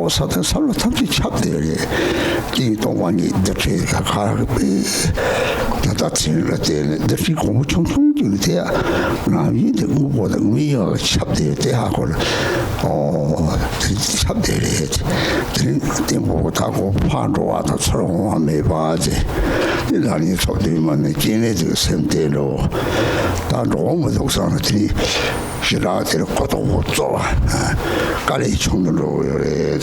사단 살로 탐지 찹대리 이 동안이 이렇게 가가be 나다치는 때 대시 공부 총총질 돼야 나이 되고보다 위에 찹대 하고 찹대리 tempo 타고 파도 와서 서로 매 봐지 이라니 소리만 지내지 선대로 다 너무 독상한테 지라들 것도 못 줘. 깔이 총으로 그래.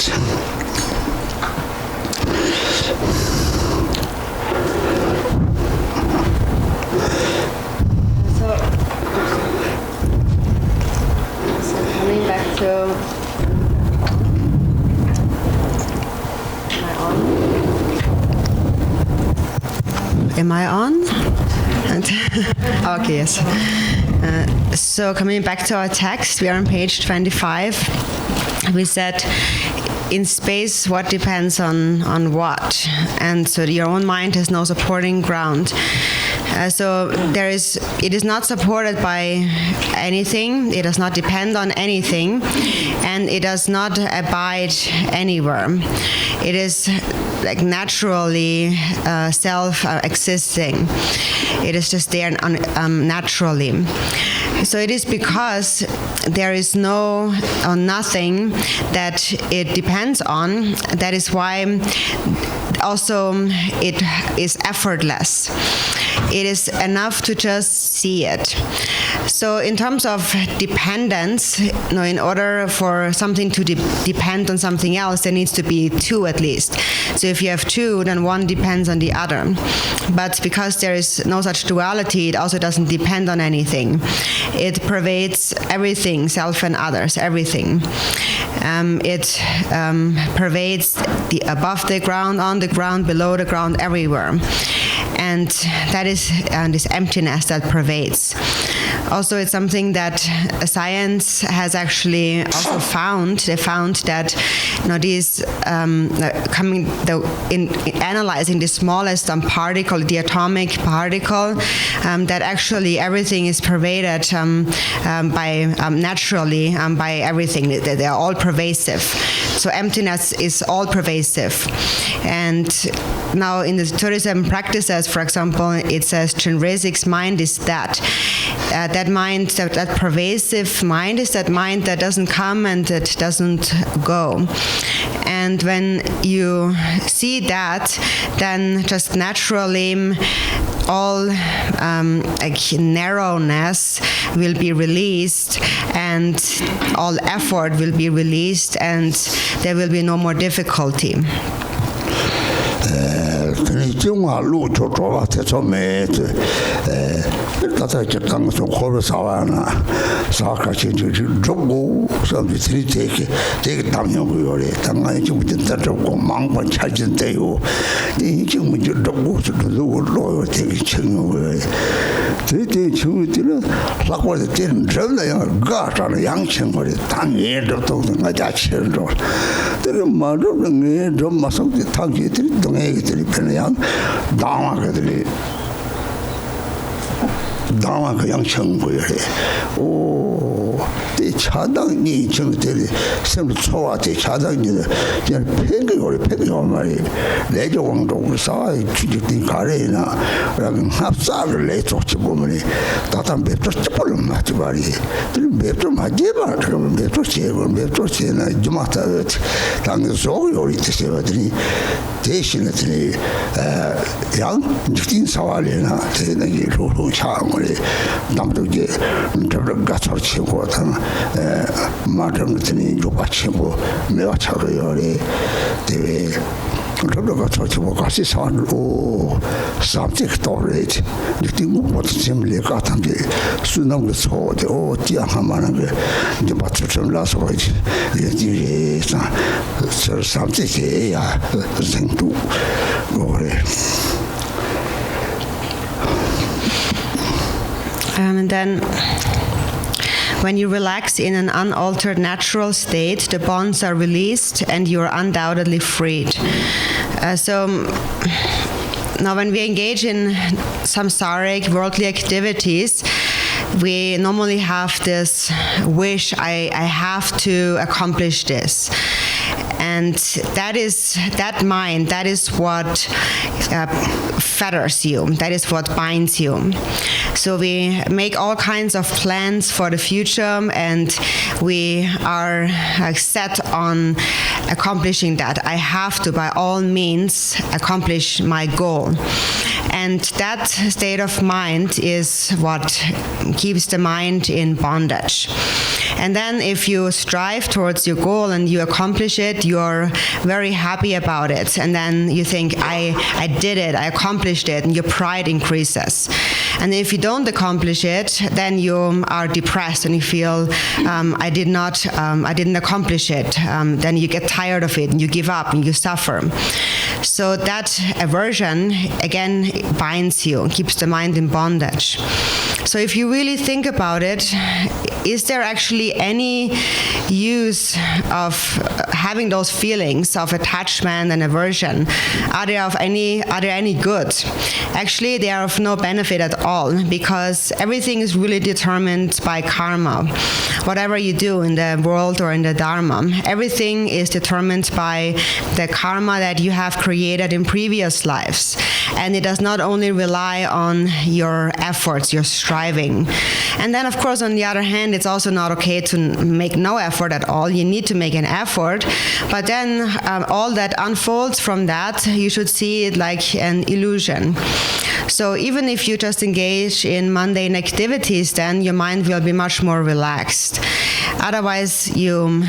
So coming back to Am I on? Okay, yes. So coming back to our text, we are on page 25. We said, in space, what depends on what? And so your own mind has no supporting ground. So it is not supported by anything, it does not depend on anything, and it does not abide anywhere. It is like naturally self-existing. It is just there naturally. So it is because there is no or nothing that it depends on. That is why also it is effortless. It is enough to just see it. So in terms of dependence, in order for something to depend on something else, there needs to be two at least. So if you have two, then one depends on the other. But because there is no such duality, it also doesn't depend on anything. It pervades everything, self and others, everything. It pervades the above the ground, on the ground, below the ground, everywhere. And that is this emptiness that pervades. Also, it's something that science has actually also found. They found that these in analyzing the smallest particle, the atomic particle, that actually everything is pervaded by naturally by everything. They are all pervasive. So emptiness is all pervasive. And now in the tourism practices, for example, it says Chenrezig's mind is that that mind, that pervasive mind, is that mind that doesn't come and that doesn't go. And when you see that, then just naturally all narrowness will be released, and all effort will be released, and there will be no more difficulty. Dharma yang chengwe o de chadang ni cheng de sem chowa de chadang ni de pege mari le jo wang dong sa chi de kare na ra hap sa le cho chi bo mari ta tam be to chpol ma chi bari de be to ma je ba de be to che na juma ta tang so yo ri te se ba de 대신에 양 직진 사활이나 대단히 로로 차원에 남들게 저런 가서 치고 단 마음들이 요바 치고 내가 차려요래 대회 저런 가서 치고 같이 사는로 subject-oriented 이게 뭐 심리 같은 게 수능 거 소대 오 디아하마는 게 이제 맞춰 좀 라서지 이제 저 subject-이야 생도 그래. And then when you relax in an unaltered natural state, the bonds are released and you are undoubtedly freed. So now when we engage in samsaric worldly activities, we normally have this wish, I have to accomplish this. And that mind, that is what fetters you, that is what binds you. So we make all kinds of plans for the future, and we are set on accomplishing that. I have to, by all means, accomplish my goal. And that state of mind is what keeps the mind in bondage. And then if you strive towards your goal and you accomplish it, you're very happy about it. And then you think, I did it, I accomplished it, and your pride increases. And if you don't accomplish it, then you are depressed and you feel, I didn't accomplish it. Then you get tired of it and you give up and you suffer. So that aversion, again, binds you, keeps the mind in bondage. So if you really think about it, is there actually any use of having those feelings of attachment and aversion? Are there any good? Actually, they are of no benefit at all, because everything is really determined by karma. Whatever you do in the world or in the dharma, everything is determined by the karma that you have created in previous lives. And it does not only rely on your efforts, your striving. And then, of course, on the other hand, it's also not okay to make no effort at all. You need to make an effort. But then all that unfolds from that, you should see it like an illusion. So even if you just engage in mundane activities, then your mind will be much more relaxed. Otherwise, you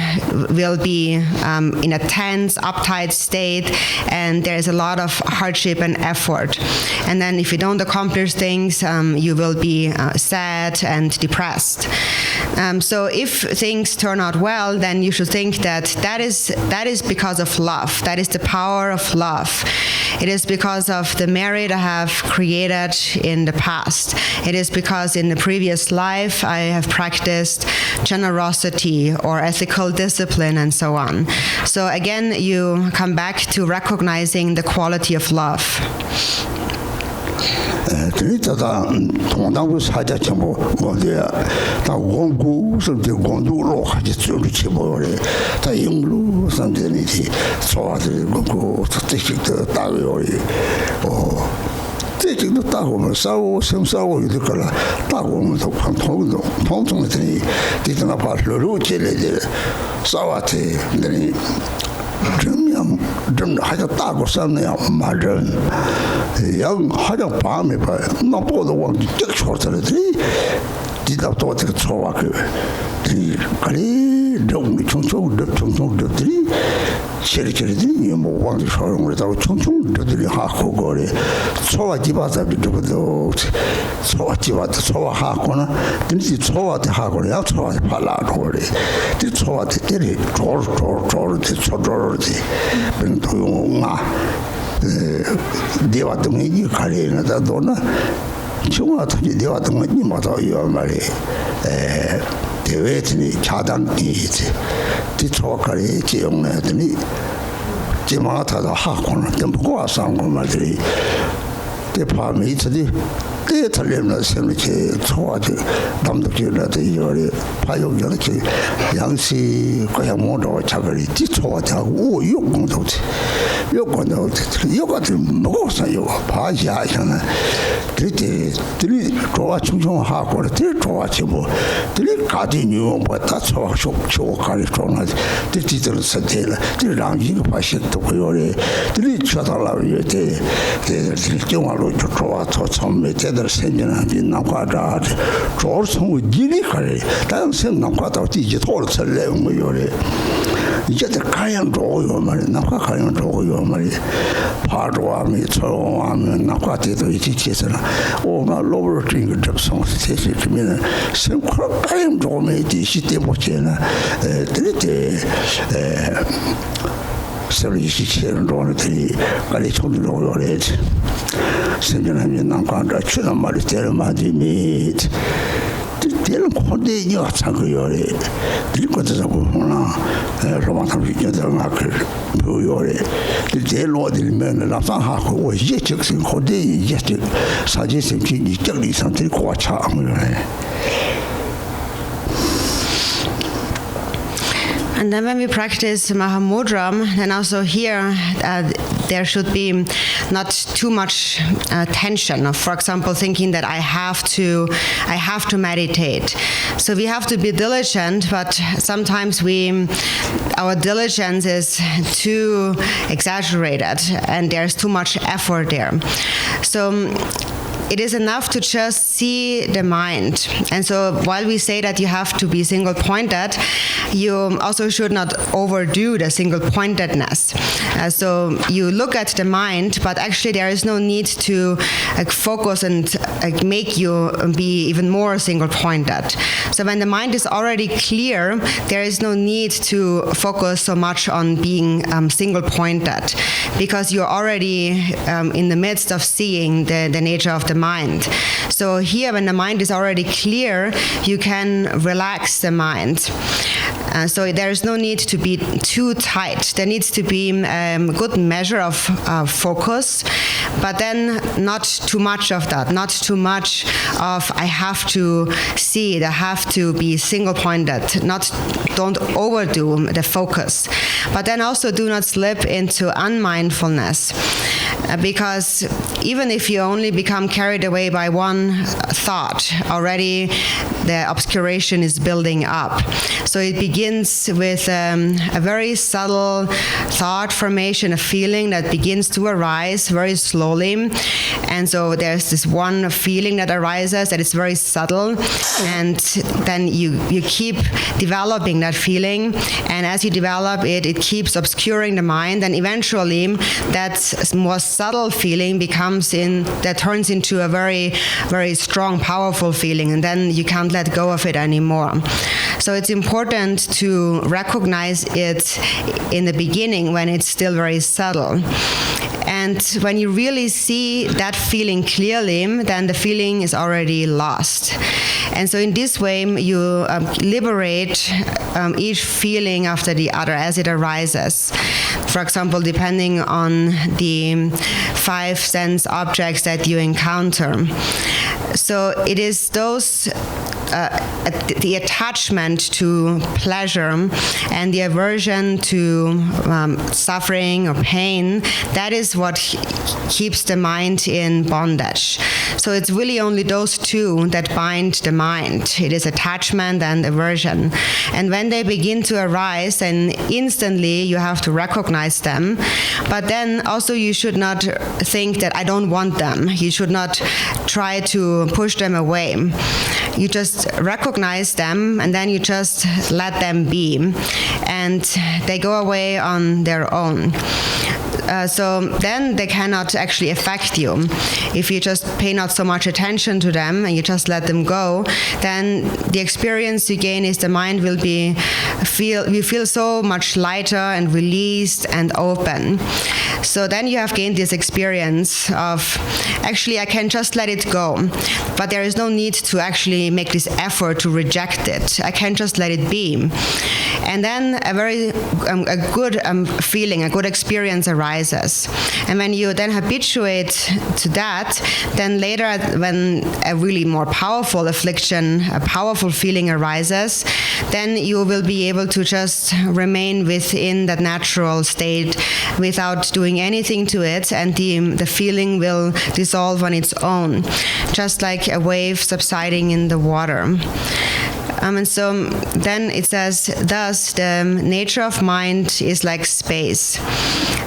will be in a tense, uptight state, and there's a lot of hardship and effort. And then if you don't accomplish things, you will be sad and depressed. So if things turn out well, then you should think that is because of love. That is the power of love. It is because of the merit I have created in the past. It is because in the previous life I have practiced generosity or ethical discipline and so on. So again, you come back to recognizing the quality of love. 그러니까 동당부 사자 전부 어디야 다 원고 선대 원도로 같이 쭉 쳐버려 다 영로 선대니지 소화들 먹고 특색도 따고요 这就大我们烧有的个了，大我们都统的这里，这哪怕路起来的烧啊这那里。真还像大过山那样骂人，样还像把没把，那不都往这个圈子里头，知道多这个错啊个，这里容易冲的，这里，这里你莫往这说容易到冲这里哈口过的，错啊几把咱们这个都，错啊几把的错啊哈过呢，这里错啊的哈过的，要错啊的怕拉过的，这错啊的这里着的，不能都用啊，대화 동에 이 가리는 다도나 중화 통이 대화 동에 이 맞아 이 말이 대외진이 차단이 뒤초가리 지용내더니 지마타도 하고는 좀 보고 왔던 거 말들이 대파미 있더니 대탈렘나 생리체 초아지 남도지라도 이거리 파용력이 양시 그냥 모두 자거리 뒤초아하고 오용공도지 요거는 요거들 먹었어요 파지하잖아 그때 들이 좋아 충성하고 들이 좋아지 뭐 들이 가지뉴 뭐다 초가리 좋나 들이들 선대라 들이랑 이거 파식도 그요리 들이 쳐달라고 이때 들이 경화로 좋아 처음에 제대로 생겨나지 남과다 조성의 길이 가래 다른 생남과다 뒤지 돌을 설레는 거요리 이제 가양 좋아요 말이 남과 가양 좋아요 말이 파도함이 처음하면 남과대도 이지치서는 오나 로버트 링크 접성스 제시면 생크로 가양 좋으면 뒤시대 보체나 들이때 서리시체는 로너들이 빨리 총리로 요래지 생겨나면 남과다 추는 말이 때려맞이 및 때는 콘데이 같은 요래 들고서 보나 로마탄 비교들 막을 요래 대로들면 남상하고 이제 즉슨 콘데이 이제 사제심 진이 적리 상태 고차 And then when we practice Mahamudra, then also here there should be not too much tension. For example, thinking that I have to meditate. So we have to be diligent, but sometimes our diligence is too exaggerated, and there's too much effort there. So it is enough to just see the mind. And so while we say that you have to be single-pointed, you also should not overdo the single-pointedness. So you look at the mind, but actually there is no need to focus and make you be even more single-pointed. So when the mind is already clear, there is no need to focus so much on being single-pointed, because you're already in the midst of seeing the nature of the mind. So here, when the mind is already clear, you can relax the mind. So there is no need to be too tight. There needs to be a good measure of focus, but then not too much of that, not too much of I have to see it, I have to be single-pointed, don't overdo the focus. But then also do not slip into unmindfulness, because even if you only become carried away by one thought, already the obscuration is building up. So it begins with a very subtle thought formation, a feeling that begins to arise very slowly. And so there's this one feeling that arises that is very subtle, and then you keep developing that feeling, and as you develop it, it keeps obscuring the mind, and eventually that more subtle feeling turns into a very, very strong, powerful feeling, and then you can't let go of it anymore. So it's important to recognize it in the beginning when it's still very subtle. And when you really see that feeling clearly, then the feeling is already lost. And so in this way, you liberate each feeling after the other as it arises. For example, depending on the 5 sense objects that you encounter. So it is those the attachment to pleasure and the aversion to suffering or pain, that is what keeps the mind in bondage. So it's really only those two that bind the mind. It is attachment and aversion. And when they begin to arise, then instantly you have to recognize them. But then also you should not think that I don't want them. You should not try to push them away. You just recognize them, and then you just let them be. And they go away on their own. So then they cannot actually affect you. If you just pay not so much attention to them and you just let them go, then the experience you gain is the mind will you feel so much lighter and released and open. So then you have gained this experience of, actually I can just let it go, but there is no need to actually make this effort to reject it. I can just let it be. And then a good feeling, a good experience arises. And when you then habituate to that, then later when a really more powerful affliction, a powerful feeling arises, then you will be able to just remain within that natural state without doing anything to it, and the feeling will dissolve on its own, just like a wave subsiding in the water. And so then it says, thus the nature of mind is like space.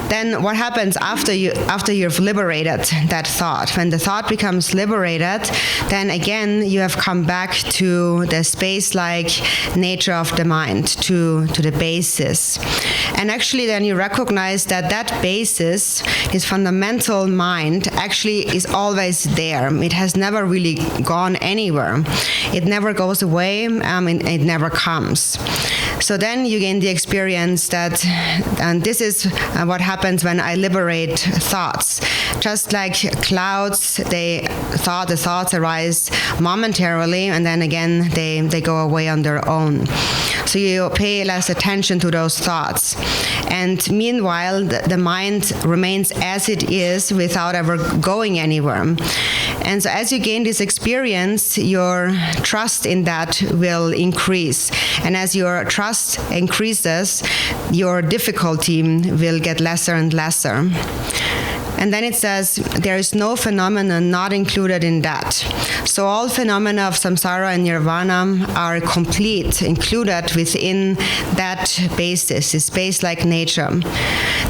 Then what happens after you've liberated that thought? When the thought becomes liberated, then again you have come back to the space-like nature of the mind, to the basis. And actually then you recognize that that basis, this fundamental mind, actually is always there. It has never really gone anywhere. It never goes away, it never comes. So then you gain the experience that, and this is what happens when I liberate thoughts. Just like clouds, the thoughts arise momentarily, and then again they go away on their own. So you pay less attention to those thoughts. And meanwhile, the mind remains as it is without ever going anywhere. And so as you gain this experience, your trust in that will increase. And as your trust increases, your difficulty will get lesser and lesser. And then it says, there is no phenomenon not included in that. So all phenomena of samsara and nirvana are complete, included within that basis, this space-like nature.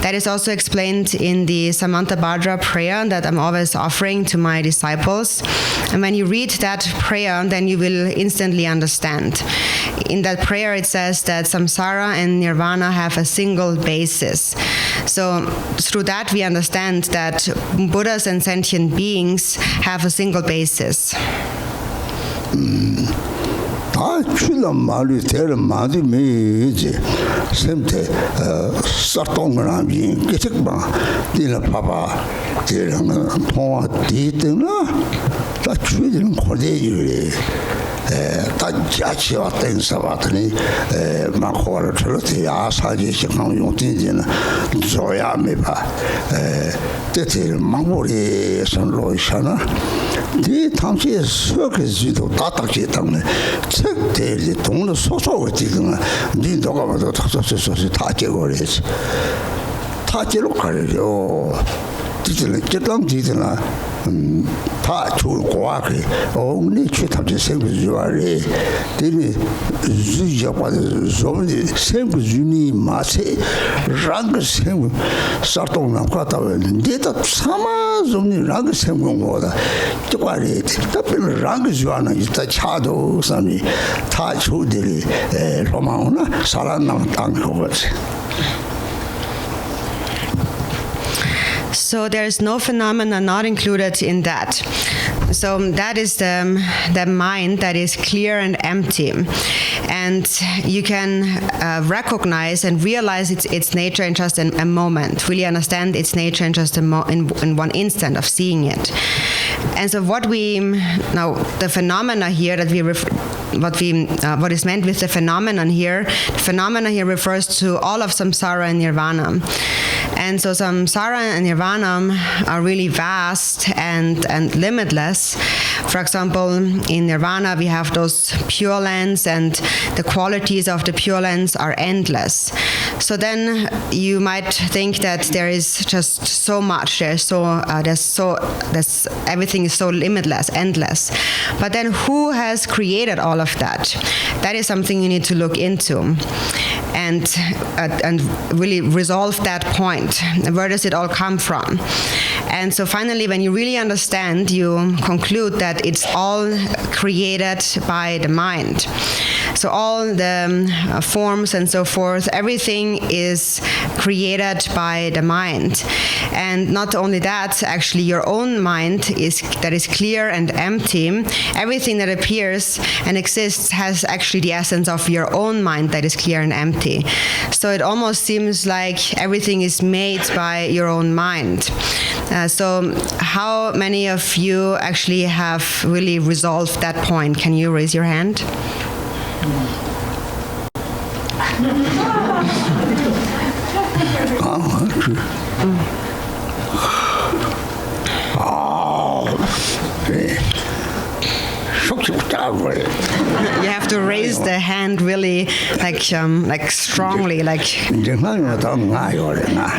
That is also explained in the Samantabhadra prayer that I'm always offering to my disciples. And when you read that prayer, then you will instantly understand. In that prayer, it says that samsara and nirvana have a single basis. So through that, we understand that Buddhas and sentient beings have a single basis. 다 출라 말이 될 말이 메지 샘테 사동그라미 계속봐 니나 봐봐 제랑 통화 뒤뜨나 다 주의는 고대일이 다 자치와 땡사바더니 마코를 틀어서 아사지 시간 용진지는 조야메바 때때 망고리 선로이샤나 이 당시에 수학에서도 다닥지 때문에 책들이 동네 소소가 지금 니 누가 봐도 소소소소 다 깨고래지 다 깨로 가려요 지들 깨담지들나 다 좋은 고아그 오늘 최탑지 생구주아래 되니 주자과도 좀이 생구주니 마세 랑 생구 사동나 과다는 데다 사마 좀이 랑 생구보다 저과래 답변을 랑 주아나 있다 차도 삼이 다 좋들이 로마오나 살아남 땅 거지. So there is no phenomena not included in that. So that is the mind that is clear and empty. And you can recognize and realize its nature in just a moment, really understand its nature in just in one instant of seeing it. And so what now, the phenomena here that we what is meant with the phenomenon here. The phenomenon here refers to all of samsara and nirvana. And so samsara and nirvana are really vast and limitless. For example, in nirvana, we have those pure lands, and the qualities of the pure lands are endless. So then you might think that there is just so much. Everything is so limitless, endless. But then who has created all of that? That is something you need to look into and really resolve that point. Where does it all come from? And so finally, when you really understand, you conclude that it's all created by the mind. So all the forms and so forth, everything is created by the mind. And not only that, actually your own mind that is clear and empty. Everything that appears and exists has actually the essence of your own mind that is clear and empty. So it almost seems like everything is made by your own mind. So how many of you actually have really resolved that point? Can you raise your hand? You have to raise the hand really like strongly, like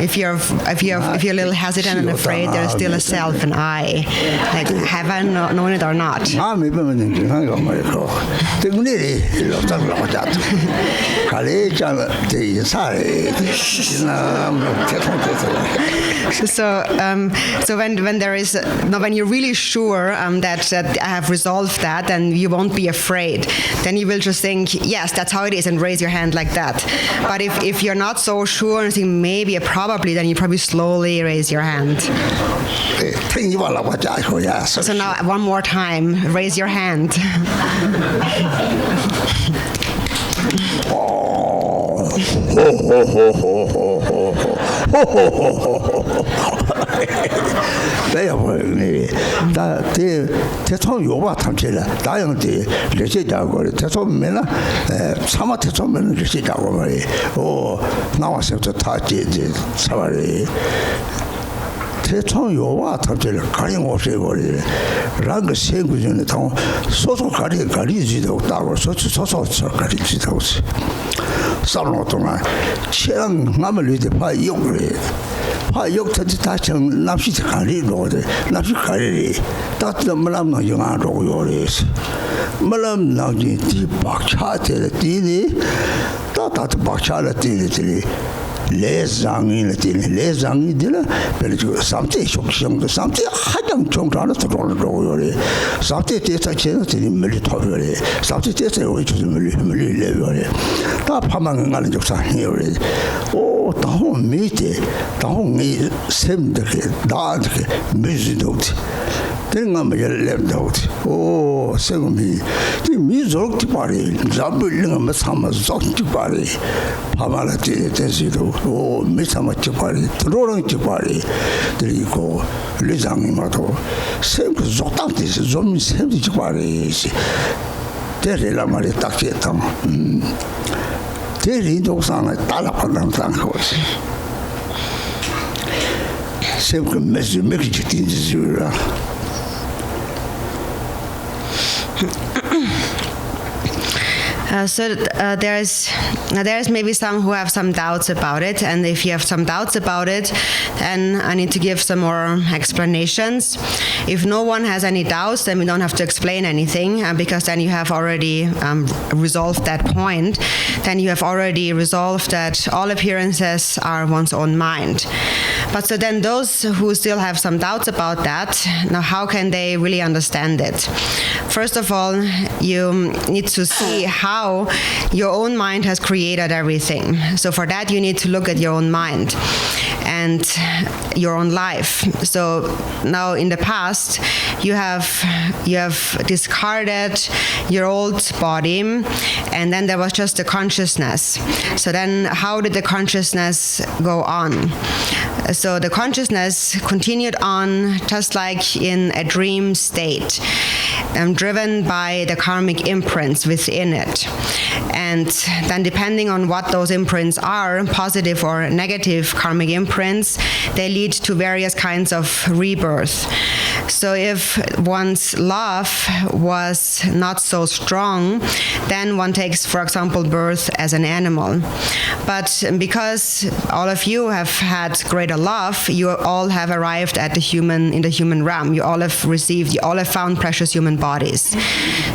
if you're a little hesitant and afraid, there's still a self and I, like have I known it or not? So when you're really sure that I have resolved that, then you won't be afraid. Then you will just think, yes, that's how it is, and raise your hand like that. But if you're not so sure and think maybe or probably, then you probably slowly raise your hand. So now one more time, raise your hand. 대통령과 탑재를 가령 없애버리래. 랑그 세구전에 당 소소 가리지도 없다고 소소 가리지도 없어. 살롱 동안 체랑 남을 위해 파욕을 파욕 다시 납시 가리로데 납시 가리 따뜻한 물람나 영화로 요래서 물람 나지 뒤박차들 뒤니 따뜻한 박차를 뒤니 레장이는 레장이들 별로 삼대 속성도 삼대 하장 정도는 들어오는 삼대 대사체는 밀리 터버리 삼대 대사에 오히려 밀리 레버리 다 파망은 가는 적상이에요. 오 다호 미테 다호이 샘들게 나한테 미지도 tenga me lemdot o segumi ti mi zok ti pare zabullinga ma sama zok ti pare pamala ti tesido o mi sama ti pare trorong ti pare dirigo lezangi mato sempre zok ti zomi sempre ti pare tere la mare taketam tere doksanga tala padam tankos sempre mesu mekiti zura. There is maybe some who have some doubts about it, and if you have some doubts about it, then I need to give some more explanations. If no one has any doubts, then we don't have to explain anything, because then you have already resolved that point. Then you have already resolved that all appearances are one's own mind. But so then those who still have some doubts about that, now how can they really understand it? First of all, you need to see how your own mind has created everything. So for that, you need to look at your own mind and your own life. So now in the past, you have discarded your old body, and then there was just the consciousness. So then how did the consciousness go on? So the consciousness continued on just like in a dream state. driven by the karmic imprints within it. And then depending on what those imprints are, positive or negative karmic imprints, they lead to various kinds of rebirth. So if one's love was not so strong, then one takes, for example, birth as an animal. But because all of you have had greater love, you all have arrived at in the human realm. You all have found precious human bodies.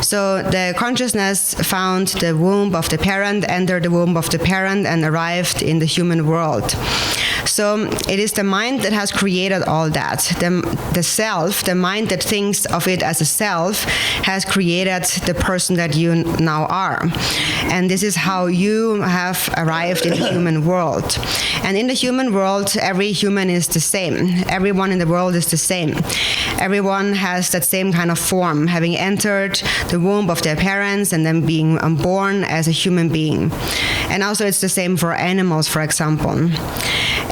So the consciousness found the womb of the parent, entered the womb of the parent, and arrived in the human world. So it is the mind that has created all that. The self, the mind that thinks of it as a self, has created the person that you now are. And this is how you have arrived in the human world. And in the human world, every human is the same. Everyone in the world is the same. Everyone has that same kind of form, having entered the womb of their parents and then being born as a human being. And also it's the same for animals, for example.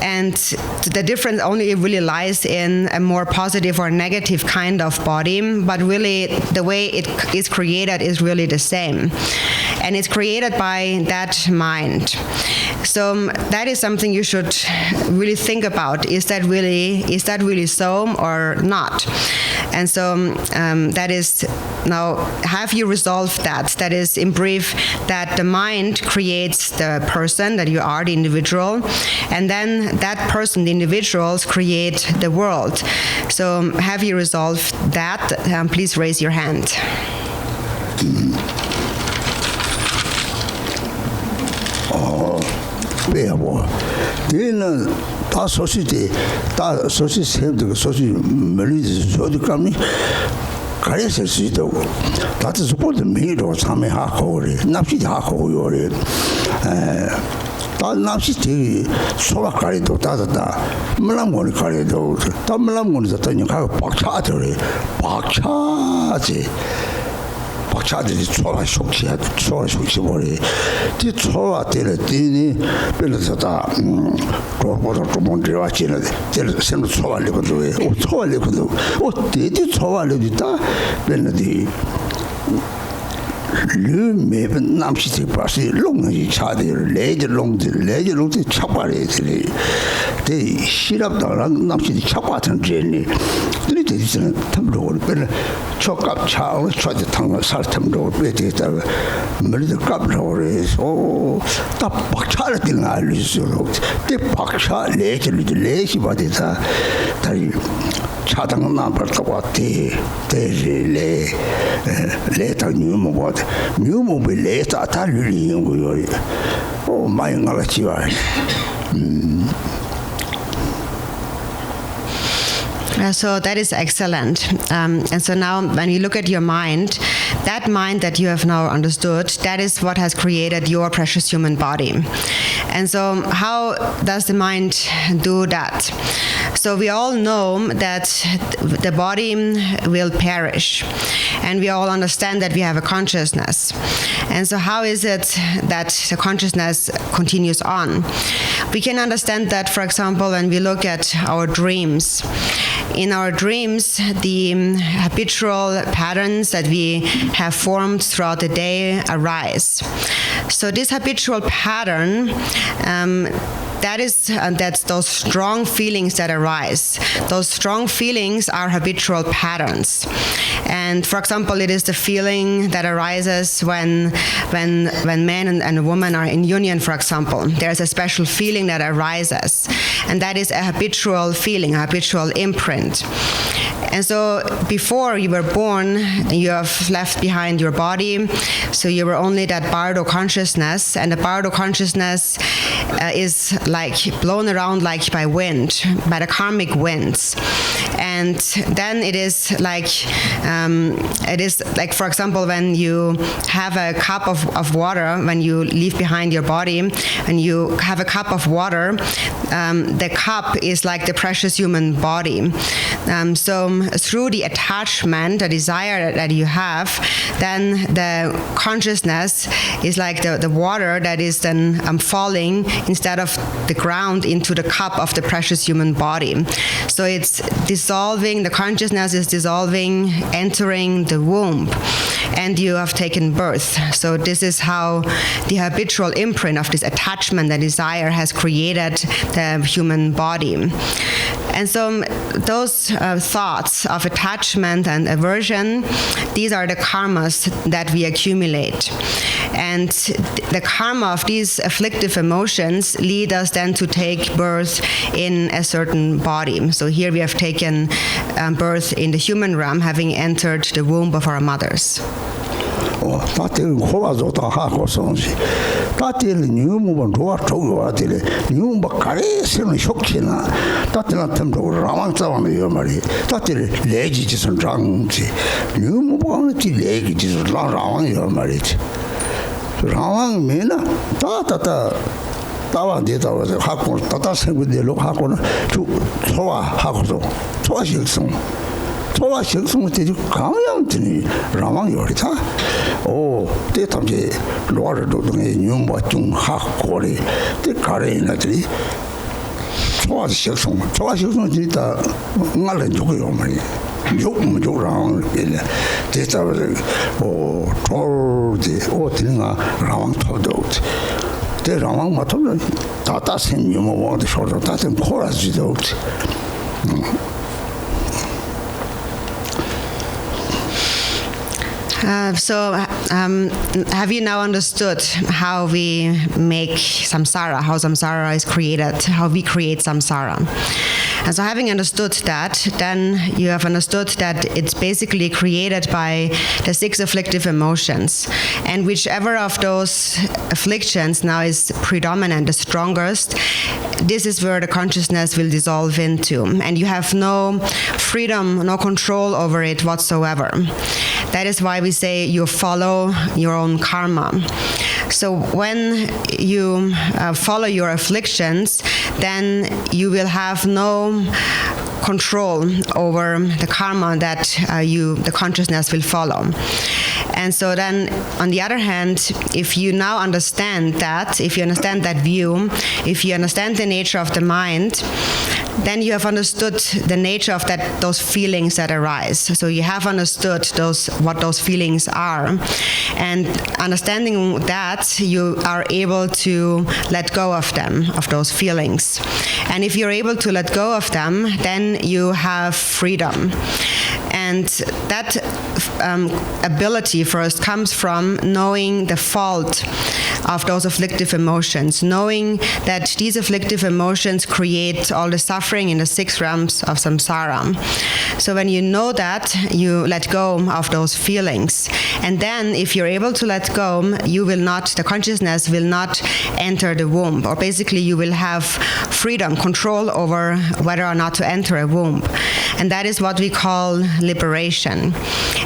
And the difference only really lies in a more positive or negative kind of body, but really the way it is created is really the same. And it's created by that mind. So that is something you should really think about. Is that really so or not? And so that is, now, have you resolved that? That is, in brief, that the mind creates the person, that you are the individual, and then that person, the individuals, create the world. So have you resolved that? Please raise your hand. 배워. 뒤는 다 소시지, 다 소시 세도 소시 멀리서 소도 감이 가려서 쓰이도. 다들 suppor트 메이로 참여하고 그래. 납치도 하고 요래. 다 납치지 소화 가리도 다다. 물랑거리 가리도 다 물랑거리 졌더니 가고 박차더래. 박차지. 박차들이 초와 속시버리 이 초와 때렸더니 별로서다 그거보다 좀 들어왔지는 될 생각 초와리거든 초와리거든 어디디 초와리다 별로디 매번 남시티 빠시 롱이 차들 레저 차바리들이 대 시랍다랑 남시티 차바튼 제니 들이대지는 탐로를 별로 초갑 차오 초지 탕을 살탐로 베데다 머리도 갑로래서 딱 박차를 되는 알리스로 대 박차 레지 바데다 다리 차당은 나버터 왔대 대레 레타 뉴모빌 레타 달리 연구요 오 많이 나가지와 So that is excellent. And so now when you look at your mind, that mind that you have now understood, that is what has created your precious human body. And so how does the mind do that? So we all know that the body will perish. And we all understand that we have a consciousness. And so how is it that the consciousness continues on? We can understand that, for example, when we look at our dreams. In our dreams, the habitual patterns that we have formed throughout the day arise. So this habitual pattern, that's those strong feelings that arise. Those strong feelings are habitual patterns. And for example, it is the feeling that arises when man and a woman are in union, for example. There's a special feeling that arises. And that is a habitual feeling, a habitual imprint. And so before you were born, you have left behind your body. So you were only that bardo consciousness. And the bardo consciousness is like blown around like by wind, by the karmic winds. And then it is like, for example, when you have a cup of water, when you leave behind your body, and you have a cup of water, the cup is like the precious human body. So through the attachment, the desire that you have, then the consciousness is like the water that is then falling instead of the ground into the cup of the precious human body. So it's dissolved dissolving, the consciousness is dissolving, entering the womb, and you have taken birth. So this is how the habitual imprint of this attachment and desire has created the human body. And so those thoughts of attachment and aversion, these are the karmas that we accumulate. And the karma of these afflictive emotions lead us then to take birth in a certain body. So here we have taken birth in the human realm, having entered the womb of our mothers. 다들 고와서도 하고 son지 다들 뉴무번 로아 쪽으로들 뉴무 가래스는 쇼키나 다들 템도 라망자와는 요 말이 다들 레지지선 장지 뉴무번이 레지지선 라왕 요 말이지 라왕 메나 다다다 다와데다와서 하고 다다 생분들로 하고는 소화하고서 소화식성 소화 식성을 되게 강양들이 라망 요리다. 오, 때 tam제 로아르도 등의 뉴모 중 학고리 때 가래나들이 소화 식성들이 다 응알은 주고요 말이. 욕무조랑 빌래 대자를 오 돌지 오 드는가 라왕 토도 때 라왕 맞으면 다다 생유모 모두 소로 다든 코라지도 Have you now understood how we make samsara, how samsara is created, how we create samsara? And so having understood that, then you have understood that it's basically created by the 6 afflictive emotions. And whichever of those afflictions now is predominant, the strongest, this is where the consciousness will dissolve into. And you have no freedom, no control over it whatsoever. That is why we say you follow your own karma. So when you follow your afflictions, then you will have no control over the karma that the consciousness will follow. And so then, on the other hand, if you now understand that, if you understand that view, if you understand the nature of the mind, then you have understood the nature of those feelings that arise. So you have understood what those feelings are. And understanding that, you are able to let go of them, of those feelings. And if you're able to let go of them, then you have freedom. And that ability first comes from knowing the fault of those afflictive emotions, knowing that these afflictive emotions create all the suffering in the 6 realms of samsara. So when you know that, you let go of those feelings. And then if you're able to let go, the consciousness will not enter the womb, or basically you will have freedom, control over whether or not to enter a womb. And that is what we call liberation.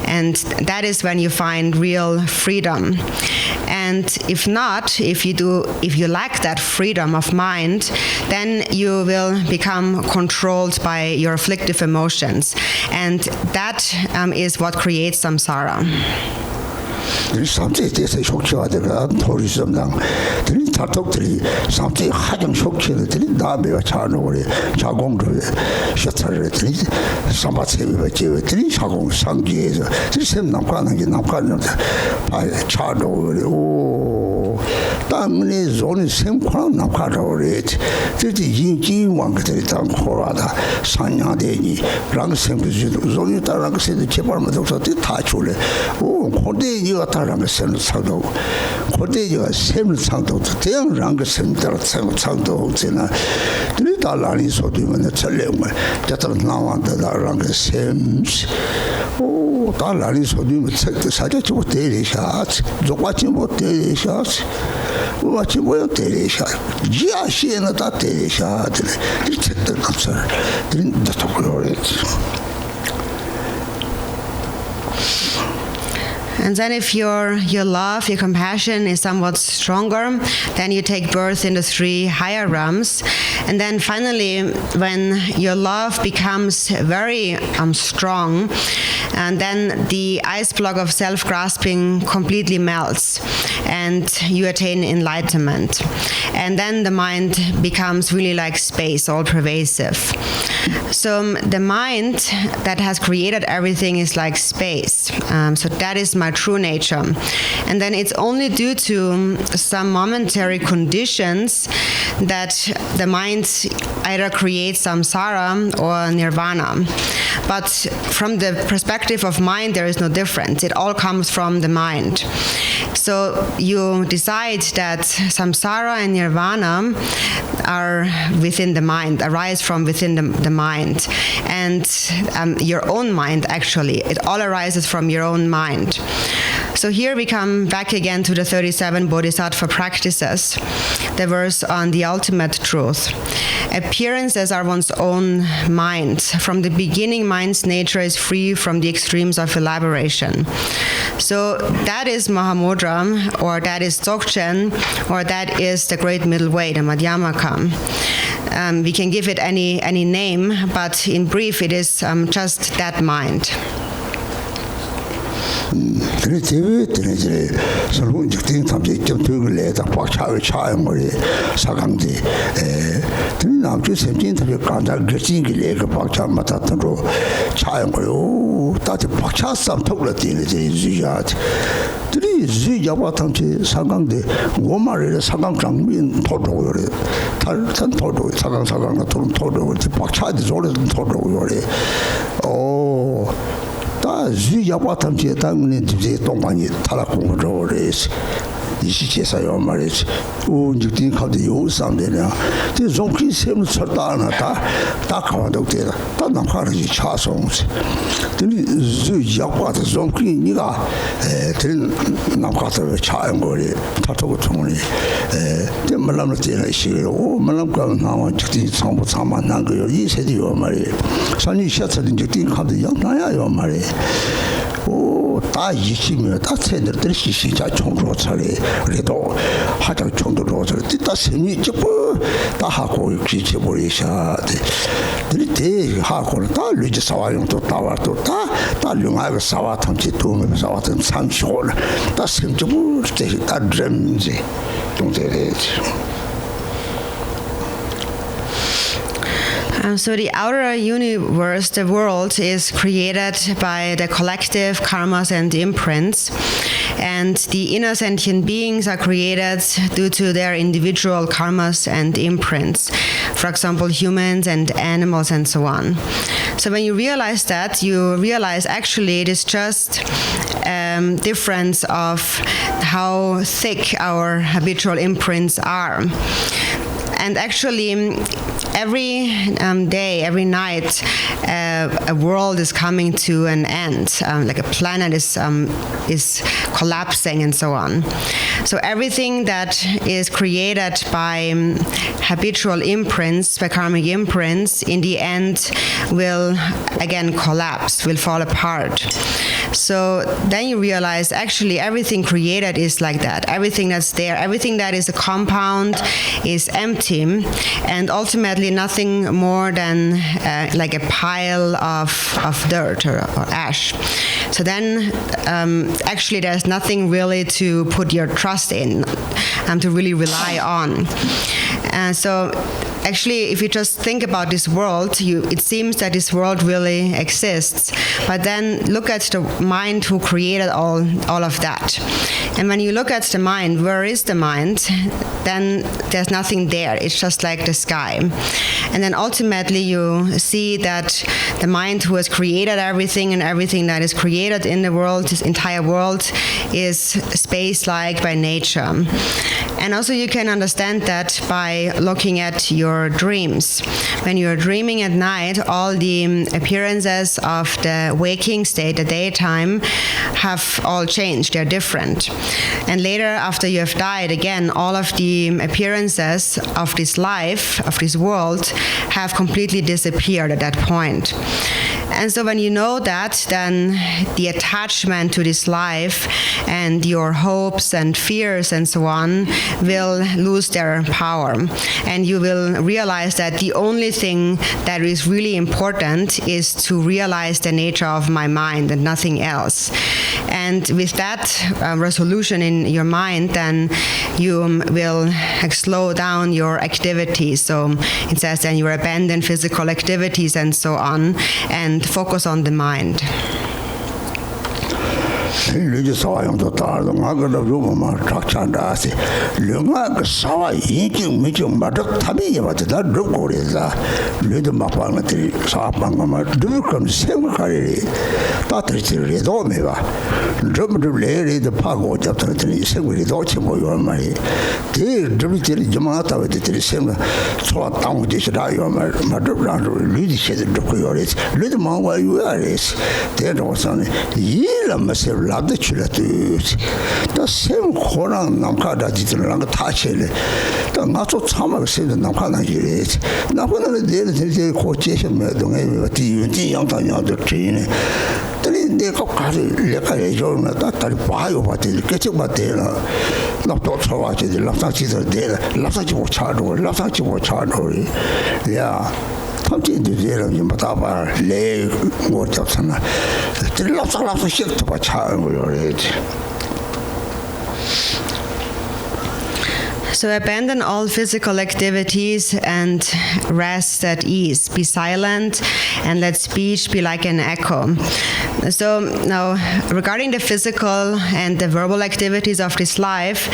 And that is when you find real freedom. And if not, if you lack that freedom of mind, then you will become controlled by your afflictive emotions. And that is what creates samsara. 삼체 대세 쇼크와들가 토리즘당 들이 타톡들이 삼체 하정 쇼크들이 나베와 차노리 자공들 셔터들이 삼바체비가 제들이 자공 상기에서 들샘 남과는 게 남과는 아 차노리 오 땅에 존이 sem코는 남과로리 들이 인기왕들이 땅코라다 산야대니 랑sem도 존이 따라가 세도 제발만 없어 다 줄래 오 고대니 다른 것을 상도 고대가 셈을 상도 대양한 것을 따라 상도 지나 들이 달라니 소리면 절레면 저들 나와도 다른 것셈 오 달라니 소리면 책도 사자 좀 대리샤 조과치 못 대리샤 우마치 뭐 대리샤 지아시에나 다 대리샤 들이 책들 감사 들이 더 그러래. And then if your love, your compassion is somewhat stronger, then you take birth in the 3 higher realms. And then finally, when your love becomes very strong, and then the ice block of self-grasping completely melts, and you attain enlightenment. And then the mind becomes really like space, all pervasive. So the mind that has created everything is like space. So that is my true nature. And then it's only due to some momentary conditions that the mind either creates samsara or nirvana. But from the perspective of mind, there is no difference. It all comes from the mind. So you decide that samsara and nirvana are within the mind, arise from within the mind. And your own mind, actually. It all arises from your own mind. So here we come back again to the 37 Bodhisattva practices, the verse on the ultimate truth. Appearances are one's own mind. From the beginning, mind's nature is free from the extremes of elaboration. So that is Mahamudra, or that is Dzogchen, or that is the Great Middle Way, the Madhyamaka. We can give it any name, but in brief, it is just that mind. 그래 대외들이 서로 직ting 탐지 좀 되길래다 박차를 차는 거리 사강지 들 남주 sem진 탐지 간다 그진길래 그 박차 맞았더로 차는 거요 다들 박차 싸움 톡을더니 이제 들이 지야와 탐지 사강데 오마를 사강 장민 토도요 탈탄 토도 사강 토도 박차도 저래 토도요 다 지야바탐지 당문에 이제 동반이 타락공으로래서 이시체사요 말이지 우직진 카드 요상되냐 저 좀키 셈을 쳤다나 다 가와도 되다 다 남카르지 차송스 근데 지야바도 좀키 니가 들 남카서 차한 거리 타토고 통이 저 말람을 때는 시로 말람가 나와 직진 상부 상만한 거요 이 세디요 말이 산이 셔츠는 직진 카드 영나야요 말이 다 이시면 다 세들들 시시자 총으로 차리 그래도 하장 총도로 저기 다 생이 찍고 다 하고 기체 버리셔 들이 하고는 다 류지 사와용도 따와도 다 류하고 사와 탐지 도움을 사와든 삼시골 다 생적으로 다 드림지 동대래지. So the outer universe, the world, is created by the collective karmas and imprints, and the inner sentient beings are created due to their individual karmas and imprints. For example, humans and animals and so on. So when you realize that, you realize actually it is just difference of how thick our habitual imprints are. And actually, every day, every night, a world is coming to an end. Like a planet is collapsing and so on. So everything that is created by habitual imprints, by karmic imprints, in the end will again collapse, will fall apart. So then you realize actually everything created is like that. Everything that's there, everything that is a compound is empty, and ultimately nothing more than like a pile of dirt or ash. So then actually there's nothing really to put your trust in, to really rely on. So actually, if you just think about this world, it seems that this world really exists. But then look at the mind who created all of that. And when you look at the mind, where is the mind? Then there's nothing there. It's just like the sky. And then ultimately you see that the mind who has created everything and everything that is created in the world, this entire world, is space-like by nature. And also you can understand that by looking at your dreams. When you're dreaming at night, all the appearances of the waking state, the daytime, have all changed. They're different. And later, after you have died, again, all of the appearances of this life, of this world, have completely disappeared at that point. And so when you know that, then the attachment to this life and your hopes and fears and so on will lose their power. And you will realize that the only thing that is really important is to realize the nature of my mind and nothing else. And with that resolution in your mind, then you will slow down your activities. So it says then you abandon physical activities and so on, and focus on the mind. Lüji sawa yung to tardo nga kada rupa ma chakchan rasi lunga ka sawa yinjing mijing ma rik tabi yaba tida rup kore za lüdi makpa nga tiri sawa panga ma rup kam semga kare ri ta tiri tiri rido me ba rup le ri da pa go jab tiri tiri semga rido chimbo yuwa ma ri tiri rup tiri jima nga tabi tiri semga tsuwa tangu jishi ra yuwa ma rup rang rup lüdi shedi rup ko yuwa ri lüdi mangwa yuwa ri tiri rupa sani yi la ma se labda chula tu da sem khorang namkha da jitin rang ta chele da nga so chama se da namkha na yire na ko na de ko che se me do nge ti yun ti yang ta yang de chine tani de ko ka le ka ye jo na ta ta ba yo ba te ke che ba te na na to so wa che de la sa chi de la sa chi wo cha do ya something to zero you but about leg what up sana the lots of shit to watch how we So abandon all physical activities and rest at ease. Be silent and let speech be like an echo. So now, regarding the physical and the verbal activities of this life,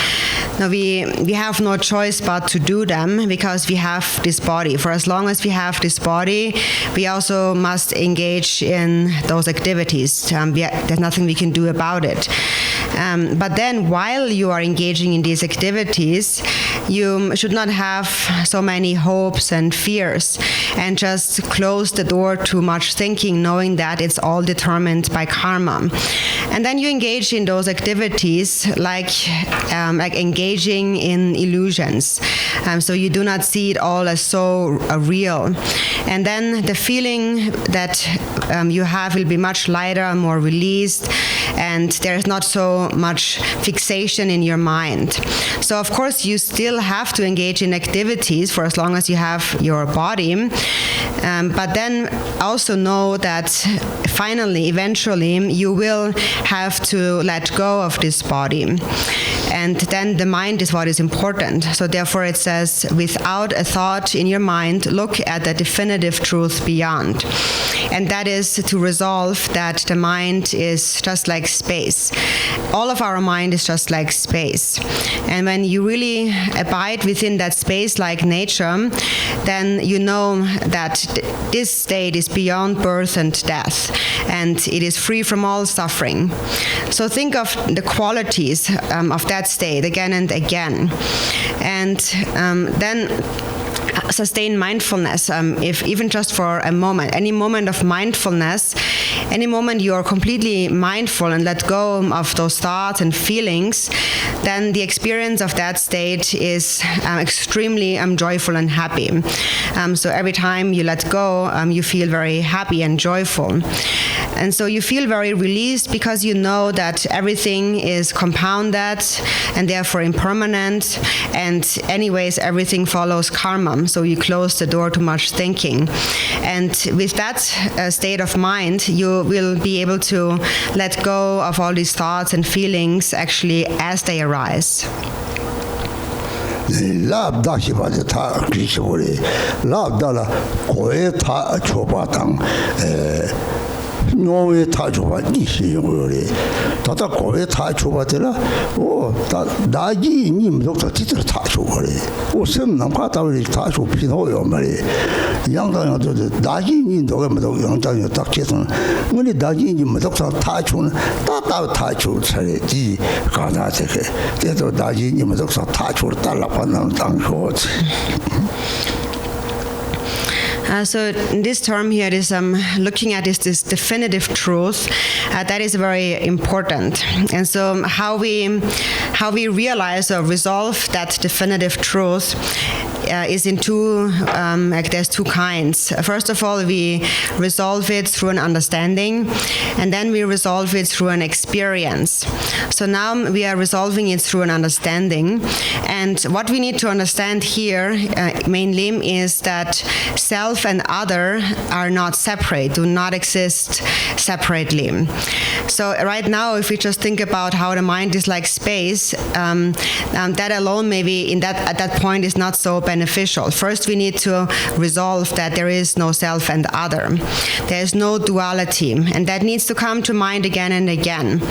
now we have no choice but to do them because we have this body. For as long as we have this body, we also must engage in those activities. There's nothing we can do about it. But then while you are engaging in these activities, you should not have so many hopes and fears and just close the door to much thinking, knowing that it's all determined by karma. And then you engage in those activities like engaging in illusions. So you do not see it all as so real. And then the feeling that you have will be much lighter, more released, and there's not so much fixation in your mind. So of course you still have to engage in activities for as long as you have your body, but then also know that finally, eventually, you will have to let go of this body. And then the mind is what is important. So therefore it says, without a thought in your mind, look at the definitive truth beyond. And that is to resolve that the mind is just like space. All of our mind is just like space. And when you really abide within that space like nature, then you know that this state is beyond birth and death, and it is free from all suffering. So think of the qualities of that state again and again. And then sustain mindfulness, if even just for a moment, any moment of mindfulness, any moment you are completely mindful and let go of those thoughts and feelings, then the experience of that state is extremely joyful and happy. So every time you let go, you feel very happy and joyful. And so you feel very released because you know that everything is compounded and therefore impermanent, and anyways everything follows karma. So you close the door to much thinking. And with that state of mind, you will be able to let go of all these thoughts and feelings actually as they arise. labda shibade ta krishibore labda la koe ta chobatang 노에 타줘봐 니시요래 다다 고에 타줘봐더라 오다 나지 님도 티트를 타줘버래 오셈 남가다를 타줘 피노요 말이 양당도 나지 님도 뭐도 양당이 딱 계속 우리 나지 님도 타줘는 따따 타줘 차례지 가나세게 그래도 나지 님도 타줘를 달라받는 당초지 So this term here is looking at this definitive truth. That is very important. And so how we realize or resolve that definitive truth is in two, there's two kinds. First of all, we resolve it through an understanding, and then we resolve it through an experience. So now we are resolving it through an understanding. And what we need to understand here, mainly, is that self and other are not separate, do not exist separately. So right now, if we just think about how the mind is like space, that alone maybe at that point is not so beneficial. First, we need to resolve that there is no self and other. There is no duality, and that needs to come to mind again and again.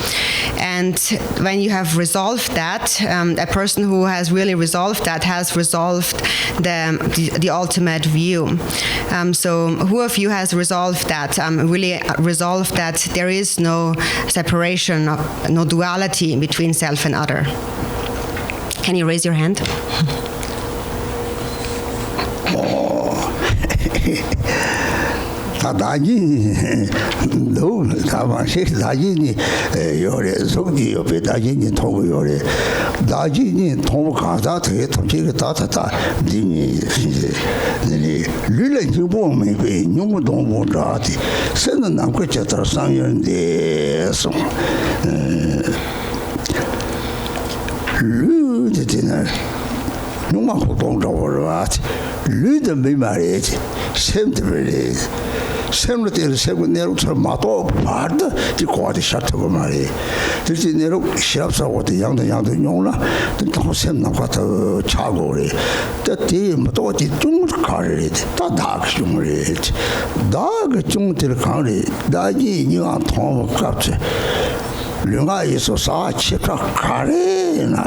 And when you have resolved that, a person who has really resolved that has resolved the ultimate view. So who of you has resolved that, really resolved that there is no separation, no duality between self and other? Can you raise your hand? 다다니 너 다만시 다지니 요래 속기 옆에 다지니 통고 요래 다지니 통고 가다 되게 통치가 다다다 니니 니 릴렌지 보면 그 용고 동보라디 선은 남고 쳤다 상연데 송 르드디나 용만 고동적으로라디 르드 메마리지 샘드베리 샘르테르 세군네로처럼 마도 바르다 이 고아디 샤트고 말이 들지 내로 시합사고도 양도 용라 또 샘나고도 차고리 때티 뭐도지 좀 가르리 다다 중리 다그 중들 가르리 다지 니가 통을 갑지 류가에서 사치가 가래나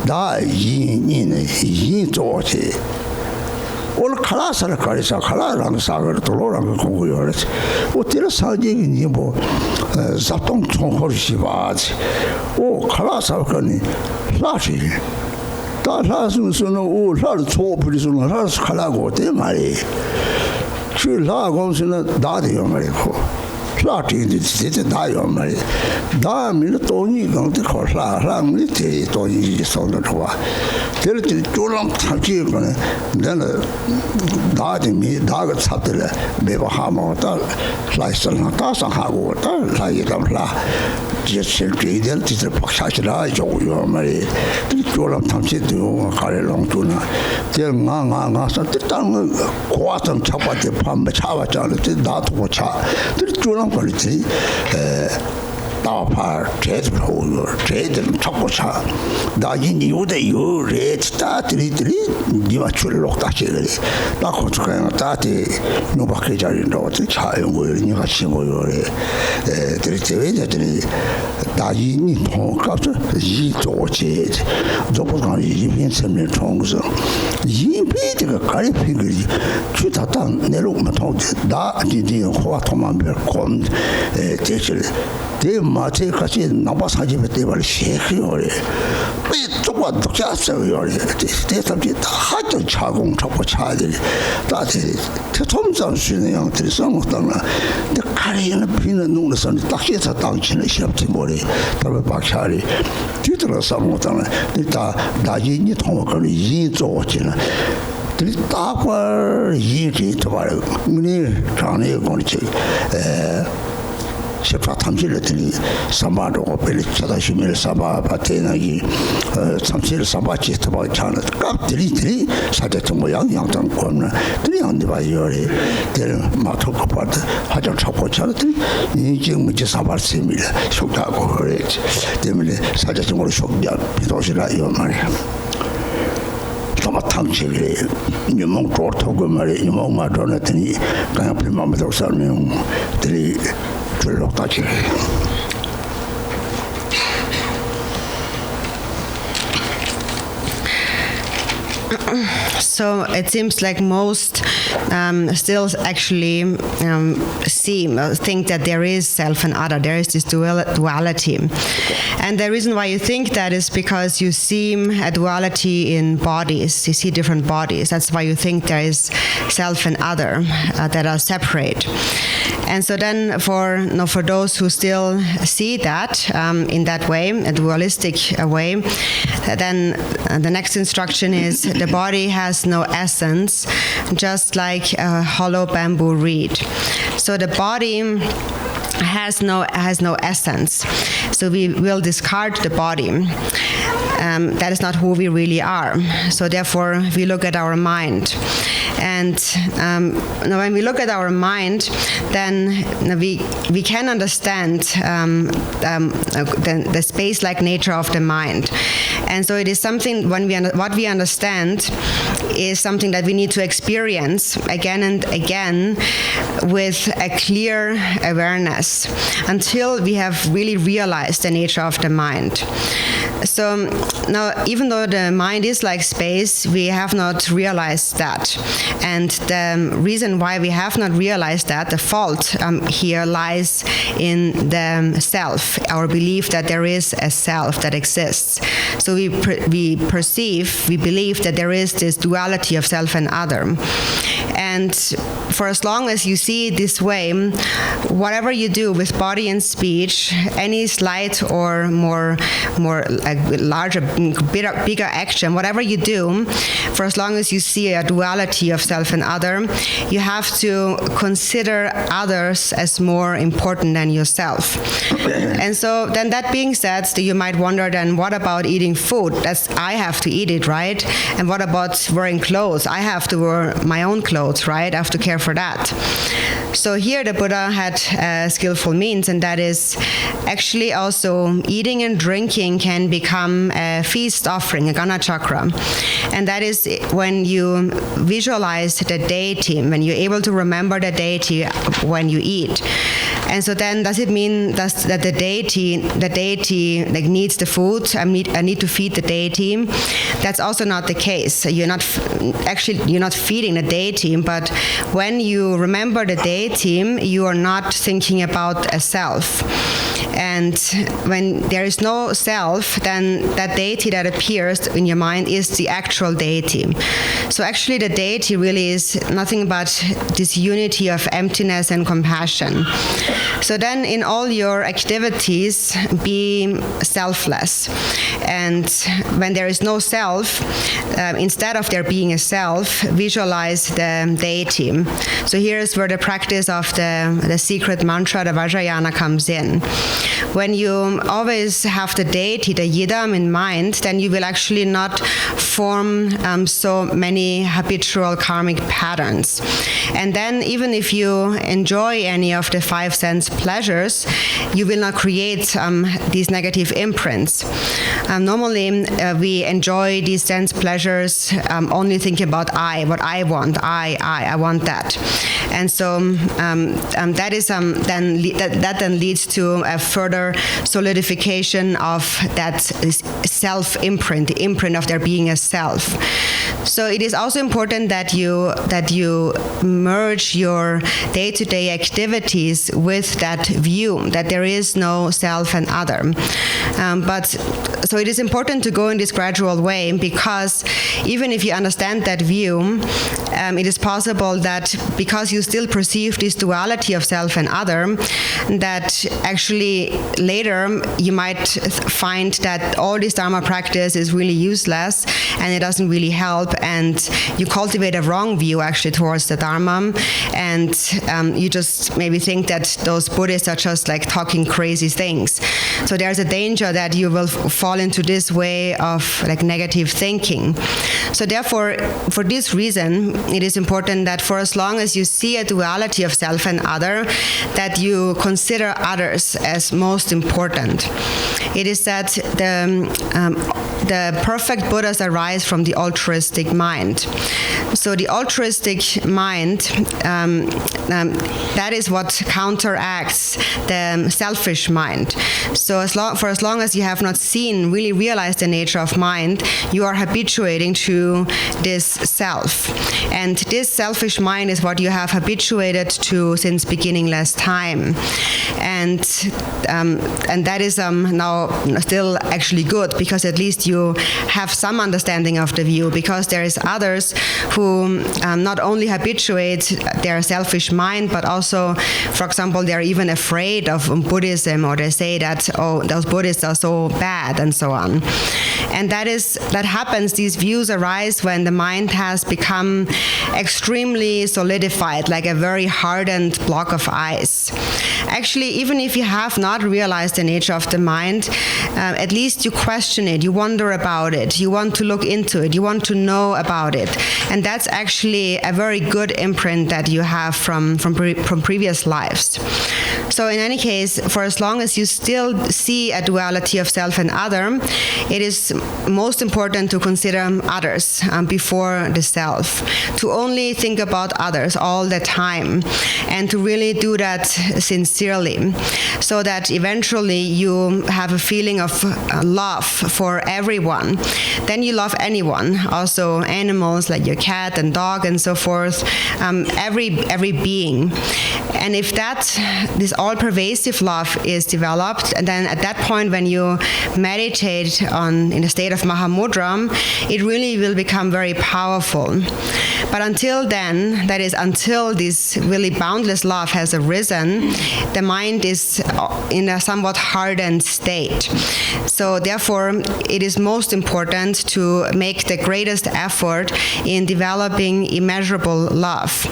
다 이니네 이조지 올 칼라사를 가리사 칼라랑 사거를 돌아랑 공부요래. 어때라 사지니 뭐 잡동 총허르시 바지. 오 칼라사 거니 사시. 다사스는 오 사를 초불이스는 사스 칼라고 때 말이. 그 라고스는 다대요 말이고. 플라팅이 진짜 다요 말이. 다음에 돈이 강대 걸라랑 밑에 돈이 손을 줘. 그럴 조랑 참지 거는 내가 다음에 다가 찾들 매번 하면 다 라이선을 다서 하고 다 라이담라 제실 제들 진짜 박사시라 저요 말이. 조랑 참지도 가래랑 주나. 제가가서 뜻당 고아성 잡아대 밤에 잡았잖아. 나도 차. 조랑 걸리지 다파 제대로 제대로 잡고차 나긴 이유대 요래 스타트리들이 니와 줄로 다시래 나 고추가요 다티 노바케 자리로 차용 거를 니가 신고요래 들이제외들이 나이니 통가서 이조제 저보다 이빈 semmer 통서 이빈이가 가리핑이 주다당 내려오면 통다 니디 호와토만 별건 제실 대마체 같이 나바사지에 대발 셰히요래 왜 조금 독자서요래 대답이 다들 차공 잡고 차들이 다들 처음장 수는 양들이 성었다나 근데 가리는 비는 농에서 딱해서 당신의 시합지 머리 답을 박차리 뒤들어서 못하나 일단 나진이 통과를 이조지는 들이 딱을 이지 도발 우리 장에 거기 세파 탐지를 사마로 오페리 차다시미를 사바 바테나기 탐지를 사바치 도발 차는 깍들이 사자청 모양 양장 권나 들이 안 돼봐요래 들 마토고 파트 하장 잡고 차는 이제 문제 사발세미를 속다고 그래 때문에 사자청으로 속냐 비도시라 요 말이야 tama 탐지를 유몽 조토고 말이 유몽 마도나더니 그냥 비마마도 살면 들이 줄로 따지래. So it seems like most still actually think that there is self and other, there is this duality. And the reason why you think that is because you see a duality in bodies, you see different bodies. That's why you think there is self and other that are separate. And so then for those who still see that in that way, a dualistic way, then the next instruction is the body has no essence, just like a hollow bamboo reed. So the body has no essence. So we will discard the body. That is not who we really are. So therefore, we look at our mind. And when we look at our mind, then we can understand the space-like nature of the mind. And so it is something, what we understand is something that we need to experience again and again with a clear awareness until we have really realized the nature of the mind. So now, even though the mind is like space, we have not realized that. And the reason why we have not realized that, the fault here lies in the self, our belief that there is a self that exists. So we believe that there is this duality of self and other. And for as long as you see it this way, whatever you do with body and speech, any slight or more larger, bigger action, whatever you do, for as long as you see a duality of self and other, you have to consider others as more important than yourself. And so then that being said, you might wonder then, what about eating food? I have to eat it, right? And what about wearing clothes? I have to wear my own clothes, right? I have to care for that. So here the Buddha had skillful means, and that is actually also eating and drinking can become a feast offering, a Gana chakra. And that is when you visualize the deity, when you're able to remember the deity when you eat. And so then does it mean that the deity like needs the food? I need to feed the deity. That's also not the case. You're not feeding the deity, but when you remember the deity, you are not thinking about a self. And when there is no self, then that deity that appears in your mind is the actual deity. So actually the deity really is nothing but this unity of emptiness and compassion. So then in all your activities, be selfless. And when there is no self, instead of there being a self, visualize the deity. So here's where the practice of the secret mantra, the Vajrayana, comes in. When you always have the deity, the yidam in mind, then you will actually not form so many habitual karmic patterns. And then even if you enjoy any of the 5 sense pleasures, you will not create these negative imprints. Normally, we enjoy these sense pleasures only thinking about what I want. I want that. And so that is that then leads to a further solidification of that self-imprint, the imprint of there being a self. So it is also important that you merge your day-to-day activities with that view that there is no self and other. So it is important to go in this gradual way, because even if you understand that view, it is possible that because you still perceive this duality of self and other, that actually later you might find that all this Dharma practice is really useless and it doesn't really help, and you cultivate a wrong view actually towards the Dharma, and you just maybe think that those Buddhists are just like talking crazy things. So there's a danger that you will fall into this way of like negative thinking. So therefore, for this reason, it is important that for as long as you see a duality of self and other, that you consider others as most important. It is that the perfect Buddhas arise from the altruistic mind. So the altruistic mind, that is what counteracts the selfish mind. So for as long as you have not really realized the nature of mind, you are habituating to this self. And this selfish mind is what you have habituated to since beginningless time. And that is now still actually good, because at least you you have some understanding of the view, because there is others who not only habituate their selfish mind, but also, for example, they're even afraid of Buddhism, or they say that, oh, those Buddhists are so bad, and so on. And that happens, these views arise when the mind has become extremely solidified, like a very hardened block of ice. Actually, even if you have not realized the nature of the mind, at least you question it, you wonder about it, you want to look into it, you want to know about it. And that's actually a very good imprint that you have from previous lives. So in any case, for as long as you still see a duality of self and other, it is most important to consider others before the self, to only think about others all the time, and to really do that sincerely, so that eventually you have a feeling of love for everyone. Then you love anyone, also animals like your cat and dog and so forth, every being. And if this all-pervasive love is developed, and then at that point when you meditate in the state of Mahamudra, it really will become very powerful. But until then, that is until this really boundless love has arisen, the mind is in a somewhat hardened state. So therefore, it is most important to make the greatest effort in developing immeasurable love.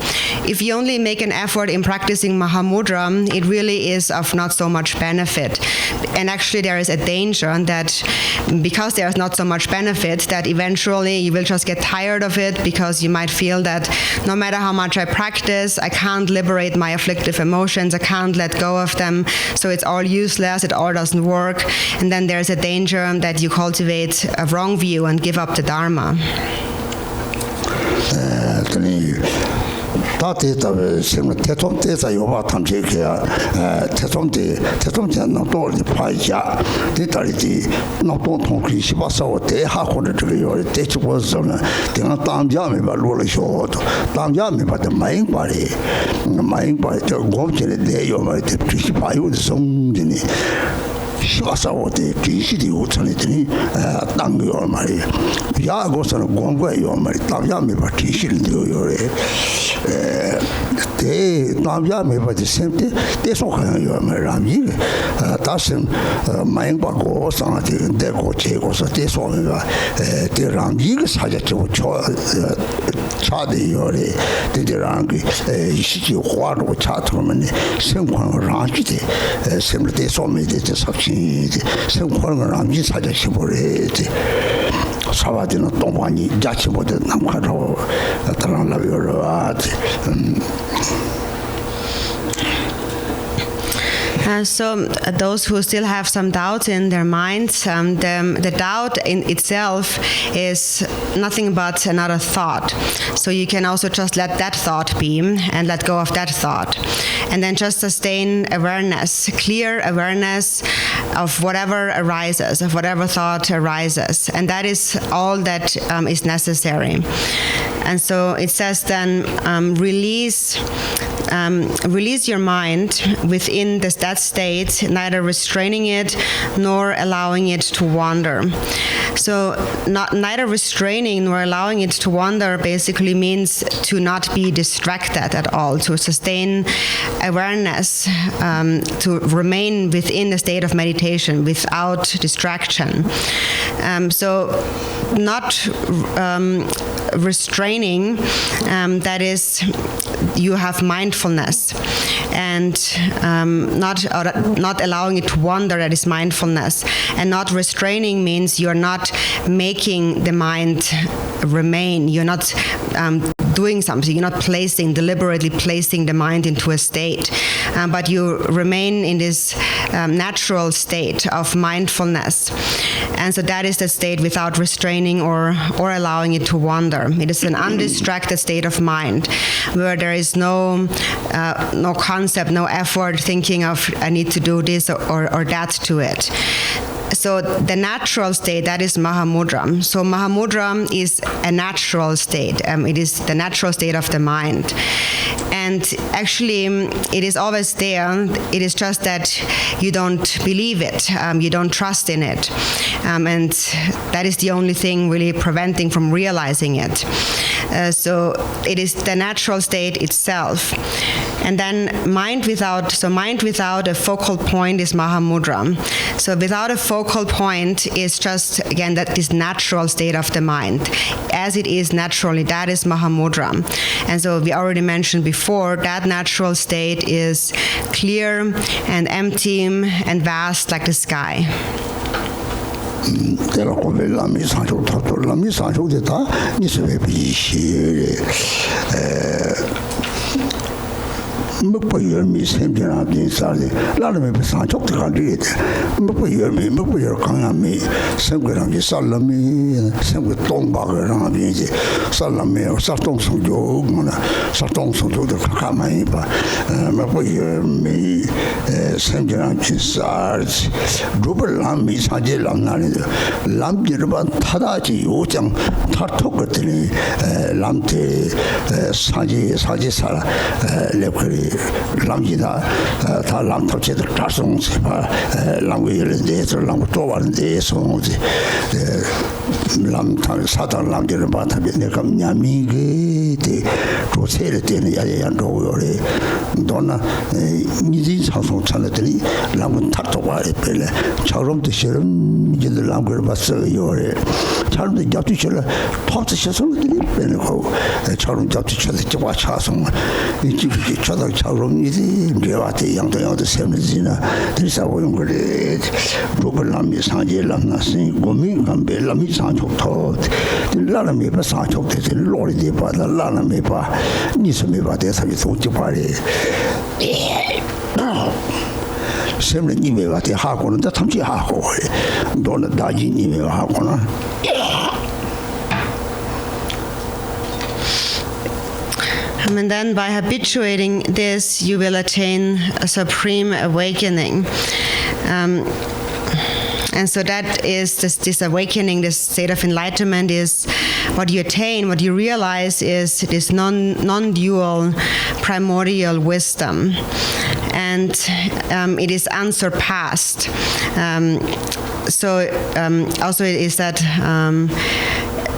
If you only make an effort in practicing Mahamudra, it really is of not so much benefit. And actually there is a danger that because there is not so much benefit, that eventually you will just get tired of it, because you might feel that no matter how much I practice, I can't liberate my afflictive emotions, I can't let go of them, so it's all useless, it all doesn't work. And then there's a danger that you cultivate a wrong view and give up the Dharma. 다데이터 심 대통대사 요바 탐지케야 대통대 나도리 파이자 데이터리지 나도 통크리 시바서 대하고를 저요 대치고서는 내가 담자메 발로르쇼도 담자메 받은 마잉바리 저 곰체에 대요 말 대치 파이오 성진이 시바사오데 기시디 우천이더니 땅요 말이 야고서는 공부해요 말이 담자메 받 기시는데요 대 남자매 받지 셈때 대속하여 말람이 다시 마잉바고 상한테 대고 제고서 대속하여 대람이 사자죠 차대요래 대대랑이 시지 화로 차트면 생활을 라지데 셈을 대소미데 섭신이 생활을 라지 사자시 버리지 사와디는 동반이 자치 못해 남카로 따라라비로 So those who still have some doubts in their minds, the doubt in itself is nothing but another thought. So you can also just let that thought be and let go of that thought. And then just sustain awareness, clear awareness of whatever arises, of whatever thought arises. And that is all that is necessary. And so it says then, release your mind within that state, neither restraining it nor allowing it to wander. So neither restraining nor allowing it to wander basically means to not be distracted at all, to sustain awareness, to remain within the state of meditation without distraction. So not restraining, that is, you have mindfulness, and not allowing it to wander, that is mindfulness. And not restraining means you're not making the mind remain, you're not doing something, you're not deliberately placing the mind into a state, but you remain in this natural state of mindfulness. And so that is the state without restraining or allowing it to wander. It is an undistracted state of mind where there is no concept, no effort thinking of I need to do this or that to it. So the natural state, that is Mahamudra. So Mahamudra is a natural state. It is the natural state of the mind. And actually, it is always there. It is just that you don't believe it. You don't trust in it. And that is the only thing really preventing from realizing it. So it is the natural state itself. And then mind without a focal point is Mahamudra. So without a focal point is just, again, that this natural state of the mind. As it is naturally, that is Mahamudra. And so we already mentioned before, that natural state is clear and empty and vast like the sky. Tēnā kōme lāmi sāngchok tātō, lāmi sāngchok te tā nisabē pīshī mukpa yormi semdi rāmdi sārdi, lāmi pī sāngchok te kāndi rīte, mukpa yormi kāngāmi, semdi rāmdi sālami, semdi tōngbāga rāmdi rīte, sālami, sārtōng sōngchok te kākāmayi pa, mukpa yormi semdi rāmdi sārdi, rūpa lāmi sāngdi rāmdi 람디 르반 타다지 요장 타톡거들이 람테 사지 살아 레코리 람지다 다 람탑체들 다송세바 람고열인데 저 람고 또와는데 송지 람타 사단 람디를 바타게 내가 냐미게 조세를 때는 야야야 로요래 너나 니진 상송 찾았더니 람은 탁톡와에 벨레 처럼도 싫음 이들 람고 봤어요. 처럼도 잡지셔라 톡트셔서들이 빼내고 처럼 잡지셔서 저와 차송 이 집이 저도 처럼이지 내와대 양도양도 세면지나 들사오는 거래 로블람이 상제람나시 고민감배 람이 상족토 라람이 봐 상족되지 로리디 봐다 라람이 봐 니스미 봐 대사비 소지파리 semne nime wate hakono da tamchi hako dona daji nime hakono and then by habituating this you will attain a supreme awakening. And so that is this awakening, this state of enlightenment is what you attain, what you realize is this non-dual primordial wisdom. And it is unsurpassed. Also it is that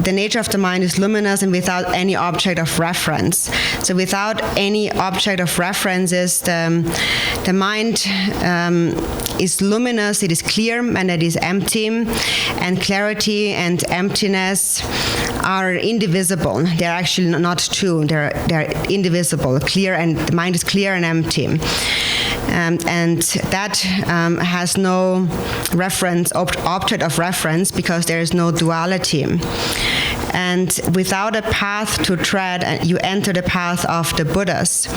the nature of the mind is luminous and without any object of reference. So without any object of references, the mind is luminous, it is clear, and it is empty. And clarity and emptiness are indivisible. They're actually not two. They're indivisible. Clear, and the mind is clear and empty. And that has no reference, object of reference, because there is no duality. And without a path to tread, you enter the path of the Buddhas.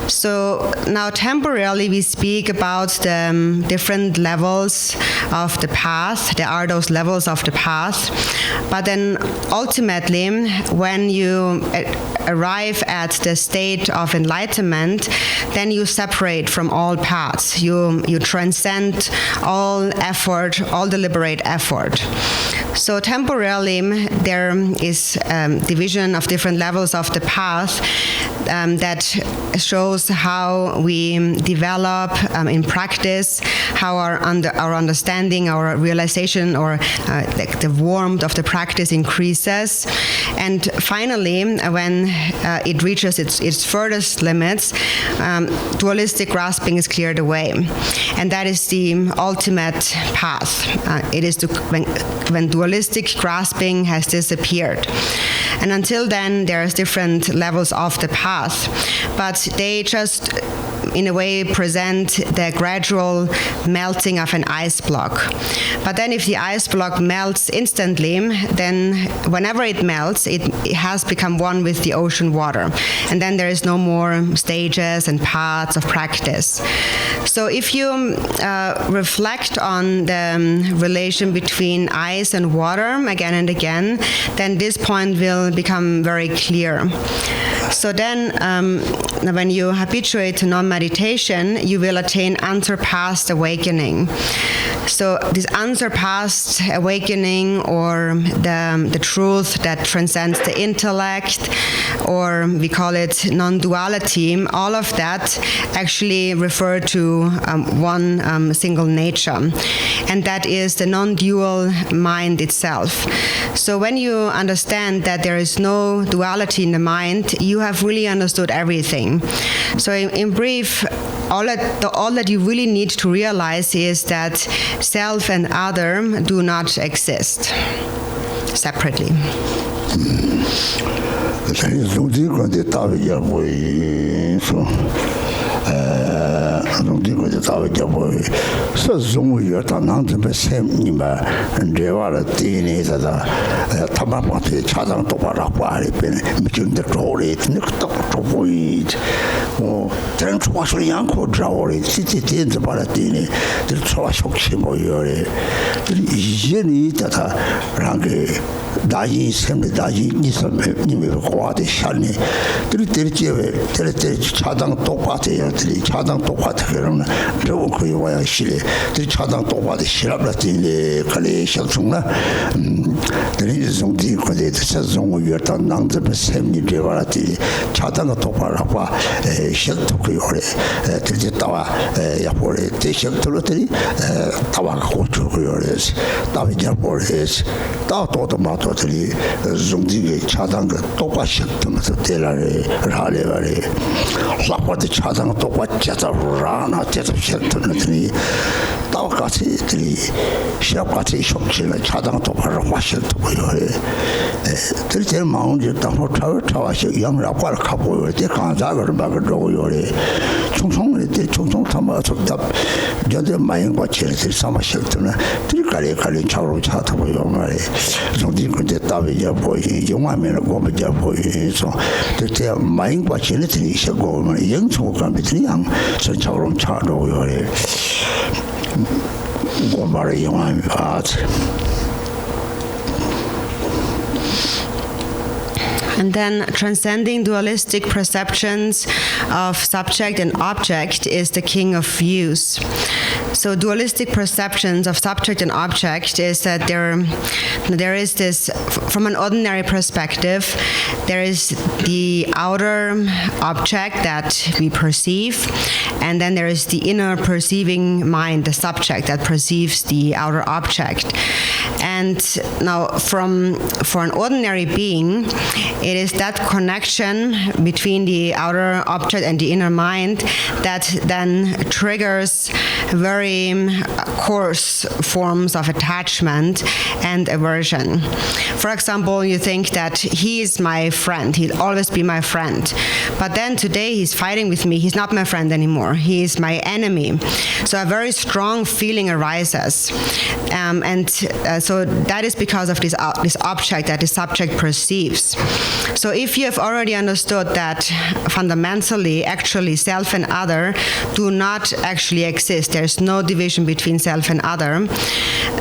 So now temporarily we speak about the different levels of the path. There are those levels of the path. But then ultimately, when you arrive at the state of enlightenment, then you separate from all paths. You transcend all effort, all deliberate effort. So temporarily, there is division of different levels of the path that shows how we develop in practice, how our understanding, our realization, or like the warmth of the practice increases. And finally, when it reaches its furthest limits, dualistic grasping is cleared away. And that is the ultimate path. It is when dualistic grasping has disappeared. And until then, there's different levels of the path, but they just in a way present the gradual melting of an ice block. But then if the ice block melts instantly, then whenever it melts, it has become one with the ocean water. And then there is no more stages and paths of practice. So if you reflect on the relation between ice and water again and again, then this point will become very clear. So then when you habituate to non-meditation, you will attain unsurpassed awakening. So this unsurpassed awakening, or the truth that transcends the intellect, or we call it non-duality, all of that actually refer to one single nature, and that is the non-dual mind itself. So when you understand that there is no duality in the mind, you have really understood everything. So in brief, all that you really need to realize is that self and other do not exist separately. 차당 똑같으면 저 거기 와야 실에 차당 똑같이 실업라든지 칼리 셔츠나 들이 좀디 거기 세종 위였던 남들 셈니 되와라지 차당 똑바라고 셔츠 거기 오래 들이 따와 야포레 대셔들들이 따와 고쳐 거기에서 따비자 보레스 따도도 마도들이 좀디 차당 똑같이 셔츠면서 대라래 라래라래 라포드 차당 똑같이 라나 제접 셔츠들이 따와같이 들이 시합같이 셔츠를 차당 똑바로 와셔도 거기에 들이 제일 마음이 땅으로 차와서 양락과를 가고 이때 강자를 막으려고 요래 총총을 때 총총 담아서 답 저들 마인과 체를 삼아셨더나 들이 가리 차로 차타고 요 말에 좀디 근데 답이 보이 용하면 고마져 보이서 그때 마인과 체를 들이셔고 영총감 들이 양 전차로 차로 요래 고마를 용하면 And then transcending dualistic perceptions of subject and object is the king of views. So dualistic perceptions of subject and object is that there is this, from an ordinary perspective, there is the outer object that we perceive, and then there is the inner perceiving mind, the subject that perceives the outer object. And now for an ordinary being, it is that connection between the outer object and the inner mind that then triggers very coarse forms of attachment and aversion. For example, you think that he is my friend, he'll always be my friend. But then today he's fighting with me, he's not my friend anymore, he is my enemy. So a very strong feeling arises. So that is because of this object that the subject perceives. So if you have already understood that fundamentally, actually, self and other do not actually exist, there's no division between self and other,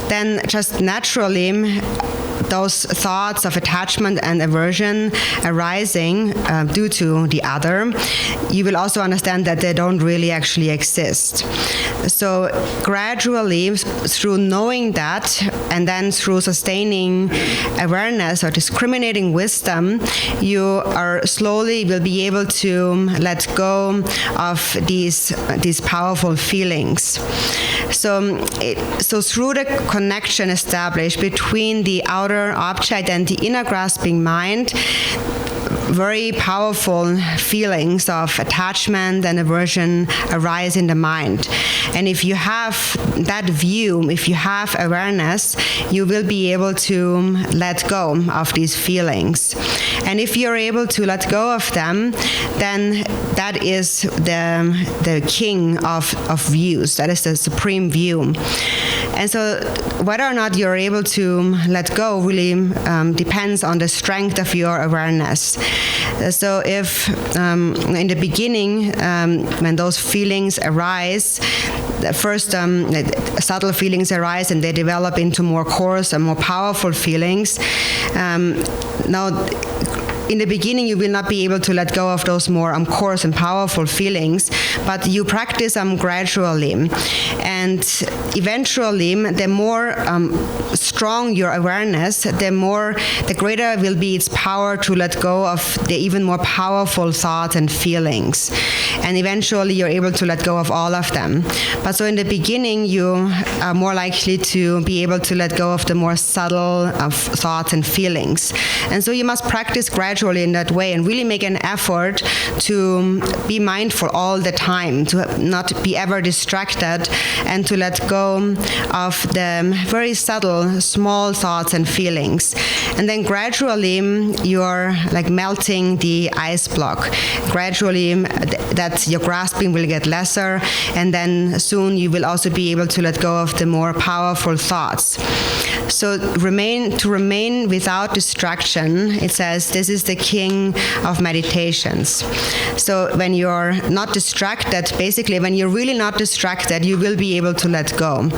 then just naturally those thoughts of attachment and aversion arising due to the other, you will also understand that they don't really actually exist. So gradually, through knowing that, and then through sustaining awareness or discriminating wisdom, you are slowly will be able to let go of these powerful feelings. So through the connection established between the outer object and the inner grasping mind, very powerful feelings of attachment and aversion arise in the mind. And if you have that view, if you have awareness, you will be able to let go of these feelings. And if you're able to let go of them, then that is the king of views. That is the supreme view. And so whether or not you're able to let go really depends on the strength of your awareness. So if in the beginning, when those feelings arise, the first subtle feelings arise and they develop into more coarse and more powerful feelings, now in the beginning, you will not be able to let go of those more coarse and powerful feelings, but you practice them gradually. And eventually, the more strong your awareness, the greater will be its power to let go of the even more powerful thoughts and feelings. And eventually, you're able to let go of all of them. But so in the beginning, you are more likely to be able to let go of the more subtle of thoughts and feelings. And so you must practice gradually in that way and really make an effort to be mindful all the time, to not be ever distracted, and to let go of the very subtle, small thoughts and feelings. And then gradually, you're like melting the ice block. Gradually, that your grasping will get lesser, and then soon you will also be able to let go of the more powerful thoughts. So to remain without distraction, it says, this is the king of meditations. So when you're not distracted, basically when you're really not distracted, you will be able to let go.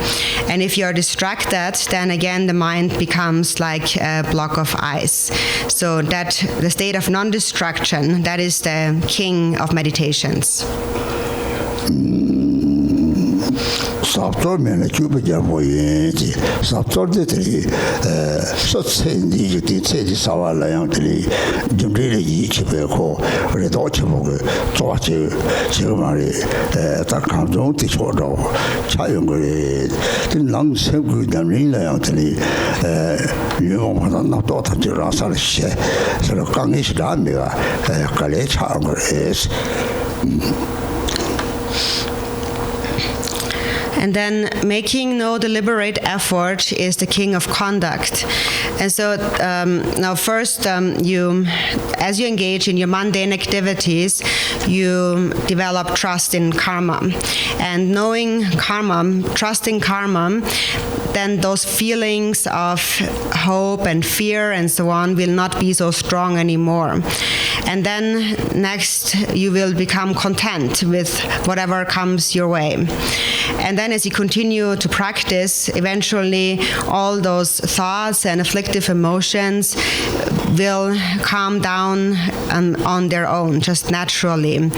And if you're distracted, then again the mind becomes like a block of ice. So that the state of non-distraction, that is the king of meditations. Saptormen Cuba Boyenti, Saptor de Tri, Sotsendi, Tedi Savala Yantri, Jumri, Chipeco, Redochimo, Tochi, Chilmari, Takandon, Tichodo, Chayungri, the long Sebu, Damina Yantri, you know, not daughter to Rasal She, so the Ganges Mahamudra, Kalecha. And then making no deliberate effort is the king of conduct. And so now first, as you engage in your mundane activities, you develop trust in karma. And knowing karma, trusting karma, then those feelings of hope and fear and so on will not be so strong anymore. And then next, you will become content with whatever comes your way. And then as you continue to practice, eventually all those thoughts and afflictive emotions will calm down on their own, just naturally,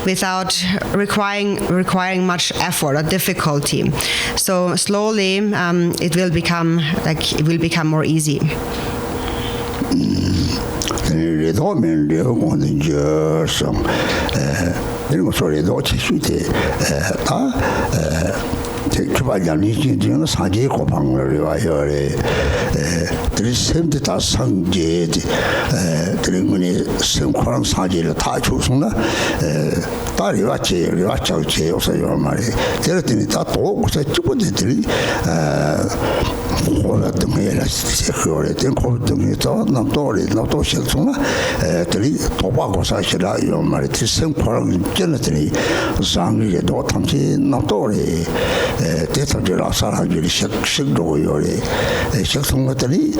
without requiring much effort or difficulty. So slowly, it will become more easy. Kibajani Sanji Kopang Riwayore, there is 70,000 jade, Trimuni, Simquan Sanji, the Tachusuna, Tarivache, Rivache, also your Mari, Terratinita, was a Chipoditri, all at the Mela security, and called the Mito, not Tori, not Oshelsuna, Tobacco Sashira, your Mari, Simquan, Genetry, Sangi, Dotanchi, not Tori. 대사들 아사라들이 식도요리 식성들이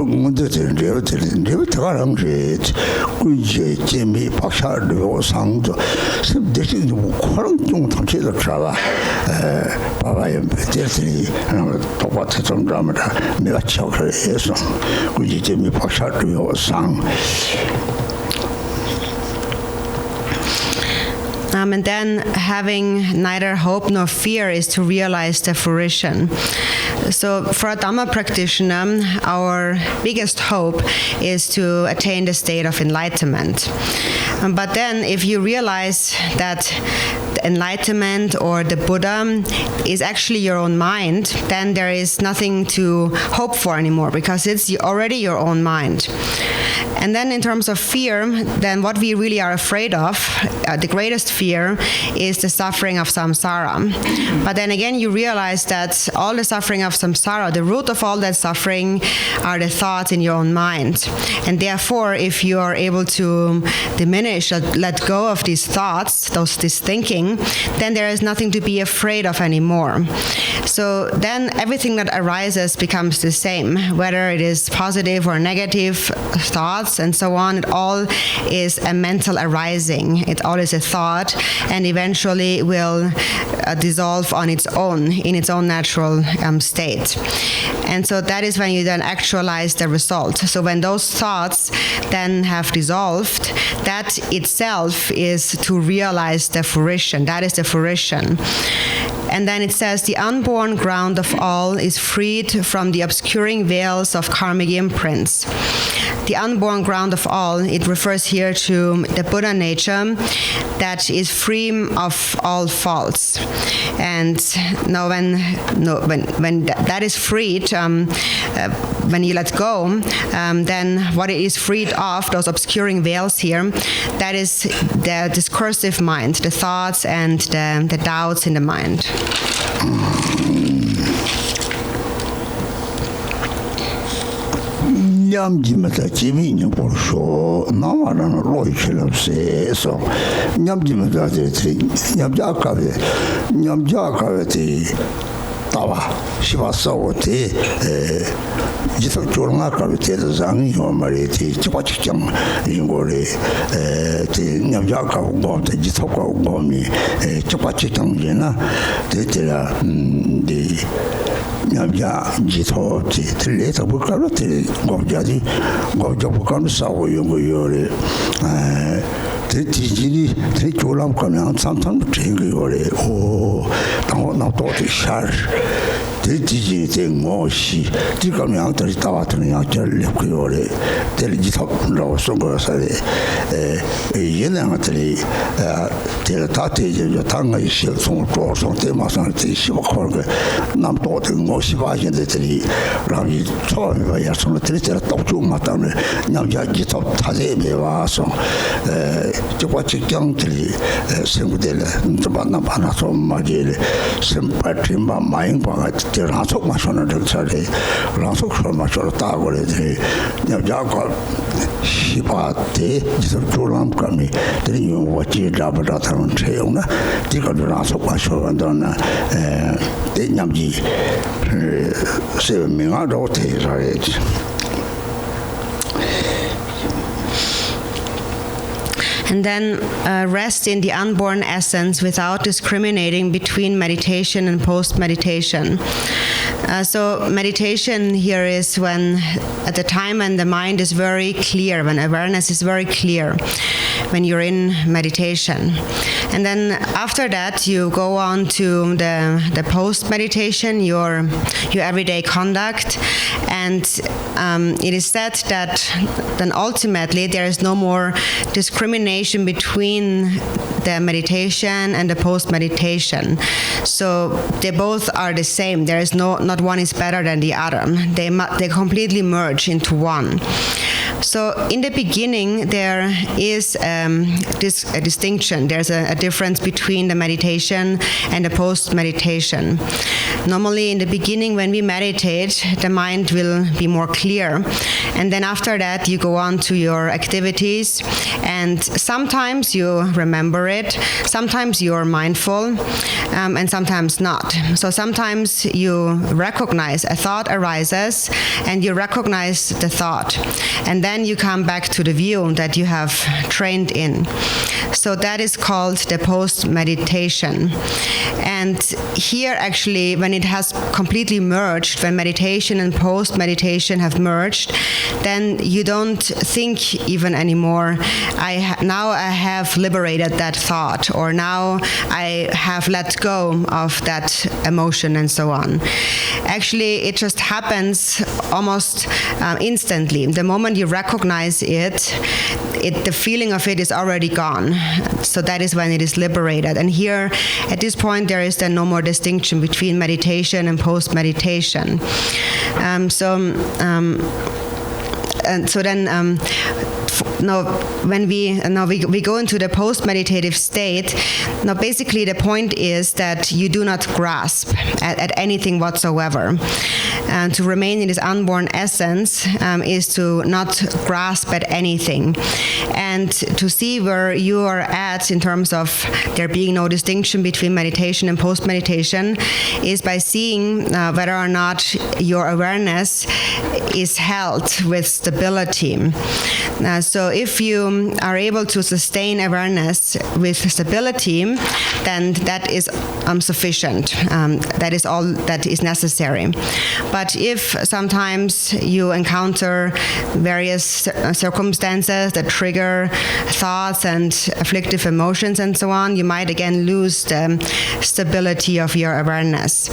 문제들이 들어가는지 군지 재미 박사도 상도 습대시 그런 좀 당치도 잡아 바바에 대들이 똑같은 좀 담아다 내가 처를 해서 군지 재미 박사도 상 And then having neither hope nor fear is to realize the fruition. So for a Dhamma practitioner, our biggest hope is to attain the state of enlightenment. But then if you realize that enlightenment or the Buddha is actually your own mind, then there is nothing to hope for anymore because it's already your own mind. And then in terms of fear, then what we really are afraid of, the greatest fear, is the suffering of samsara. But then again, you realize that all the suffering of samsara, the root of all that suffering are the thoughts in your own mind. And therefore, if you are able to diminish, let go of these thoughts, this thinking, then there is nothing to be afraid of anymore. So then everything that arises becomes the same, whether it is positive or negative thoughts, thoughts and so on, it all is a mental arising. It all is a thought, and eventually will dissolve on its own, in its own natural state. And so that is when you then actualize the result. So when those thoughts then have dissolved, that itself is to realize the fruition. That is the fruition. And then it says, the unborn ground of all is freed from the obscuring veils of karmic imprints. The unborn ground of all, it refers here to the Buddha nature that is free of all faults. And now when that is freed, when you let go, then what it is freed of, those obscuring veils here, that is the discursive mind, the thoughts and the doubts in the mind. 냠지마다 지민이 벌써 나와라는 로이클럽세서 냠지마다 냠자카베 따와 시바사오테 지속 조롱아카베 대장이요 말이지 지바직장 인고래 냠자카고 고한테 지속하고 고미 지바직장이나 되더라 냠자 지토지 들려서 볼까로 들 고자지 고자 볼까로 싸워 요거요래 대지진이 대조람 가면 삼삼 되고요래 오 당원나 또디 샤 대지진이 된 것이 지금은 들이 따왔더니 약절 lep고요래 대지토로 송거사래 얘네들이 대다대죠 당의 실송 조성 대마상 대시박하는 남도 된 것이 바신들이 라미 처음에 야송을 들이더라 똑죽 맞다는 남자 기타 타제에 와서 저거 직장들이 생구들 좀 만나서 말이래 심파팀바 마인바가 들어서 마셔는 저래 라서 마셔로 따고래들이 남자가 시바테 지속 조람감이 들이 요거지 잡아다는 채용나 지금도 라서 마셔는다나 대냠지 세명아로 대라야지. And then rest in the unborn essence without discriminating between meditation and post-meditation. So meditation here is when, at the time when the mind is very clear, when awareness is very clear, when you're in meditation. And then after that, you go on to the post-meditation, your everyday conduct. And it is said that then ultimately there is no more discrimination between the meditation and the post-meditation. So they both are the same. There is not one is better than the other. They completely merge into one. So in the beginning, there is a distinction. There's a difference between the meditation and the post-meditation. Normally, in the beginning, when we meditate, the mind will be more clear. And then after that, you go on to your activities. And sometimes you remember it. Sometimes you're mindful. And sometimes not. So sometimes you recognize a thought arises, and you recognize the thought. And then you come back to the view that you have trained in. So that is called the post-meditation. And here actually, when it has completely merged, when meditation and post-meditation have merged, then you don't think even anymore, now I have liberated that thought, or now I have let go of that emotion and so on. Actually, it just happens almost instantly. The moment you recognize it, the feeling of it is already gone. So that is when it is liberated. And here, at this point, there is then no more distinction between meditation and post-meditation. Now, when we go into the post-meditative state, now basically the point is that you do not grasp at anything whatsoever. And to remain in this unborn essence is to not grasp at anything. And to see where you are at in terms of there being no distinction between meditation and post-meditation is by seeing whether or not your awareness is held with stability. So if you are able to sustain awareness with stability, then that is sufficient. That is all that is necessary. But if sometimes you encounter various circumstances that trigger thoughts and afflictive emotions and so on, you might again lose the stability of your awareness.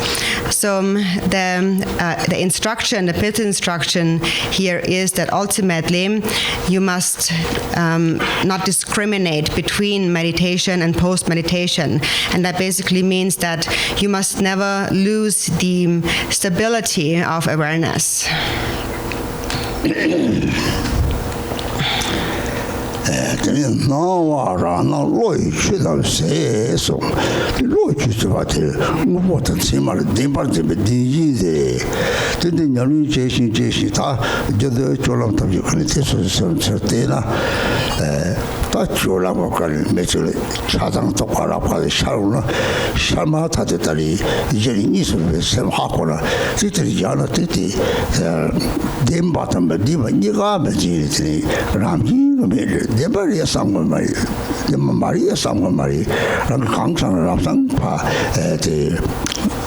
So the instruction, the Pith instruction here is that ultimately you must not discriminate between meditation and post-meditation. And that basically means that you must never lose the stability of awareness. 다 조라고 가는 매출 차장 똑바로하고 샤우나 샤마 타데다리 이제 이수를 셈하고나 지들이 야나 뜻이 뎀바탐 디바 니가 메지리 람히가 메르 데바리아 상고마리 데마리아 상고마리 람 강상을 앞상파 에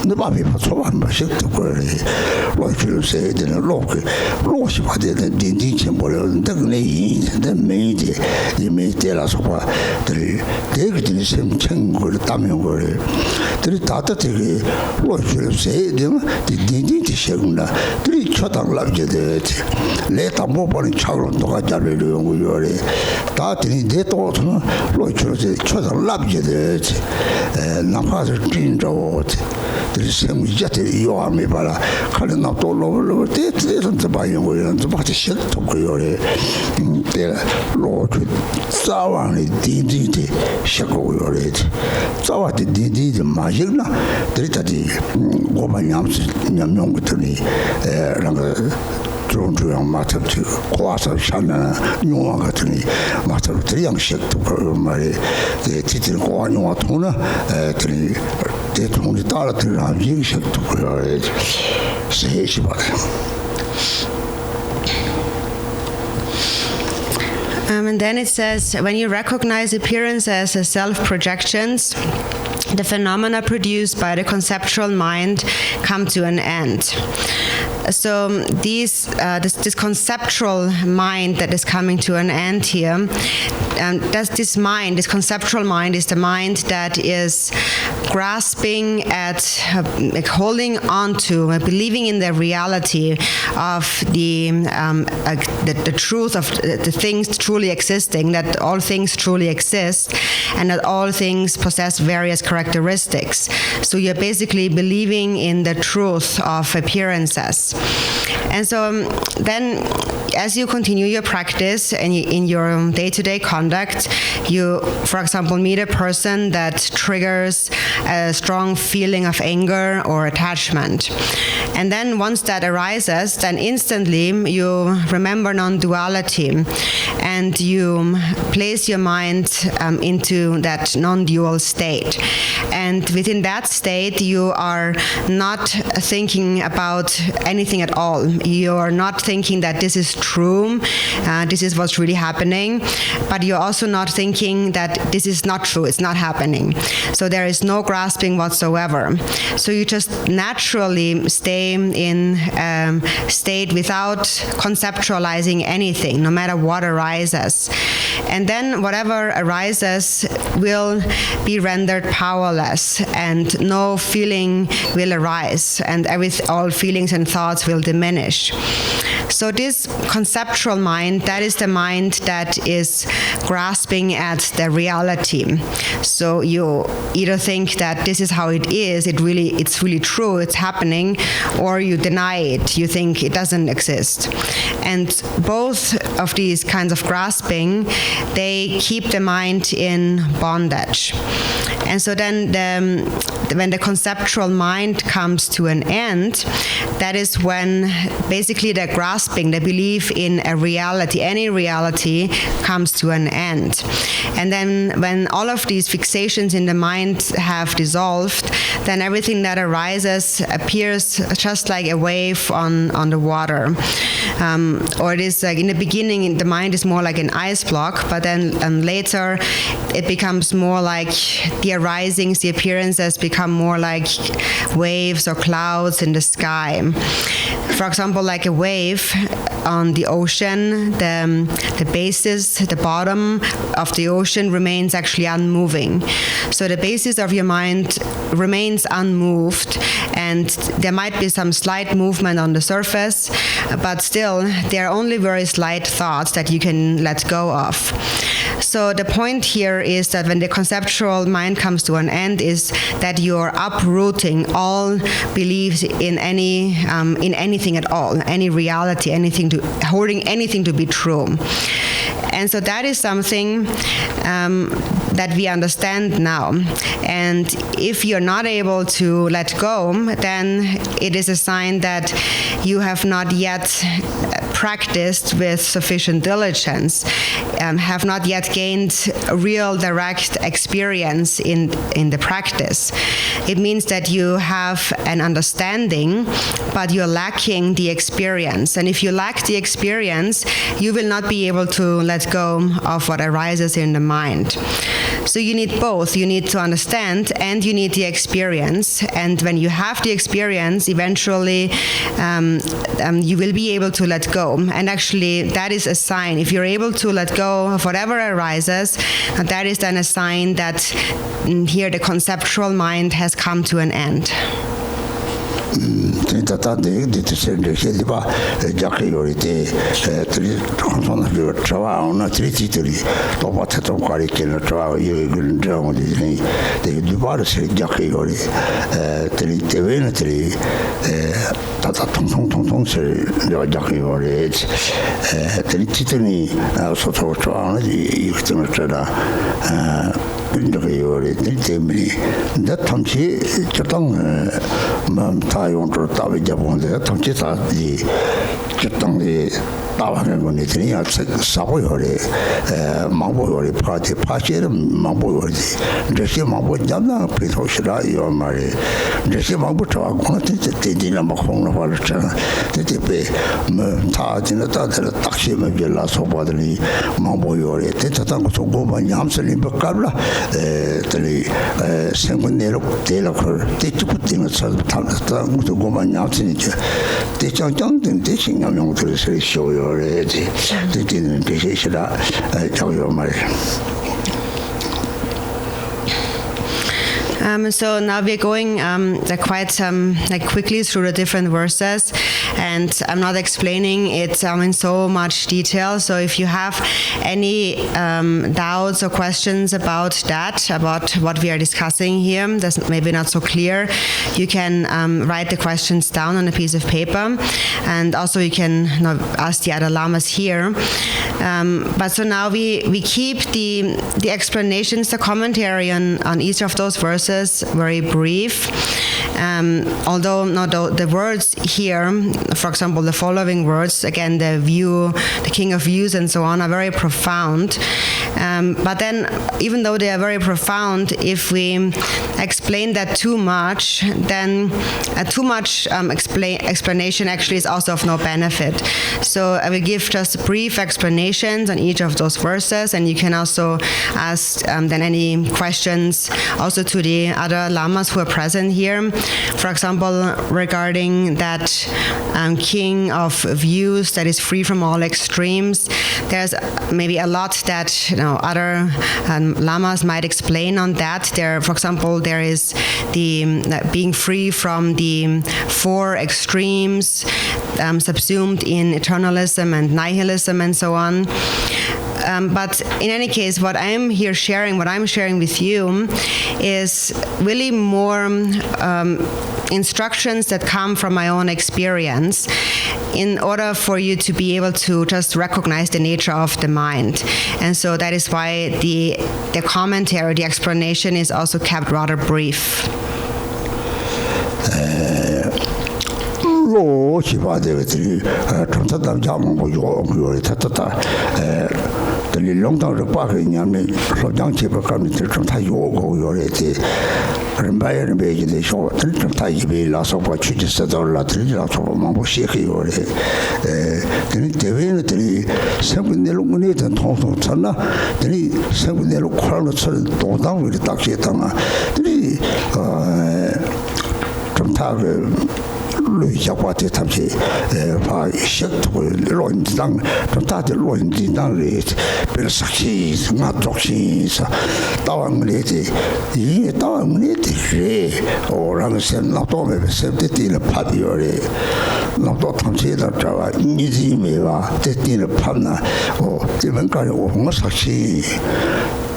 너바비 파초반 마식도 그래 로이르세 되는 로크 로시 받는 딘딘체 뭐를 등내 인데 메이지 이메이테라서 봐들 대그들이 sem청을 따면 거를 들이 다다되게 로이르세 되면 딘딘체 시구나 들이 쳐당락제데 레타 못 버린 차로 도가 자르려 연구요래 다들이 대도는 로이르세 쳐당락제데 나파서 진저 들으시면 이제 요함이 봐라 칼은 나도 로로 때때는 봐요 거는 좀 같이 시도 거요래 때 로트 싸와니 디디디 시고요래 싸와디 디디디 마실나 들이다디 고만냠스 냠용 같으니 랑가 중요한 마트트 고아서 샤나 용화 같으니 마트트 양식도 그 말이 지들 고아 용화 통나 들이 대통령이 따라 들어가면 인식도 그래야 세시 받아. And then it says, when you recognize appearances as self-projections, the phenomena produced by the conceptual mind come to an end. So this conceptual mind that is coming to an end here, this conceptual mind is the mind that is grasping at, holding on to, believing in the reality of the truth of the things truly existing, that all things truly exist, and that all things possess various characteristics. So you're basically believing in the truth of appearances. And so then as you continue your practice and in your day-to-day conduct, you, for example, meet a person that triggers a strong feeling of anger or attachment. And then once that arises, then instantly you remember non-duality and you place your mind into that non-dual state. And within that state, you are not thinking about anything at all. You are not thinking that this is true, this is what's really happening, but you're also not thinking that this is not true, it's not happening. So there is no grasping whatsoever. So you just naturally stay in state without conceptualizing anything, no matter what arises. And then whatever arises will be rendered powerless, and no feeling will arise, and all feelings and thoughts will diminish. So this conceptual mind, that is the mind that is grasping at the reality. So you either think that this is how it is, it's really true, it's happening, or you deny it, you think it doesn't exist. And both of these kinds of grasping, they keep the mind in bondage. And so then when the conceptual mind comes to an end, that is when basically the grasping, the belief in a reality, any reality, comes to an end. And then when all of these fixations in the mind have dissolved, then everything that arises appears just like a wave on the water. Or it is like in the beginning, the mind is more like an ice block, but then later it becomes more like the arisings, the appearances become more like waves or clouds in the sky. For example, like a wave on the ocean, the basis, the bottom of the ocean remains actually unmoving. So the basis of your mind remains unmoved, and there might be some slight movement on the surface, but still there are only very slight thoughts that you can let go of. So the point here is that when the conceptual mind comes to an end is that you're uprooting all beliefs in anything at all, any reality, holding anything to be true. And so that is something that we understand now. And if you're not able to let go, then it is a sign that you have not yet practiced with sufficient diligence, have not yet gained real direct experience in the practice. It means that you have an understanding, but you're lacking the experience. And if you lack the experience, you will not be able to let go of what arises in the mind. So you need both. You need to understand and you need the experience. And when you have the experience, eventually you will be able to let go. And actually, that is a sign. If you're able to let go of whatever arises, that is then a sign that here the conceptual mind has come to an end. So now we're going quite quickly through the different verses, and I'm not explaining it in so much detail. So if you have any doubts or questions about that, about what we are discussing here, that's maybe not so clear, you can write the questions down on a piece of paper, and also you can ask the other lamas here. But so now we keep the explanations, the commentary on each of those verses very brief. Although the words here, for example, the following words, again, the view, the king of views and so on, are very profound. But then, even though they are very profound, if we explain that too much, then too much explanation actually is also of no benefit. So I will give just brief explanations on each of those verses, and you can also ask then any questions also to the other lamas who are present here. For example, regarding that king of views that is free from all extremes, there's maybe a lot that other lamas might explain on that. For example, there is the being free from the four extremes subsumed in Eternalism and nihilism and so on. But in any case, what I'm sharing with you is really more instructions that come from my own experience. in order for you to be able to just recognize the nature of the mind. And so that is why the commentary, the explanation is also kept rather brief. 로 지바데들이 정착담 자몽고 요리 타타타 롱당을 빠그냐면 소장 집을 가면 좀다 요고 요래지 른바이는 베이지데 쇼 좀다 이베 라서 봐 추지서도 라들이라서 뭐 시키 요래 근데 대회는들이 세분내로 문에든 통통 쳤나 들이 세분내로 코로나 쳐 도당을 딱지 했다나 들이 좀다 루이자과티 탐지 바 식토 론당 다들 론진당리 별삭시 나족시사 따왕리지 이 따왕리지 오랑선 나도메 세트티는 파디오레 나도 탐지다 자와 니지메와 때티는 판나 지금까지 오홍사시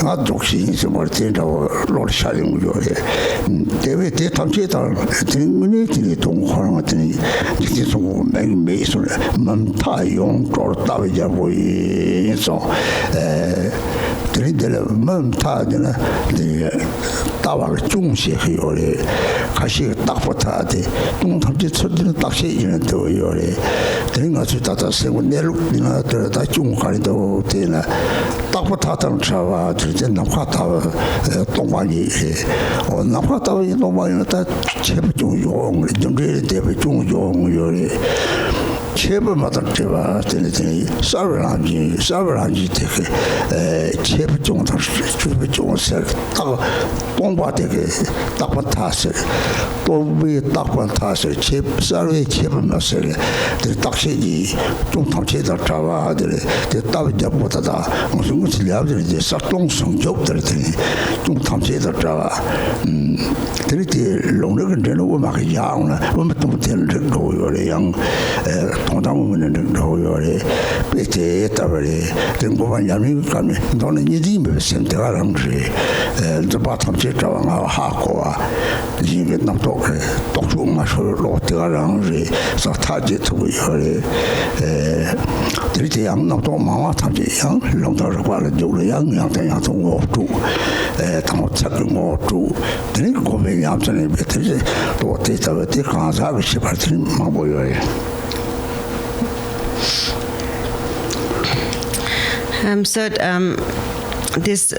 나족시 뭐르티라고 로르샤링 요레 대외 대탐지다 등문이 동화랑 같은 이제 좀 매매서 맘타용 거다베자 보이서 들이들 맘타드나 따와를 중시해요래 가시 딱 붙어야돼 동탐지 처들은 딱시 있는 도요래 그러니까 주다다 세고 내룩이나 들다 중가리도 되나 딱 붙었다는 차와 들지 나파다 동반이 나파다 동반이 다 제법 용 정리를 대비 중요요래 제법마다 제가 되는 사브란지 되게 제법 중도 제법 중세 딱 동바되게 딱 받았어 또왜 딱 받았어 제사르의 제법마서 딱시지 중통체다 잡아들 답이자보다다 무슨 것을 야들이 싹동성적들 중통체다 잡아 들이 롱력은 되는 거막 야우나 뭐또 되는 거요래 양 동당문은 로요래 베테 따버리 등고만 야미 가면 너는 이디메 센터랑지 저 바탕 제자왕아 하고와 이게 남도 독중마서 로테가랑지 사타지 투요래 들이 양 남도 마마 탐지 양 롱다를 관을 조를 양양 동호주 당호 찾은 거주 들이 고백 양전에 베트지 또 대자베티 강사가 시발들 마보여요. This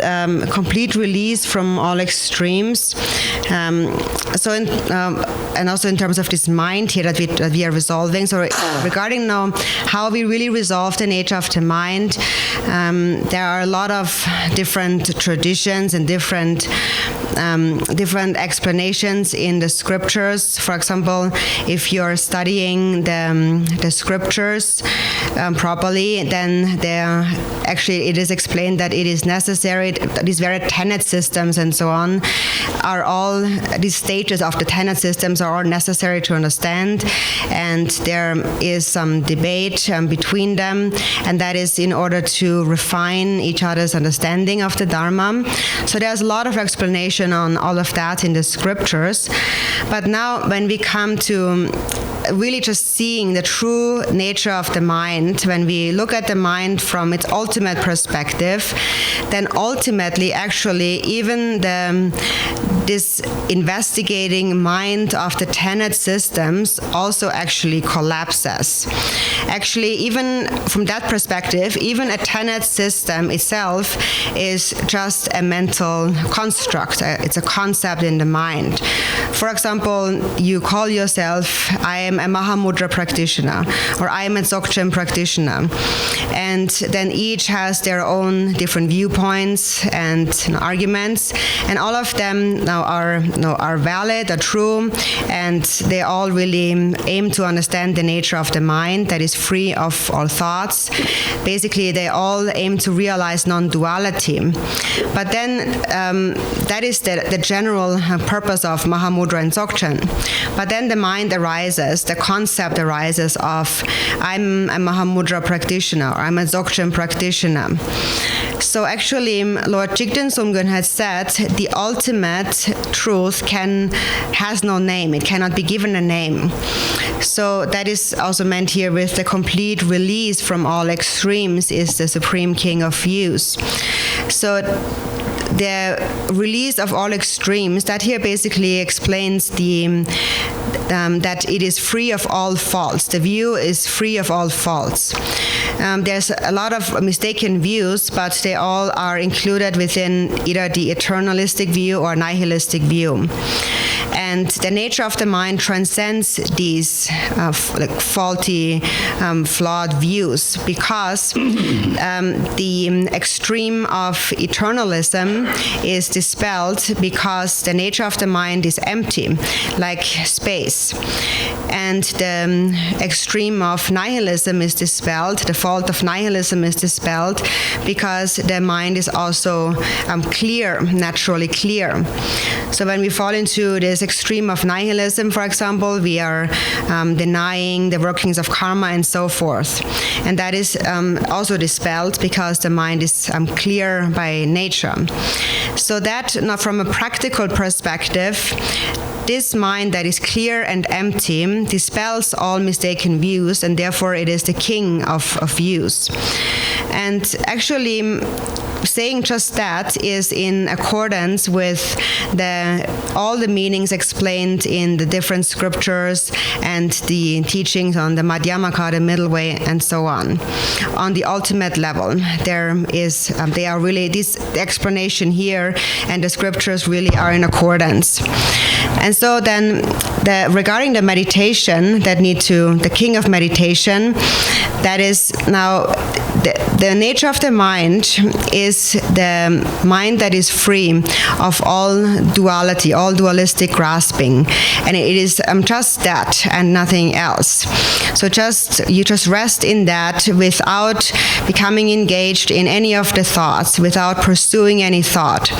complete release from all extremes. And also in terms of this mind here that we are resolving. So regarding now how we really resolve the nature of the mind, there are a lot of different traditions and different explanations in the scriptures. For example, if you're studying the scriptures properly, then it is explained that it is necessary, these very tenet systems and so on, are all, these stages of the tenet systems are all necessary to understand, and there is some debate between them, and that is in order to refine each other's understanding of the Dharma. So there's a lot of explanation on all of that in the scriptures. But now when we come to really just seeing the true nature of the mind, when we look at the mind from its ultimate perspective, then ultimately actually even this investigating mind of the tenet systems also actually collapses. Actually, even from that perspective, even a tenet system itself is just a mental construct. It's a concept in the mind. For example, you call yourself, I am a Mahamudra practitioner, or I am a Dzogchen practitioner. And then each has their own different viewpoints and arguments, and all of them now are valid, are true, and they all really aim to understand the nature of the mind that is free of all thoughts. Basically, they all aim to realize non-duality. But then that is the general purpose of Mahamudra and Dzogchen. But then the mind arises, the concept arises of I'm a Mahamudra practitioner, or I'm a Dzogchen practitioner. So actually, Lord Jigten Sumgön had said the ultimate truth has no name. It cannot be given a name. So that is also meant here with the complete release from all extremes is the Supreme King of Views. So the release of all extremes, that here basically explains that it is free of all faults. The view is free of all faults. There's a lot of mistaken views, but they all are included within either the eternalistic view or nihilistic view. And the nature of the mind transcends these faulty, flawed views, because the extreme of eternalism is dispelled because the nature of the mind is empty, like space. And the extreme of nihilism is dispelled, the fault of nihilism is dispelled because the mind is also clear, naturally clear. So when we fall into this extreme of nihilism, for example, we are denying the workings of karma and so forth. And that is also dispelled because the mind is clear by nature. So that, now from a practical perspective, this mind that is clear and empty dispels all mistaken views, and therefore it is the king of views. And actually, saying just that is in accordance with all the meanings explained in the different scriptures and the teachings on the Madhyamaka, the middle way, and so on. On the ultimate level, they are really, this explanation here and the scriptures really are in accordance. And so then, regarding the meditation, the king of meditation, that is now, the nature of the mind is the mind that is free of all duality, all dualistic grasping. And it is just that and nothing else. So you just rest in that without becoming engaged in any of the thoughts, without pursuing any thought.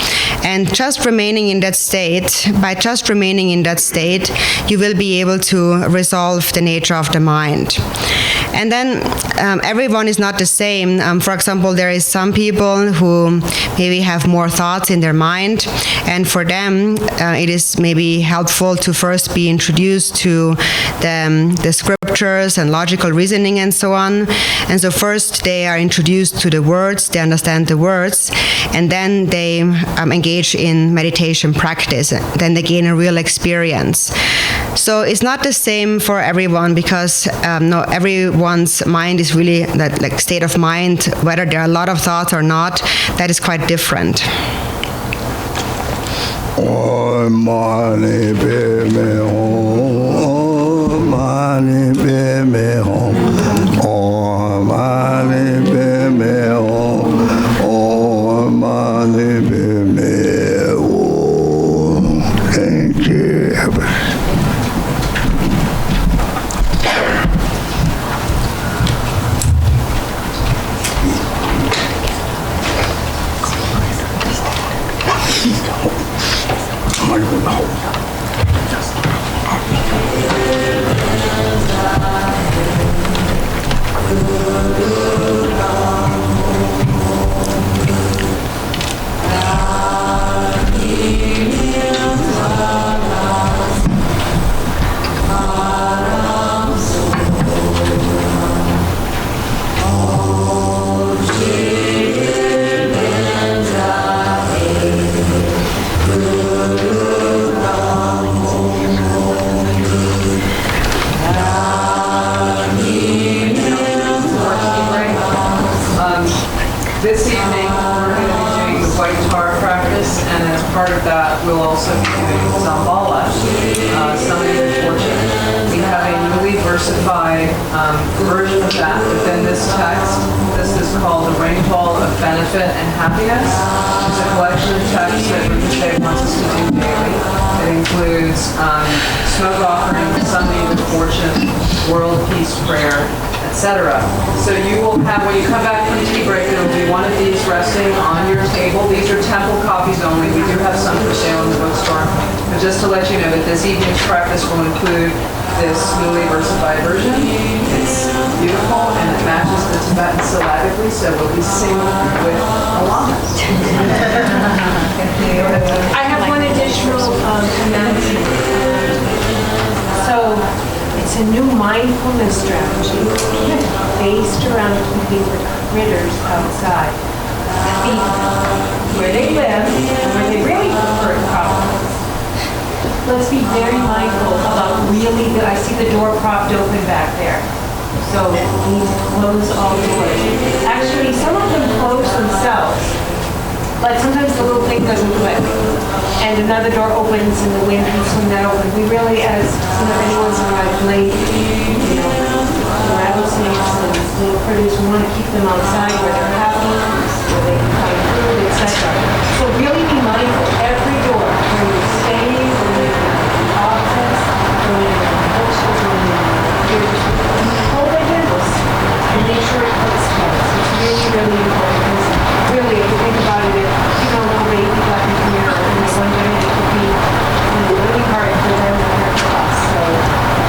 And just remaining in that state, by just remaining in that state, you will be able to resolve the nature of the mind. And then everyone is not the same. For example, there is some people who maybe have more thoughts in their mind, and for them it is maybe helpful to first be introduced to the scriptures and logical reasoning and so on. And so first they are introduced to the words, they understand the words, and then they engage in meditation practice. Then they gain a real experience. So it's not the same for everyone, because everyone's mind is really that like state of mind, whether there are a lot of thoughts or not, that is quite different. Om Mani Padme Hum, Om Mani Padme Hum, Om Mani Padme Hum, Om Mani Padme Hum. Thank you. This evening, we're going to be doing the white tar practice, and as part of that, we'll also be doing Zambala, summoning the fortune. We have a newly versified version of that within this text. This is called the Rainfall of Benefit and Happiness. It's a collection of texts that Rinpoche wants us to do daily. It includes smoke offering, summoning the fortune, world peace prayer, etc. So you will have, when you come back from tea break, there will be one of these resting on your table. These are temple copies only. We do have some for sale in the bookstore. But just to let you know that this evening's practice will include this newly versified version. It's beautiful and it matches the Tibetan syllabically, so we'll be singing with Alama. I have one additional announcement. So it's It's a new mindfulness strategy based around keeping the critters outside. The feet, where they live, and where they really prefer to come. Let's be very mindful about really, I see the door propped open back there. So we need to close all doors. Actually, some of them close themselves. But sometimes the little thing doesn't click. And another door opens and the wind can swing that open. We really, as anyone's arrived late, rattlesnakes and little critters, we want to keep them outside where they're happy, where they can find food, etc. So really be mindful. Every door, where you stay, where you're in the office, where you're in the hostel, where you're hold the handles and make sure it clicks twice. It's really, really important because really, if you think about it, if you don't know where you got in here, and one day it could be really hard for them to hurt us. So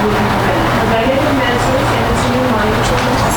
we can preventative measures, and it's a new mindfulness.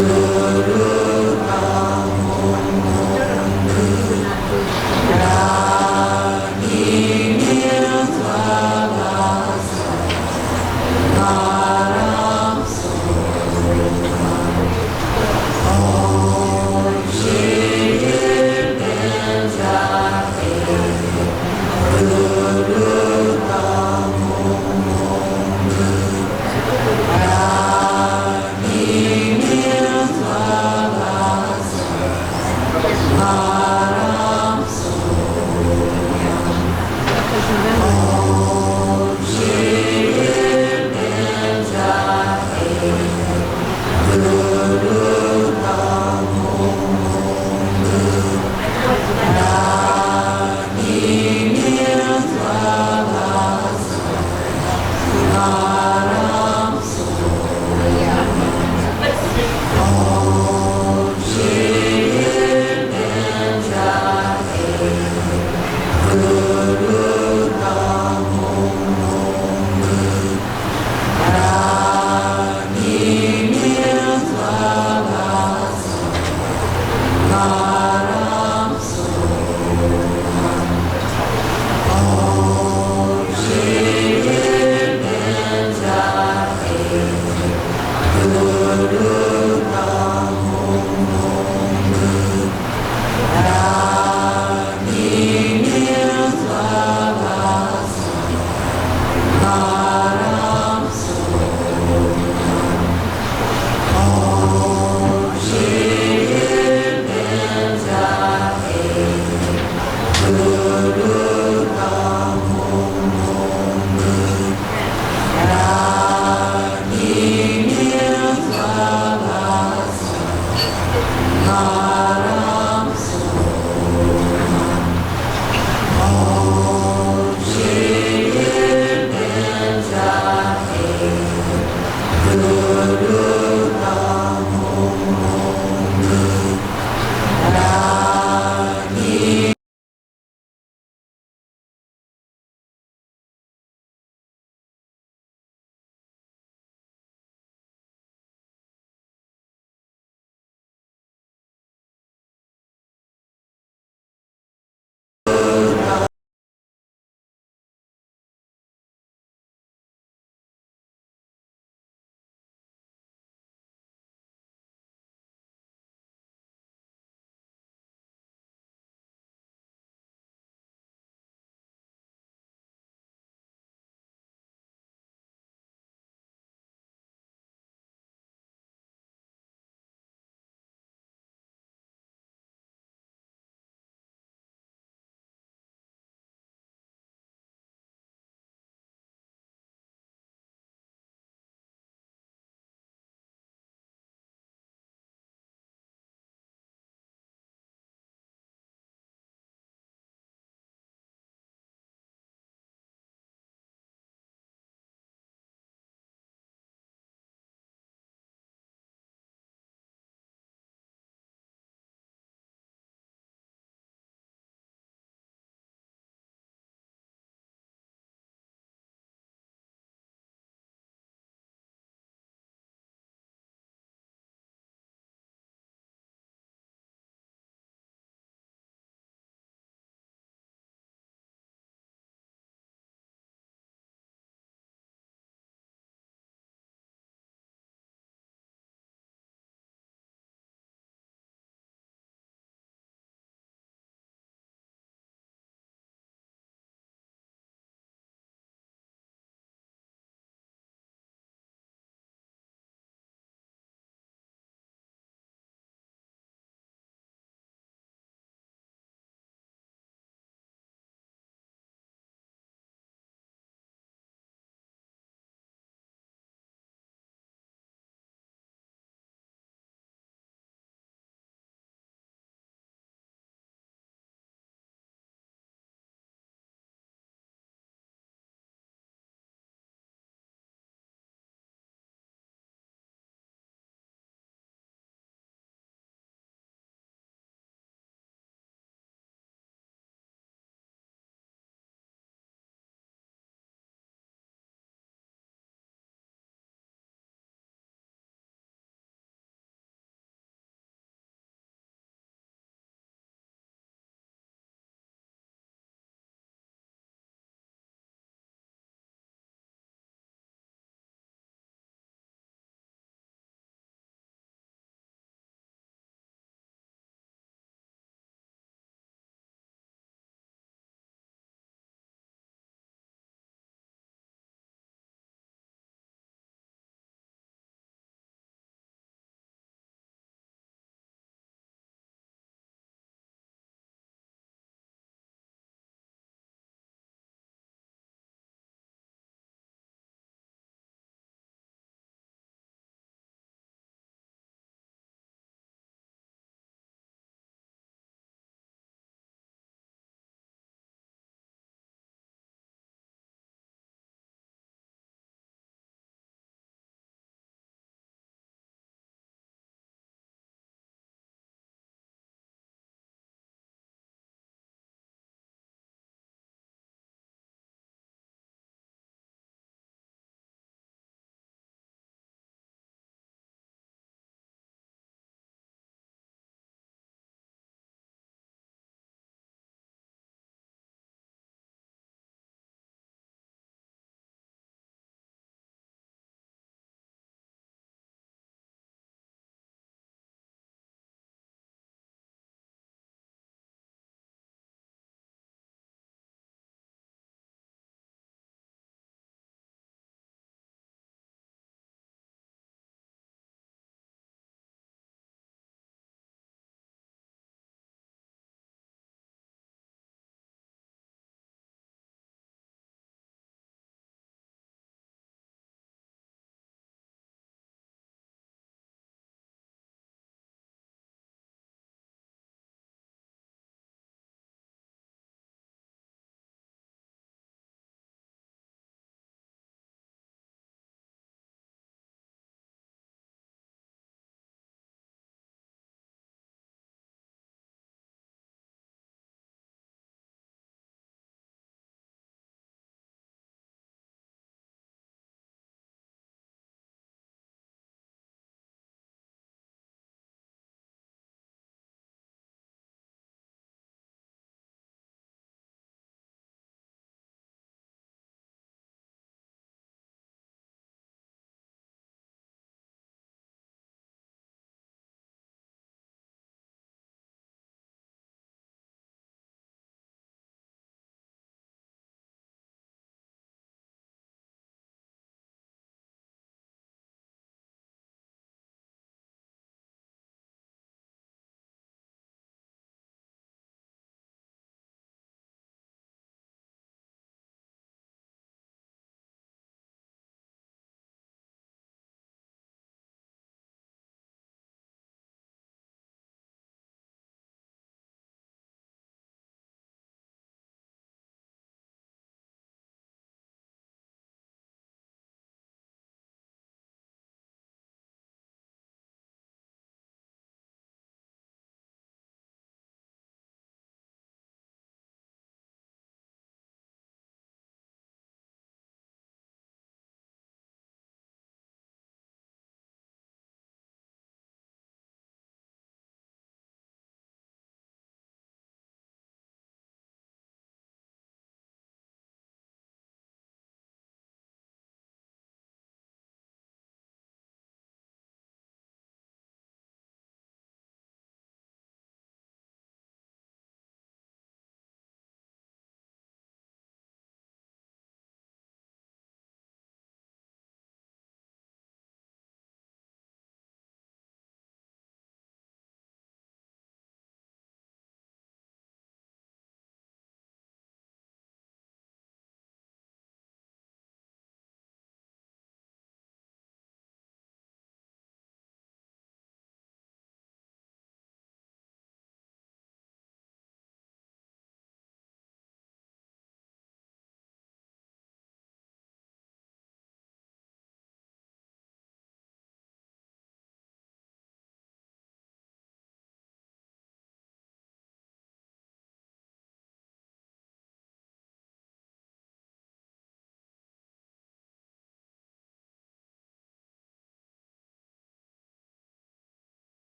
Guru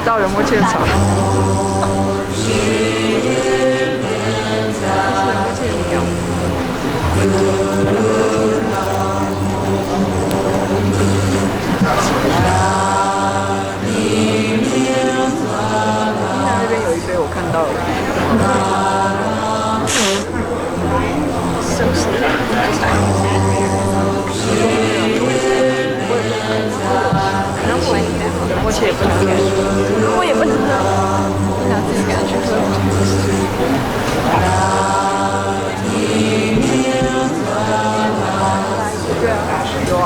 到仁波切的场。那边有一杯我看到了。我也不能看，我也不知道，想自己赶去喝。对啊，有啊。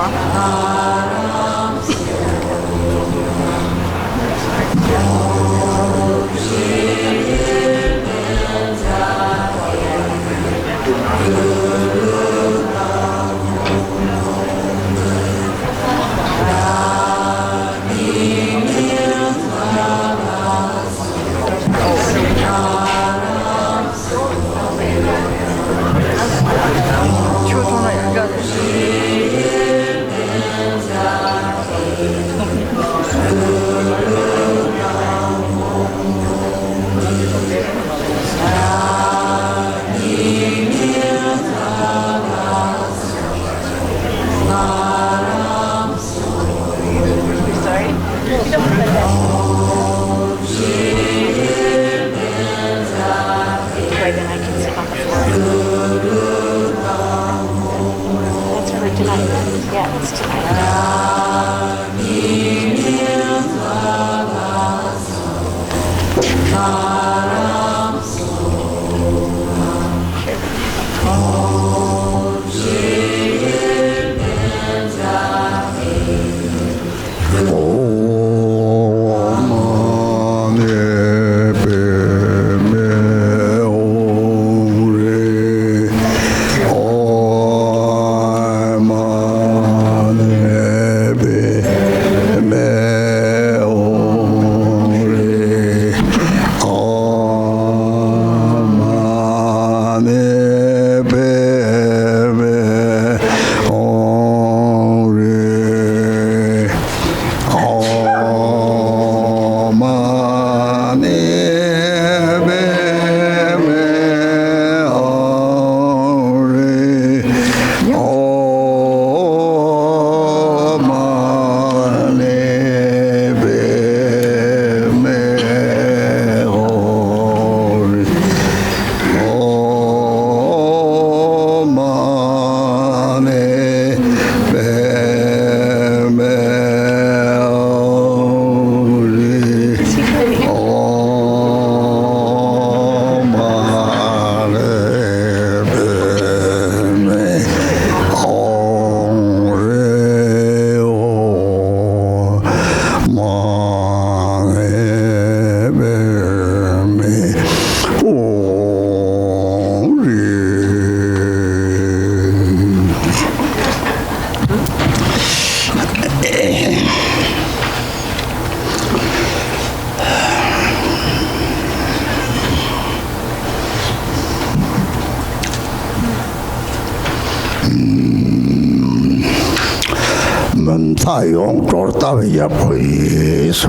没 사용 조르다베야 보이소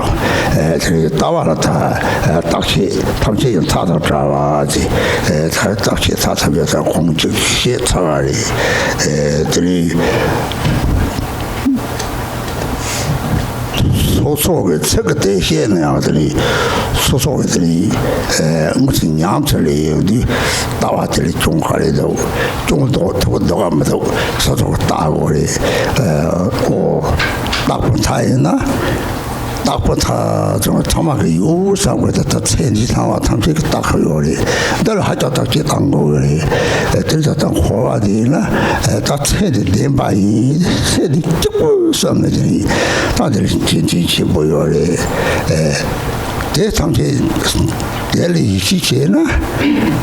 에 따와라타 딱히 탐지 타다 잡아지 딱히 사사면서 공직시 차라리 들이 소속의 책 대신에 아들이 소속들이 무슨 양철이 어디 나와들이 종가래도 좀더 더가면서 소속 따고리 나쁜 차이나 나쁜 차 정말 그 요상으로 다 체인지 상황 탐지 딱 하요리 늘 하자 딱 기단 거리 들자다 호와디나 다 체인지 내바이 체인지 쭉 섬내지 다들 진짜 보여리 대상제 열리 시체나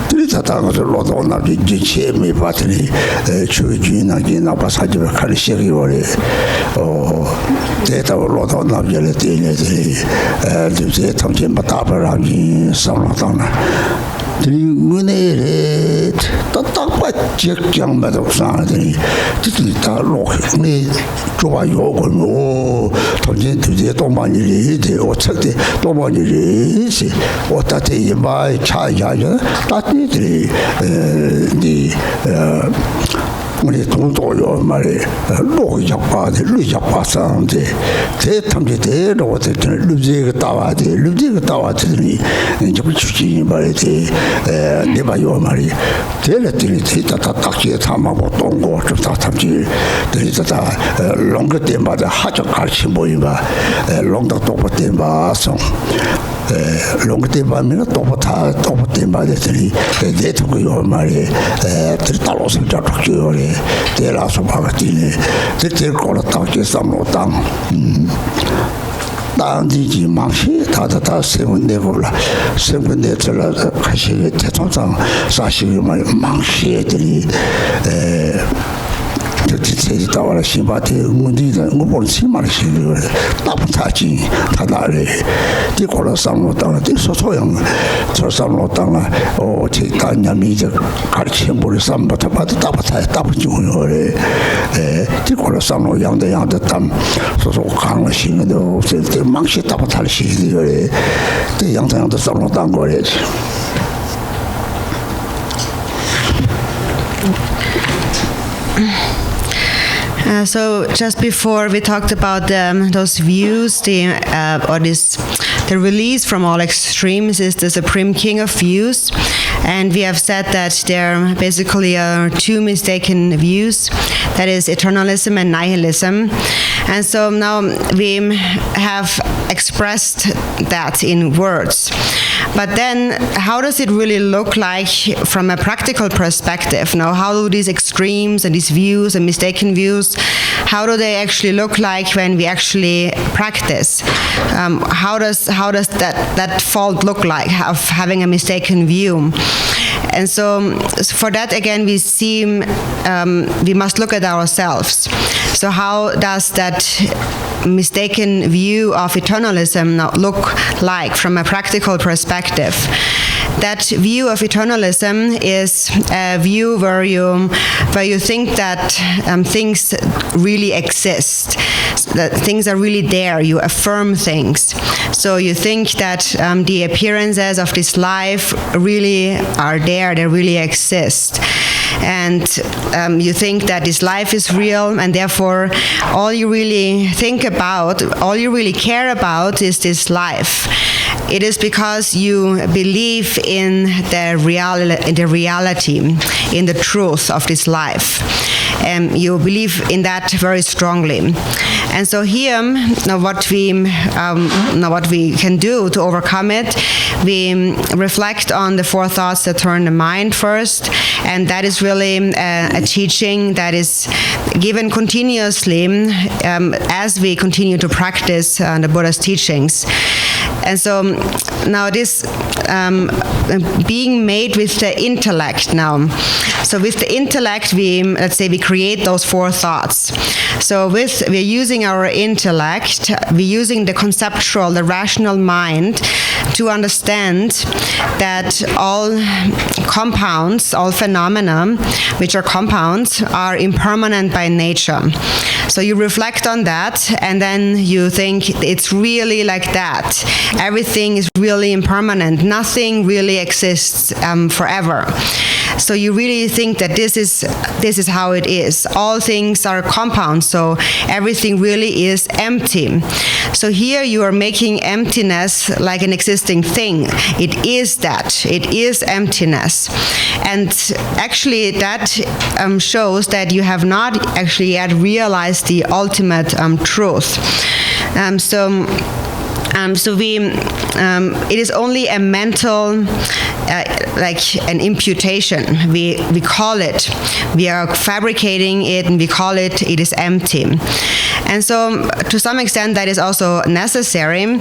들이다가서 로도나지 지체미 바트니 주주나기 나바사지를 가르치기 원래 대다 로도나지를 되네지 이제 탐진 바다바라지 상나다나 은혜를 딱딱바 적장마다 사람들이 다 로히 좋아요 그러고 던진 두제 동반일이 되고 책대 동반일이 어따대 마이 차야야 따뜻들이 우리 동도요 말에 로이작바데 루이작바상데 대탐제대로 어쨌든 루지가 따와데 이제 주지 말이지 내봐요 말이 대래들이 대다 딱지에 담아고 동고 좀 탐지 대다 롱거 때마다 하적 같이 모이마 롱덕 동고 때마서 롱때 밤에는 또부터 때마다들이 대통령 말이 들따로서 잡히고래 대라서 바가지네 대들 거로 딱지 삼로당 나한테지 망시 다다다 세운데 몰라 세운데 들어서 가시게 대통령 사실이 말 망시들이 저기 따와라 심바티 문제다 뭐 심만 시를 따분타지 다다래 뒤걸어 삼로당아 소소형 저 삼로당아 제단냐미저 가르치는 볼 삼바타 바다 따분지고래 뒤걸어 삼로 양대 땀 소소 강을 신도 저 망시 따분탈 시리래 대 양상도 삼로당 거래지 So just before we talked about those views, the release from all extremes is the supreme king of views, and we have said that there basically are two mistaken views, that is eternalism and nihilism. And so now we have expressed that in words. But then how does it really look like from a practical perspective? Now, how do these extremes and these views and mistaken views, how do they actually look like when we actually practice? How does that fault look like of having a mistaken view? And so for that, again, we see we must look at ourselves. So how does that mistaken view of eternalism now look like from a practical perspective? That view of eternalism is a view where you think that things really exist, that things are really there. You affirm things. So you think that the appearances of this life really are there, they really exist. And you think that this life is real, and therefore all you really think about, all you really care about is this life. It is because you believe in the reality, in the truth of this life. And you believe in that very strongly. And so here, now what we can do to overcome it, we reflect on the four thoughts that turn the mind first, and that is really a teaching that is given continuously as we continue to practice the Buddha's teachings. And so now this being made with the intellect now. So with the intellect, let's say we create those four thoughts. So we're using our intellect, we're using the conceptual, the rational mind to understand that all compounds, all phenomena which are compounds, are impermanent by nature. So you reflect on that, and then you think it's really like that. Everything is really impermanent. Nothing really exists forever. So you really think that this is how it is. All things are compounds, so everything really is empty. So here you are making emptiness like an existing thing. It is that. It is emptiness. And actually that shows that you have not actually yet realized the ultimate truth. It is only a mental, like an imputation. We call it. We are fabricating it, and we call it. It is empty. And so, to some extent, that is also necessary.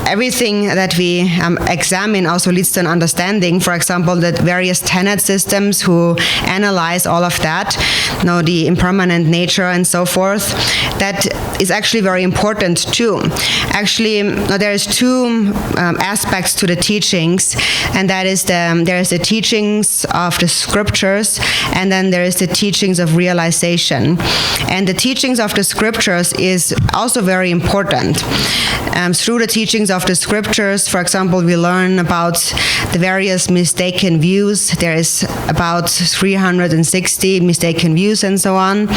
Everything that we examine also leads to an understanding. For example, the various tenet systems who analyze all of that, the impermanent nature and so forth. That is actually very important too. Actually, there is two aspects to the teachings, and that is there is the teachings of the scriptures, and then there is the teachings of realization. And the teachings of the scriptures is also very important. Through the teachings of the scriptures, for example, we learn about the various mistaken views. There is about 360 mistaken views and so on.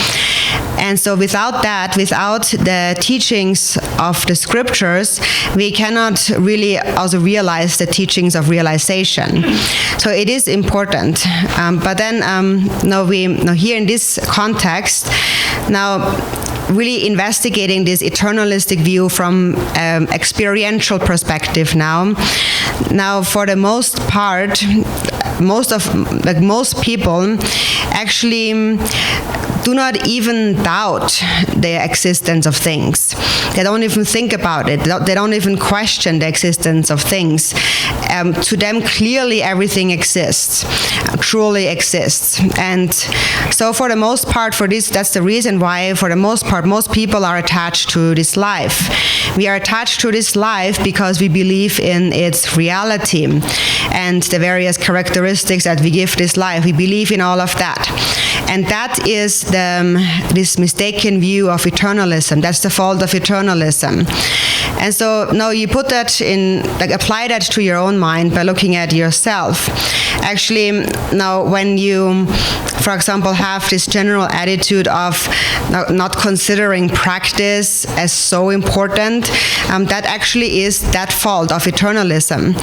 And so without that, without the teachings of the scriptures, we cannot really also realize the teachings of realization. So it is important. But then here in this context, now really investigating this eternalistic view from experiential perspective now for the most part, most people actually do not even doubt the existence of things. They don't even think about it. They don't even question the existence of things. To them, clearly everything exists, truly exists. And so for the most part, that's the reason why, for the most part, most people are attached to this life. We are attached to this life because we believe in its reality and the various characteristics that we give this life. We believe in all of that. And that is this mistaken view of eternalism. That's the fault of eternalism. And so now you put that apply that to your own mind by looking at yourself. Actually, now when you, for example, have this general attitude of not considering practice as so important, that actually is that fault of eternalism,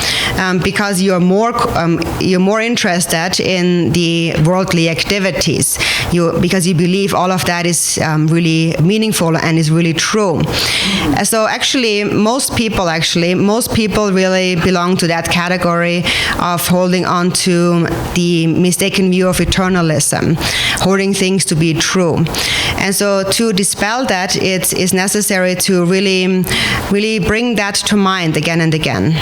because you're more interested in the worldly activities, because you believe all of that is really meaningful and is really true. So actually, most people really belong to that category of holding on to the mistaken view of eternalism, holding things to be true. And so to dispel that, it is necessary to really bring that to mind again and again.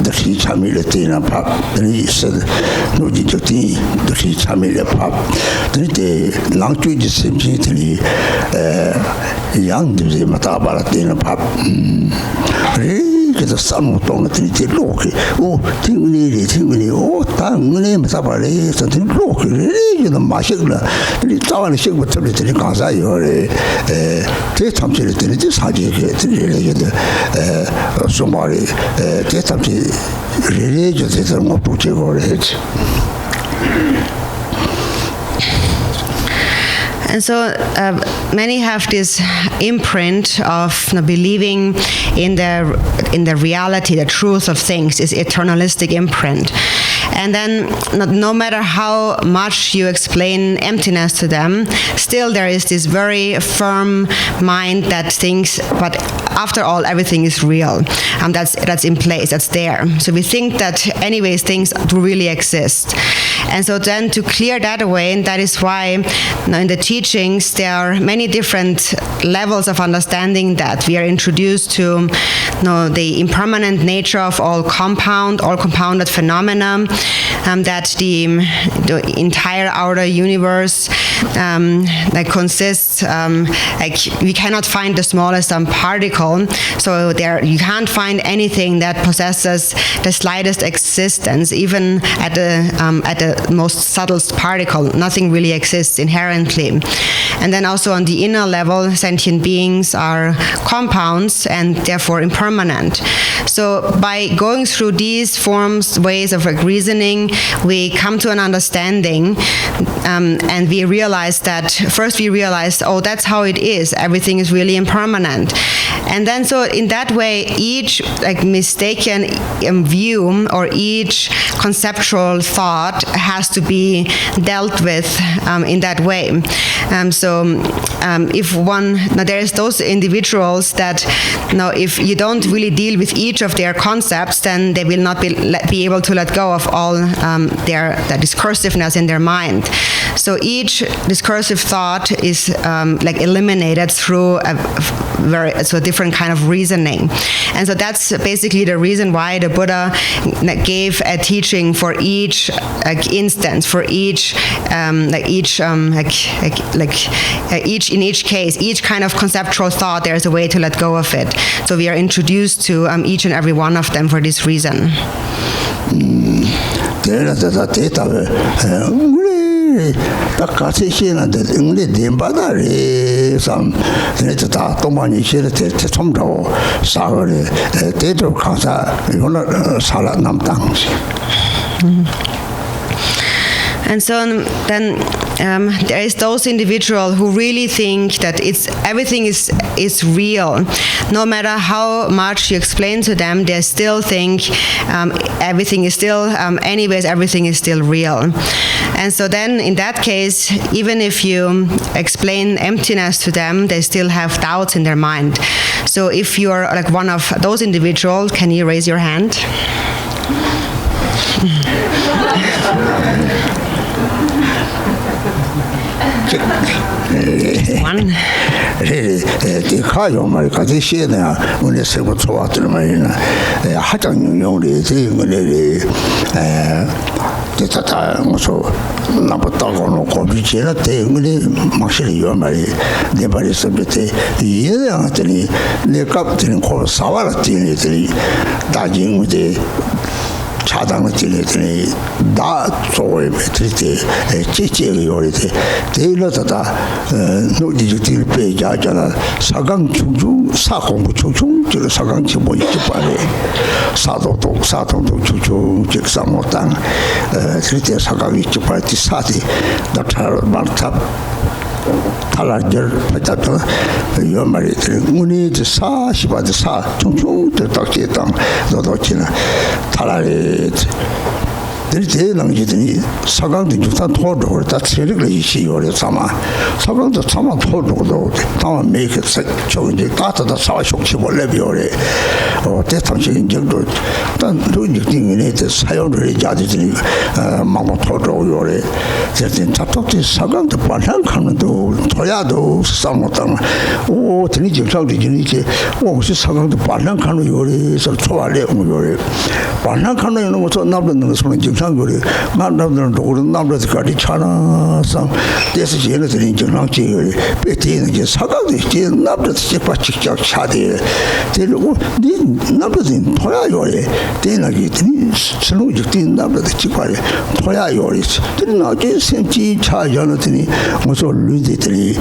the three chamile tina pap the said no di joti the three chamile pap the lang tu ji sim ji the yang de mata bara tina pap que the sun don't the look oh tingli oh tang ne mata bara so the look the mashigla the tawan shig with the kansa yo the chamile the saji the somebody the chamile really just is not to it. And so many have this imprint of believing in the reality, the truth of things, this eternalistic imprint. And then no matter how much you explain emptiness to them, still there is this very firm mind that thinks, but after all, everything is real. That's in place, that's there. So we think that anyways, things do really exist. And so then to clear that away, and that is why in the teachings there are many different levels of understanding that we are introduced to the impermanent nature of all compounded phenomena, that the entire outer universe consists, we cannot find the smallest particle, so there you can't find anything that possesses the slightest existence, even at the most subtlest particle. Nothing really exists inherently. And then also on the inner level, sentient beings are compounds and therefore impermanent. So by going through these ways of reasoning, we come to an understanding, and we realize that first we realize, oh, that's how it is. Everything is really impermanent. And then so in that way, each mistaken view or each conceptual thought has to be dealt with in that way. There's those individuals that if you don't really deal with each of their concepts, then they will not be able to let go of all their discursiveness in their mind. So each discursive thought is eliminated through a different kind of reasoning. And so that's basically the reason why the Buddha gave a teaching for each instance, for each in each case, each kind of conceptual thought, there's a way to let go of it. So we are introduced to each and every one of them for this reason. And so then there is those individuals who really think that everything is real. No matter how much you explain to them, they still think everything is still, everything is still real. And so then in that case, even if you explain emptiness to them, they still have doubts in their mind. So if you're like one of those individuals, can you raise your hand? One. 차당을 지내더니 다 조에 metri 제제가 요리대 대일러다 노디지들 빼자잖아 사강 중중 사공부 중중 저 사강 지모 있지 빨리 사도도 중중 직상모당 그때 사강이 있지 빨리 사디 나타를 많다 탈라절 받았다 요말이 운이 사시바드 사 중중 딱지당 너도 지나 탈라리 대lang지더니 사강도 중산 토도를 다 체력을 이시요래 삼아 사강도 삼아 토도도 다음 메이크 저기 따다다 사쇼치 몰래비오래 대탐식 정도 단 도직딩에 사용을 해야지더니 마모 토도요래 제진 잡독지 사강도 반항하는도 도야도 삼모당 오 드니 정상들이 이제 혹시 사강도 반항하는 요래서 초알래 요래 반항하는 것도 남는 것은 정상거리 만남들은 그런 남들까지 차나상 대서 얘네들이 정상지를 배티는 게 사강도 이제 남들 직접 차대 되고 네 남들은 토야요래 대나기 드니 스노직된 남들 직관에 토야요래 드나게 센지 차연들이 무슨 루디들이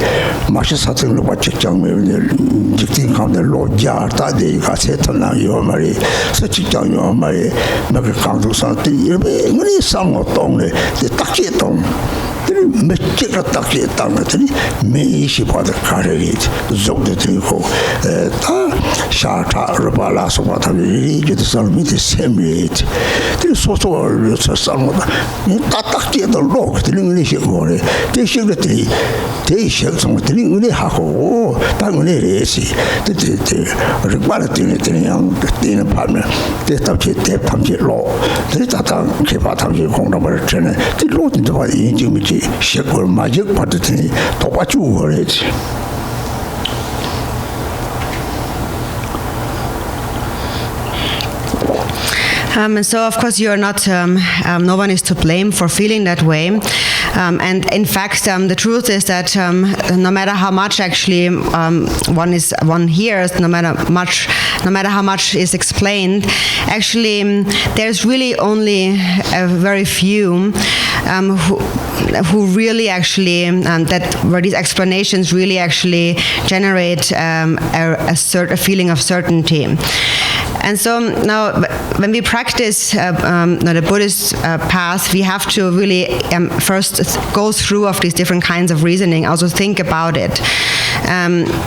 마시 사정을 받직장면 직진 가운데 로자 다들 가서 터나요 말이 서직장요 말이 막 강도산들이 이렇게 상어동네 딱지동 몇개가 딱히 땅들이 매시 받아 가려리 좀들이고 다 샤타르발라서 받아리 이게 살미데 세미트 그 소소를 써서다 딱딱지도 로그들이 은혜시 거래 대신들이 대신들이 은혜하고 당연히 레시 되게 그거는 그냥 되는 반면 대답지 대탐지로 대답당 개발탐지 공동을 전에 로든도 봐 인증이지 시골 마직 받더니 똑같이 그래지 So of course you're not, no one is to blame for feeling that way. And in fact, the truth is that no matter how much actually one hears, no matter how much is explained, actually there's really only a very few who really actually where these explanations really actually generate a feeling of certainty. And so now, when we practice the Buddhist path, we have to really first go through of these different kinds of reasoning, also think about it.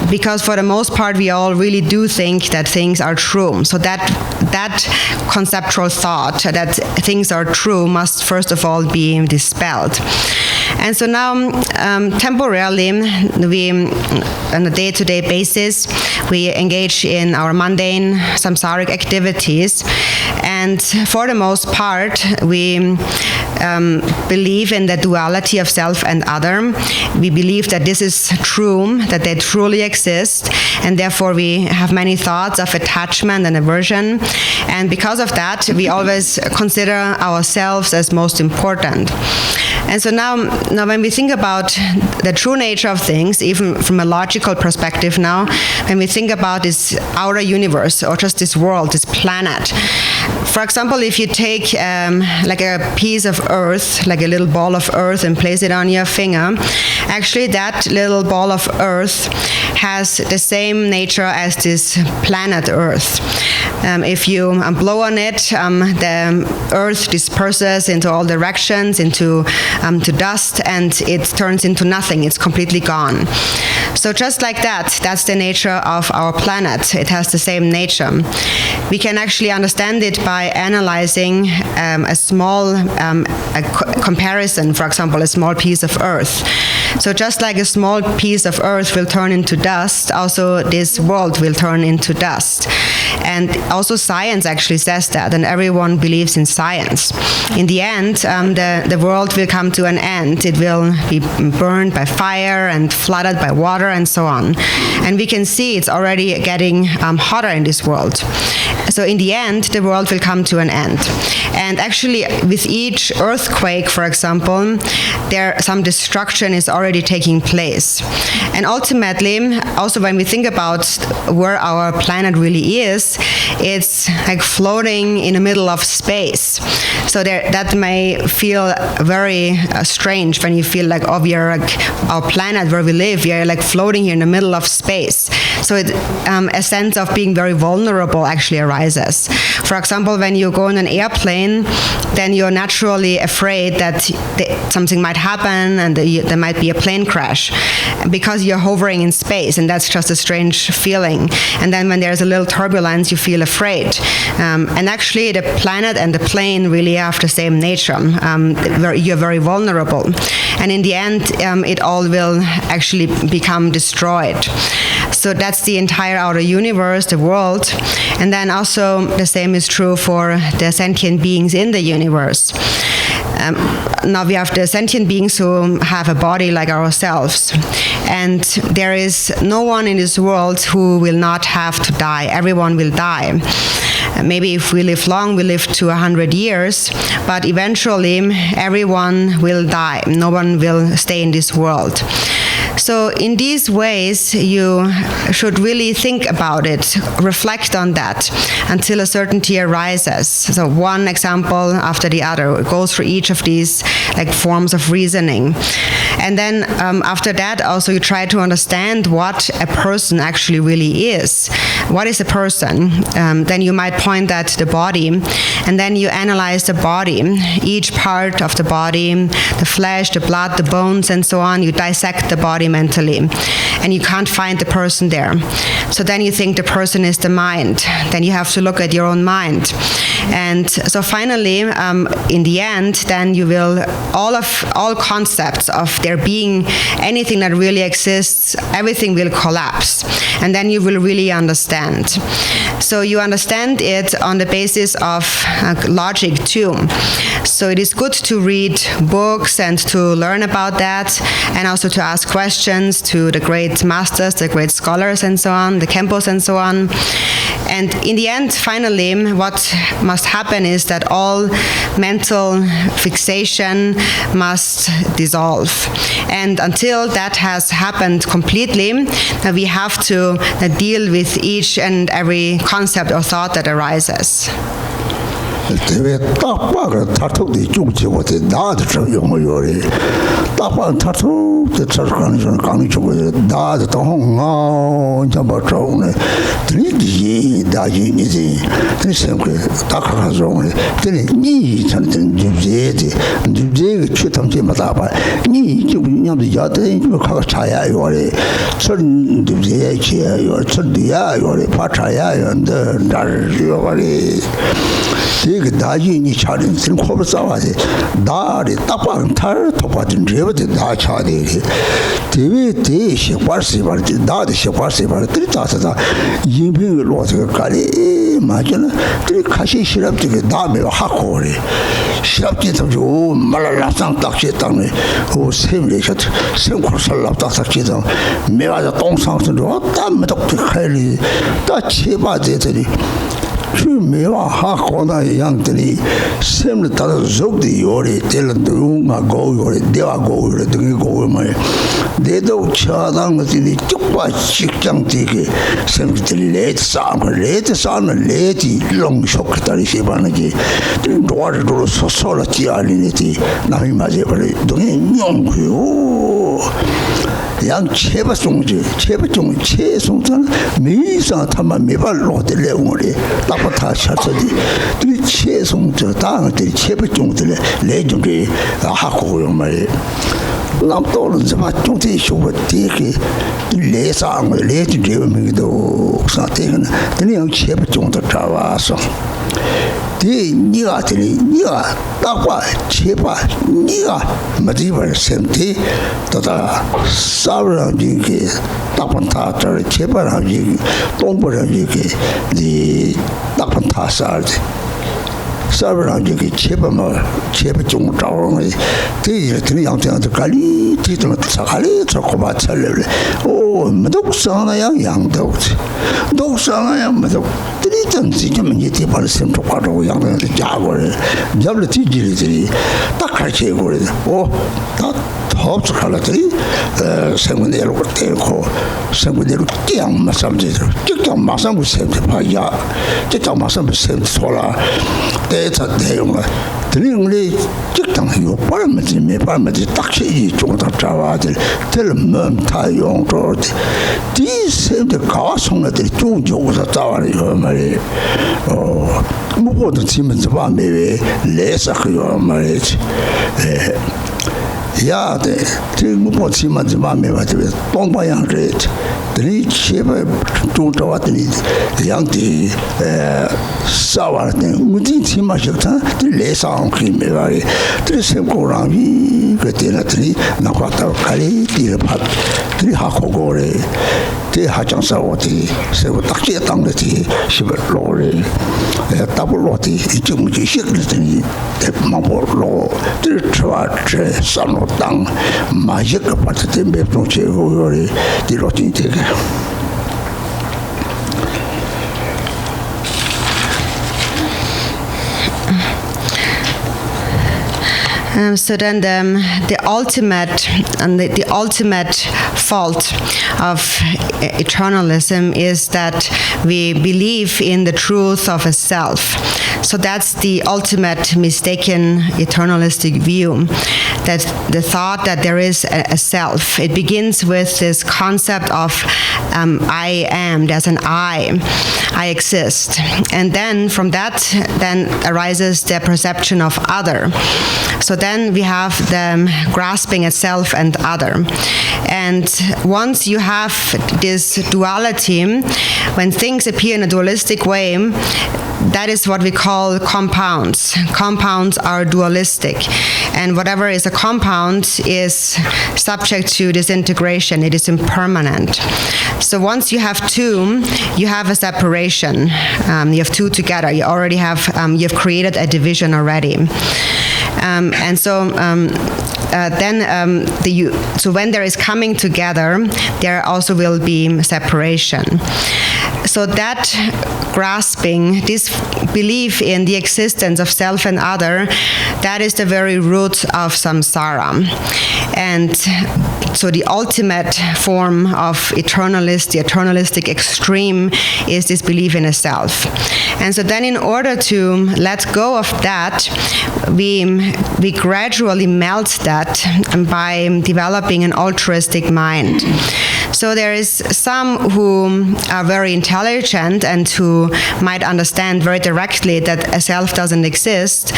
Because for the most part, we all really do think that things are true. So that conceptual thought that things are true must first of all be dispelled. And so now, temporarily, we, on a day-to-day basis, we engage in our mundane samsaric activities, and for the most part, we believe in the duality of self and other. We believe that this is true, that they truly exist, and therefore we have many thoughts of attachment and aversion, and because of that, we always consider ourselves as most important. And so now when we think about the true nature of things, even from a logical perspective now, when we think about this outer universe or just this world, this planet, for example, if you take like a piece of earth, like a little ball of earth, and place it on your finger, actually that little ball of earth has the same nature as this planet Earth. If you blow on it, the earth disperses into all directions, into dust, and it turns into nothing. It's completely gone. So just like that, that's the nature of our planet. It has the same nature. We can actually understand it by analyzing a small comparison, for example, a small piece of earth. So just like a small piece of earth will turn into dust, also this world will turn into dust. And also science actually says that, and everyone believes in science. In the end, the world will come to an end. It will be burned by fire and flooded by water and so on. And we can see it's already getting hotter in this world. So in the end, the world will come to an end. And actually, with each earthquake, for example, some destruction is already taking place. And ultimately, also when we think about where our planet really is, it's like floating in the middle of space. So that may feel very strange when you feel like, oh, we are like our planet where we live, we are like floating here in the middle of space. So a sense of being very vulnerable actually arises. For example, when you go in an airplane, then you're naturally afraid that something might happen and there might be a plane crash because you're hovering in space, and that's just a strange feeling. And then when there's a little turbulence, you feel afraid. And actually, the planet and the plane really have the same nature. You're very vulnerable. And in the end, it all will actually become destroyed. So that's the entire outer universe, the world. And then also the same is true for the sentient beings in the universe. Now we have the sentient beings who have a body like ourselves. And there is no one in this world who will not have to die. Everyone will die. Maybe if we live long, we live to 100 years, but eventually everyone will die. No one will stay in this world. So in these ways, you should really think about it, reflect on that until a certainty arises. So one example after the other, go through each of these like forms of reasoning. And then after that, also you try to understand what a person actually really is. what is a person? Then you might point at the body, and then you analyze the body, each part of the body, the flesh, the blood, the bones, and so on. You dissect the body mentally, and you can't find the person there. So then you think the person is the mind. Then you have to look at your own mind. And so finally, in the end, then you will, all concepts of there being anything that really exists, everything will collapse. And then you will really understand. So you understand it on the basis of logic too. So it is good to read books and to learn about that, and also to ask questions to the great masters, the great scholars and so on, the Khenpos and so on. And in the end, finally, what must happen is that all mental fixation must dissolve. And until that has happened completely, we have to deal with each and every concept or thought that arises. 대외 딱박을 타투디 중지고대 나도 좀 용어요리 딱박 타투 대처가는 좀 강이 주고 나도 동아 잡아 저네 드리지 다지니지 드semble 딱하가서네 드리 니 전전 주제지 주제가 최탐지마다 봐 니 지금ኛ도 야대 좀 가가 차야 요리 전 주제에 지요 전디야 요리 파차야 연데 날 요리 그 나중에 차린 진 코버 싸와지 나리 딱방 탈 토파진 제버지 나 차대 대외 대시 과시 말지 나도 시 과시 말 들다서 인빙을 로서 가리 맞잖아 그 가시 시럽지게 나매 하고리 시럽지 좀 말라라상 딱지 땅에 그 셈레셔 셈코살라 딱딱지도 매와서 동상선도 땀도 칼리 다 제바제들이 매와 하고나 양들이 셈을 따라 적디 요리 텔런도가 고요리 대와 고요리 등이 고요만 내도 차당 것이 쪽과 직장되게 셈들이 레트사는 레디 롱쇼크다리 시바는지 도와주로 소소라지 알리니티 나이 맞아 버리 등이 용고요 양 체바송지 체바종 체송전 미사 타마 메발로 들레오리 나부터 샷서디 그 체송저 당들 체바종들 레종게 하고요 말 남도는 좀 좀대 쇼버 되게 레상 레지 되면도 사태는 그냥 체바종도 잡아서 니가 딱봐 제발 니가 마지막 셈티 또다 사브랑지게 딱반타 제발하지 동버랑지게 니 딱반타 살지 사브랑지게 제발 좀找는 되게 양태한테 갈리 뒤도 사갈리 저거봐 살래 오 무독상아 양도 독상아 무독 드리던지 좀 이제 벌써 좀 가지고 양한테 자고를 잡을 뒤지리들이 딱 같이 해고래 오다 덥스 칼라들이 생문대로 때고 생문대로 띵 마삼제대로 직접 마삼을 셈대 봐야 직접 마삼을 셈 소라 대차 내용을 드링리 직장 요 빨면지 매빨면지 딱히 조금 잡아들 들면 다 용도 디셈데 가성들이 좀 좋아서 잡아요 말이 무엇도 지면 좀 매매 레사요 말이지 야데 지금 뭐 지만 좀 매매가지고 동방향을 들이 제발 좀 잡았더니 양띠 싸워는데 무슨 지마셨다 레상 그림에 들이 sem고랑이 그때는 나왔다 가리 뒤를 들이 하고고래 대하장사원이 세고 딱지에 땅들이 시벌로래 더블로티 이쪽이 시크릿이 대망보로 들쳐와제 산노땅 마지막 파트에 매번 제고요리 디로틴 되게 So then the ultimate and the ultimate fault of eternalism is that we believe in the truth of a self. So that's the ultimate mistaken eternalistic view, that the thought that there is a self. It begins with this concept of I am, there's an I exist. And then from that then arises the perception of other. So then we have the grasping at self and other. And once you have this duality, when things appear in a dualistic way, that is what we call compounds. Compounds are dualistic. And whatever is a compound is subject to disintegration. It is impermanent. So once you have two, you have a separation. You have two together. You already have, you've created a division already. So when there is coming together, there also will be separation. So that grasping, this belief in the existence of self and other, that is the very root of samsara. And so the ultimate form of eternalist, the eternalistic extreme, is this belief in a self. And so then in order to let go of that, we gradually melt that by developing an altruistic mind. So there is some who are very intelligent and who might understand very directly that a self doesn't exist.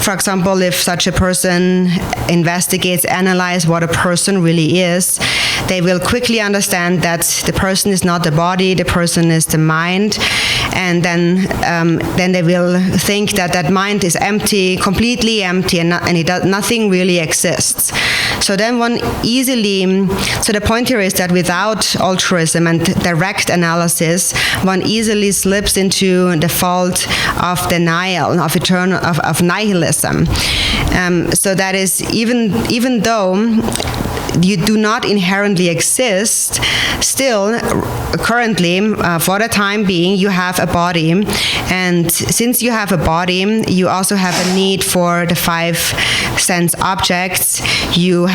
For example, if such a person investigates, analyzes what a person really is, they will quickly understand that the person is not the body, the person is the mind, and then they will think that that mind is empty, completely empty, and nothing really exists. So then one easily, so the point here is that without altruism and direct analysis, one easily slips into the fault of denial, of nihilism. So that is, even though you do not inherently exist, still, currently, for the time being, you have a body, and since you have a body, you also have a need for the 5 sense objects. You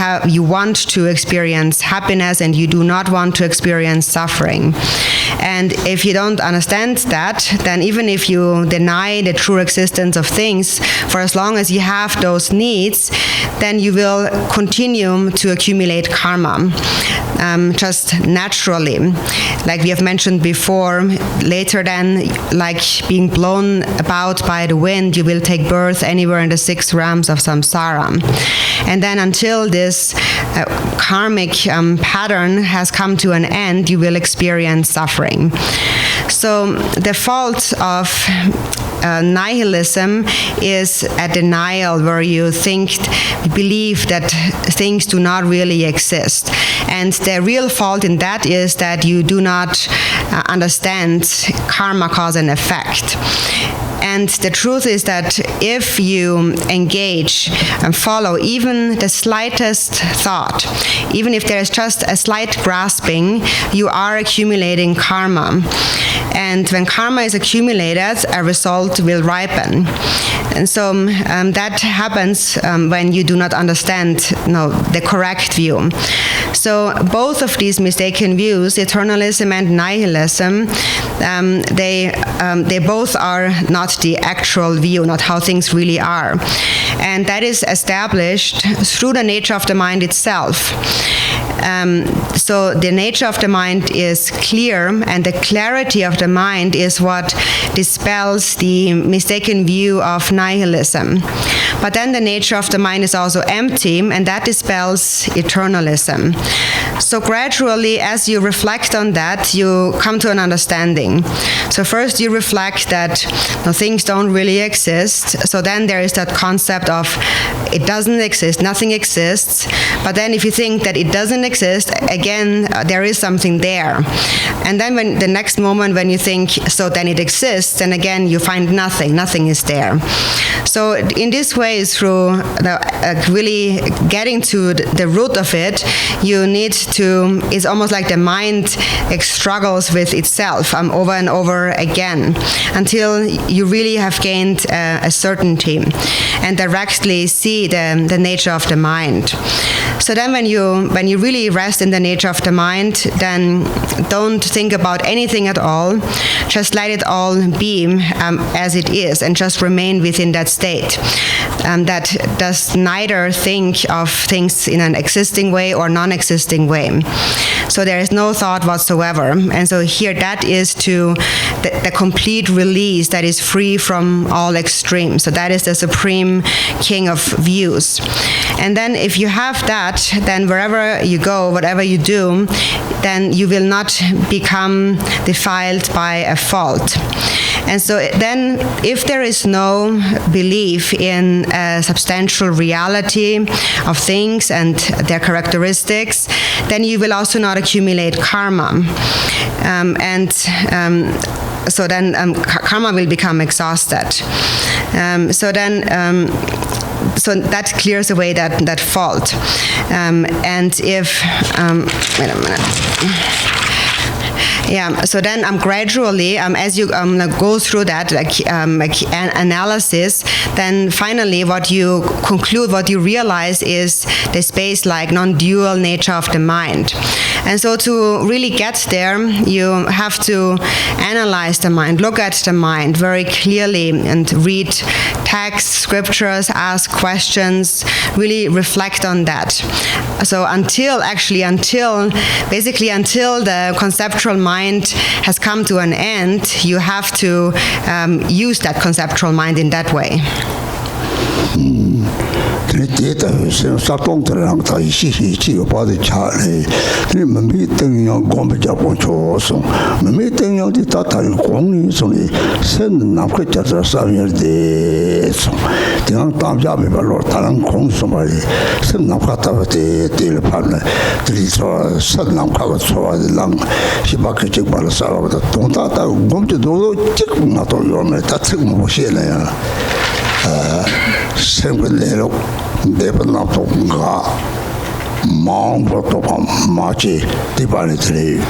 want to experience happiness, and you do not want to experience suffering. And if you don't understand that, then even if you deny the true existence of things, for as long as you have those needs, then you will continue to accumulate karma, just naturally. Like we have mentioned before, later than like being blown about by the wind, you will take birth anywhere in the 6 realms of samsara. And then until this karmic pattern has come to an end, you will experience suffering. So the fault of nihilism is a denial where you believe that things do not really exist. And the real fault in that is that you do not understand karma, cause and effect. And the truth is that if you engage and follow even the slightest thought, even if there is just a slight grasping, you are accumulating karma. And when karma is accumulated, a result will ripen. And so that happens when you do not understand the correct view. So both of these mistaken views, eternalism and nihilism, they both are not the actual view, not how things really are. And that is established through the nature of the mind itself. So the nature of the mind is clear, and the clarity of the mind is what dispels the mistaken view of nihilism. But then the nature of the mind is also empty, and that dispels eternalism. So gradually, as you reflect on that, you come to an understanding. So first you reflect that things don't really exist. So then there is that concept of it doesn't exist, nothing exists. But then if you think that it doesn't exist, again, there is something there. And then when the next moment when you think, so then it exists, and again you find nothing is there. So in this way, through really getting to the root of it, you need it's almost like the mind struggles with itself over and over again until you really have gained a certainty and directly see the nature of the mind. So then when you really rest in the nature of the mind, then don't think about anything at all. Just let it all be as it is and just remain within that state. That does neither think of things in an existing way or non-existing way. So there is no thought whatsoever. And so here that is to the complete release that is free from all extremes. So that is the supreme king of views. And then if you have that, then wherever you go, whatever you do, then you will not become defiled by a fault. And so then if there is no belief in a substantial reality of things and their characteristics, then you will also not accumulate karma. So then karma will become exhausted. So that clears away that fault. And if, wait a minute. Yeah, so then gradually, as you go through that analysis, then finally what you conclude, what you realize is the space like non-dual nature of the mind. And so to really get there, you have to analyze the mind, look at the mind very clearly and read texts, scriptures, ask questions, really reflect on that. So until the conceptual mind has come to an end, you have to use that conceptual mind in that way. 마치 디바니들이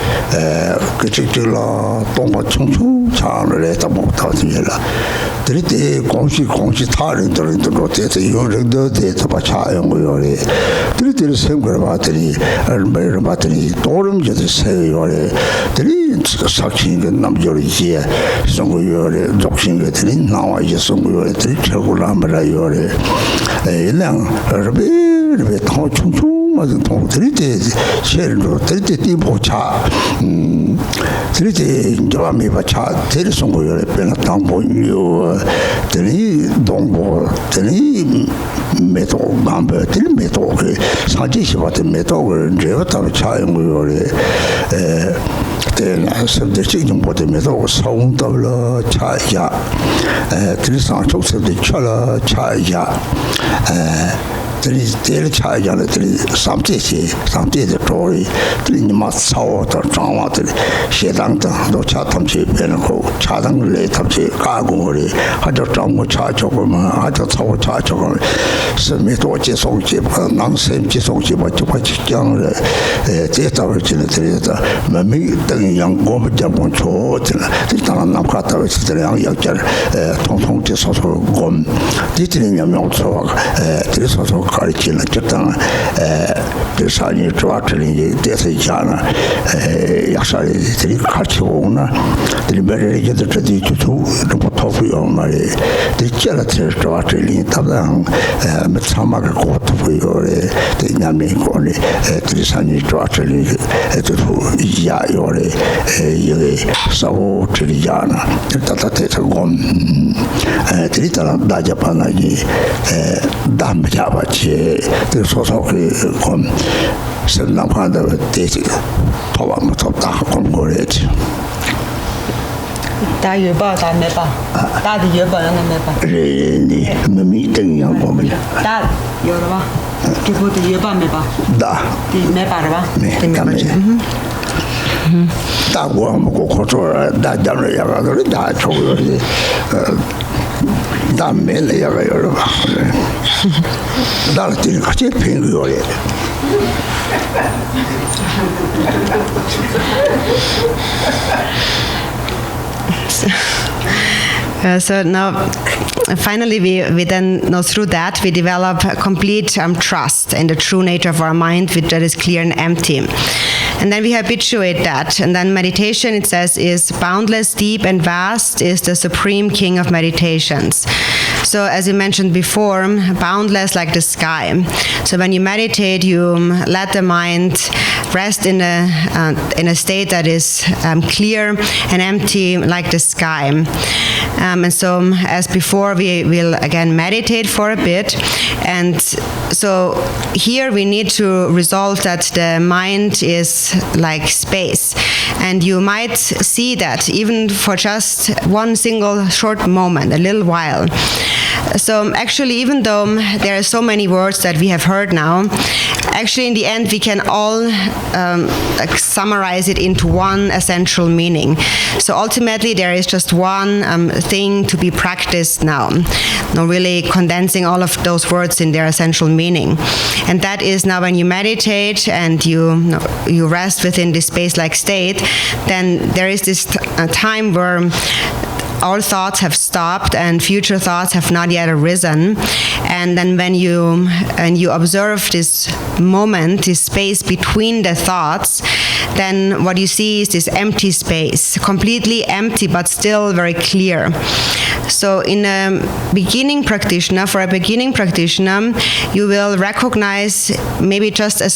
그쪽들라 동바 청청 차를 다 못하지라 들이 공시 타른들도 로테서 요르도 데서 바차요 거요래 들이 생걸 바들이 얼마를 바들이 도름저도 세요래 들이 사칭은 남조리지에 송고요래 독신들이 나와 있었고요 들이 철고라마라요래 이랑 르베 더 청청 맞은 동들이 쉐르로 들이 띠보차 들이 저함이 바차 들이 송고요래 변화 당보요 들이 동보 들이 메도 감베 들이 메도 그 사지시 같은 메도를 제가 다 차용고요래 때나 선대식 좀 보면서 사운더로 차야 들이상 쪽서도 차라 차야 들이 차야는 들이 삼대의 도리 들이 맞사오도 장와들 시당도 노차 탐지 배놓고 차당을 탐지 가고리 하저 장고 차적으면 하저 차고 차적을 스미도 지속지 남샘 지속지 맞죠 직장을 제타를 지는 들이다 매미 등양 고부 잡은 초들 일단 남가다 있으더라 역절 통통 지소서 곰 디트링 명소 들이소서 가르치는 적당 대산이 좋아트리 대세잖아 약사들이 가르치고 오나 리베레이게 들이 주투 로보토프요 말이 들च्या라트 좋아트리 답당 메타마가 고토프요래 대냐미 거니 들산이 좋아트리 에도 야요래 이게 사고 트리잖아 따따테서 곰 들이따라 다자파나기 담자바치 그 소속이 곰 선남하다 대지 도와부터 다 공고래지 다 여봐 다 매봐 다도 여봐는 매봐 레니 미팅이야 곰이 다 여봐 그것도 여봐 매봐 다 매봐라 네 다고 먹고 고쳐라 다 잡을 야가들 다 줘요 담매를 야가요 다르티는 같이 팽거래 So now, finally, we then know through that we develop a complete trust in the true nature of our mind, which that is clear and empty. And then we habituate that. And then meditation, it says, is boundless, deep, and vast, is the supreme king of meditations. So as you mentioned before, boundless like the sky. So when you meditate, you let the mind rest in a state that is clear and empty like the sky. And so as before, we will again meditate for a bit. And so here we need to resolve that the mind is like space. And you might see that even for just one single short moment, a little while. So actually, even though there are so many words that we have heard now, actually in the end we can all summarize it into one essential meaning. So ultimately there is just one thing to be practiced now. Now really condensing all of those words in their essential meaning. And that is now when you meditate and you rest within this space-like state, then there is this time where all thoughts have stopped and future thoughts have not yet arisen. And then when you observe this moment, this space between the thoughts, then what you see is this empty space, completely empty but still very clear. So in a beginning practitioner, you will recognize maybe just a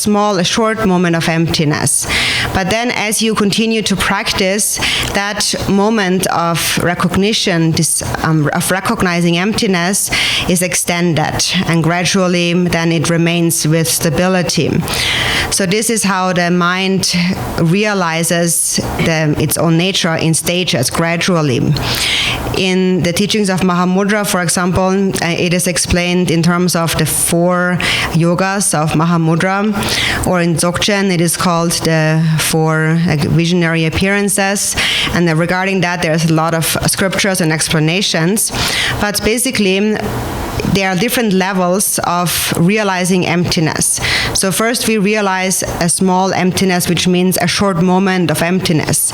short moment of emptiness. But then as you continue to practice, that moment of recognition, of recognizing emptiness is extended, and gradually then it remains with stability. So this is how the mind realizes its own nature in stages, gradually. In the teachings of Mahamudra, for example, it is explained in terms of the 4 yogas of Mahamudra, or in Dzogchen it is called the 4 visionary appearances, and regarding that there's a lot of scriptures and explanations, but basically there are different levels of realizing emptiness. So first we realize a small emptiness, which means a short moment of emptiness.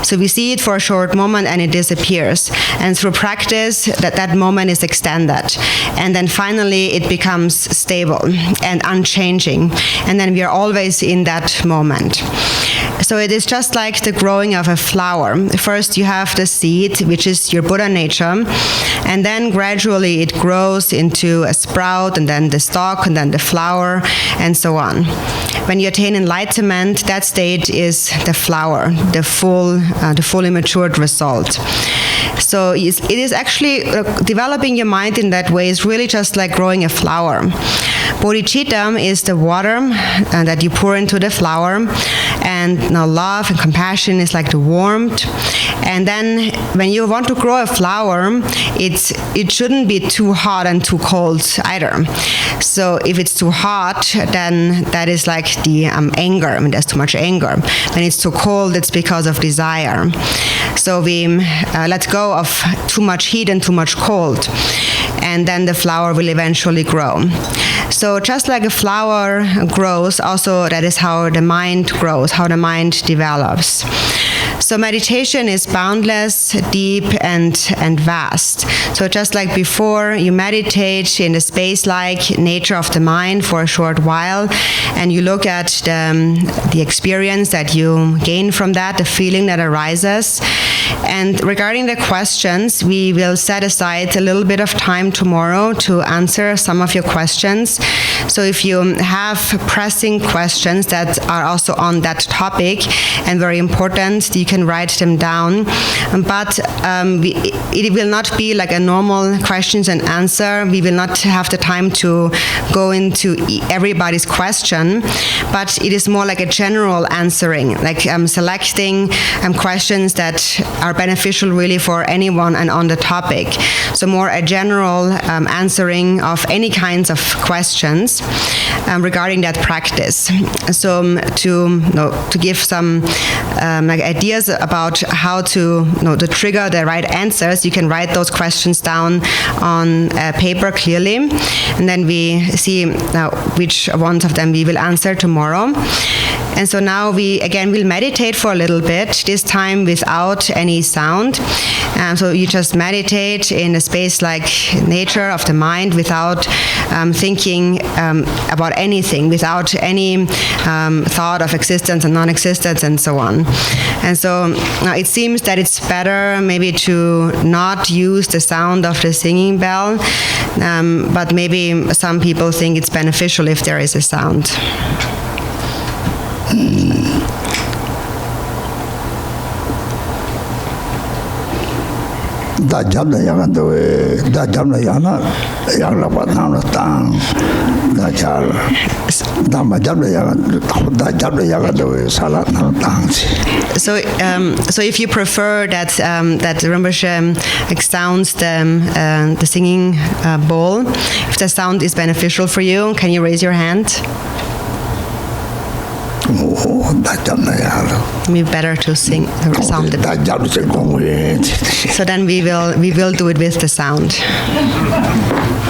So we see it for a short moment and it disappears. And through practice, that moment is extended. And then finally it becomes stable and unchanging. And then we are always in that moment. So it is just like the growing of a flower. First you have the seed, which is your Buddha nature, and then gradually it grows into a sprout, and then the stalk, and then the flower, and so on. When you attain enlightenment, that state is the flower, the fully matured result. So it is actually developing your mind in that way is really just like growing a flower. Bodhicitta is the water that you pour into the flower, and now love and compassion is like the warmth. And then when you want to grow a flower, it shouldn't be too hot and too cold either. So if it's too hot, then that is like the anger. I mean, there's too much anger. When it's too cold, it's because of desire. So we let go of too much heat and too much cold, and then the flower will eventually grow. So just like a flower grows, also that is how the mind grows, how the mind develops. So meditation is boundless, deep, and vast. So just like before, you meditate in the space-like nature of the mind for a short while, and you look at the experience that you gain from that, the feeling that arises. And regarding the questions, we will set aside a little bit of time tomorrow to answer some of your questions. So if you have pressing questions that are also on that topic and very important, you can write them down. But it will not be like a normal questions and answer. We will not have the time to go into everybody's question, but it is more like a general answering, like selecting questions that are beneficial really for anyone and on the topic. So more a general answering of any kinds of questions regarding that practice. So to give some like ideas about how to, to trigger the right answers, you can write those questions down on paper clearly, and then we see which ones of them we will answer tomorrow. And so now we again will meditate for a little bit, this time without any sound. So you just meditate in a space like nature of the mind, without thinking about anything, without any thought of existence and non-existence and so on. And so it seems that it's better maybe to not use the sound of the singing bell, but maybe some people think it's beneficial if there is a sound. Da jamna yagan doe, da jamna yana, yagla patna tang, da chal, da ma jamna yagan, da jamna yagan doe salat na tang. So if you prefer that that Rinpoche sounds the singing bowl, if the sound is beneficial for you, can you raise your hand? Maybe better to sing the sound. So then we will do it with the sound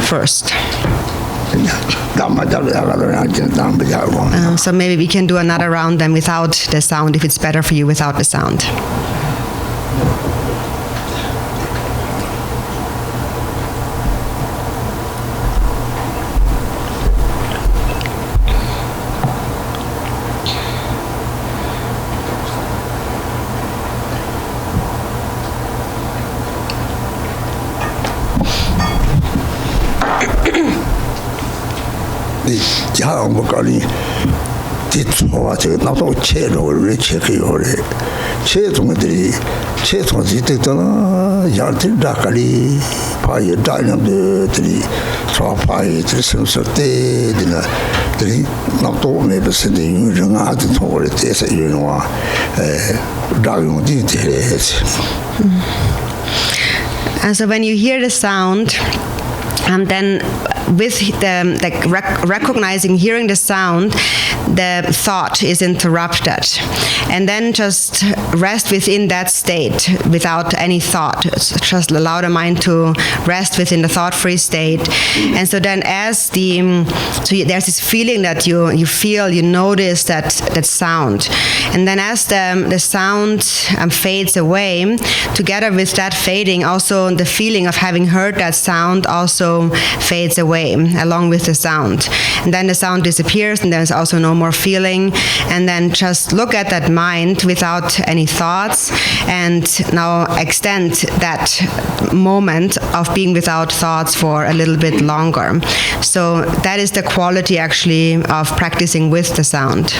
first. So maybe we can do another round then without the sound, if it's better for you without the sound. And so when you hear the sound, then with recognizing, hearing the sound, the thought is interrupted. And then just rest within that state without any thought. Just allow the mind to rest within the thought-free state. And so then there's this feeling that you feel, you notice that sound. And then as the sound fades away, together with that fading, also the feeling of having heard that sound also fades away along with the sound. And then the sound disappears, and there's also no more feeling. And then just look at that mind without any thoughts, and now extend that moment of being without thoughts for a little bit longer. So that is the quality actually of practicing with the sound.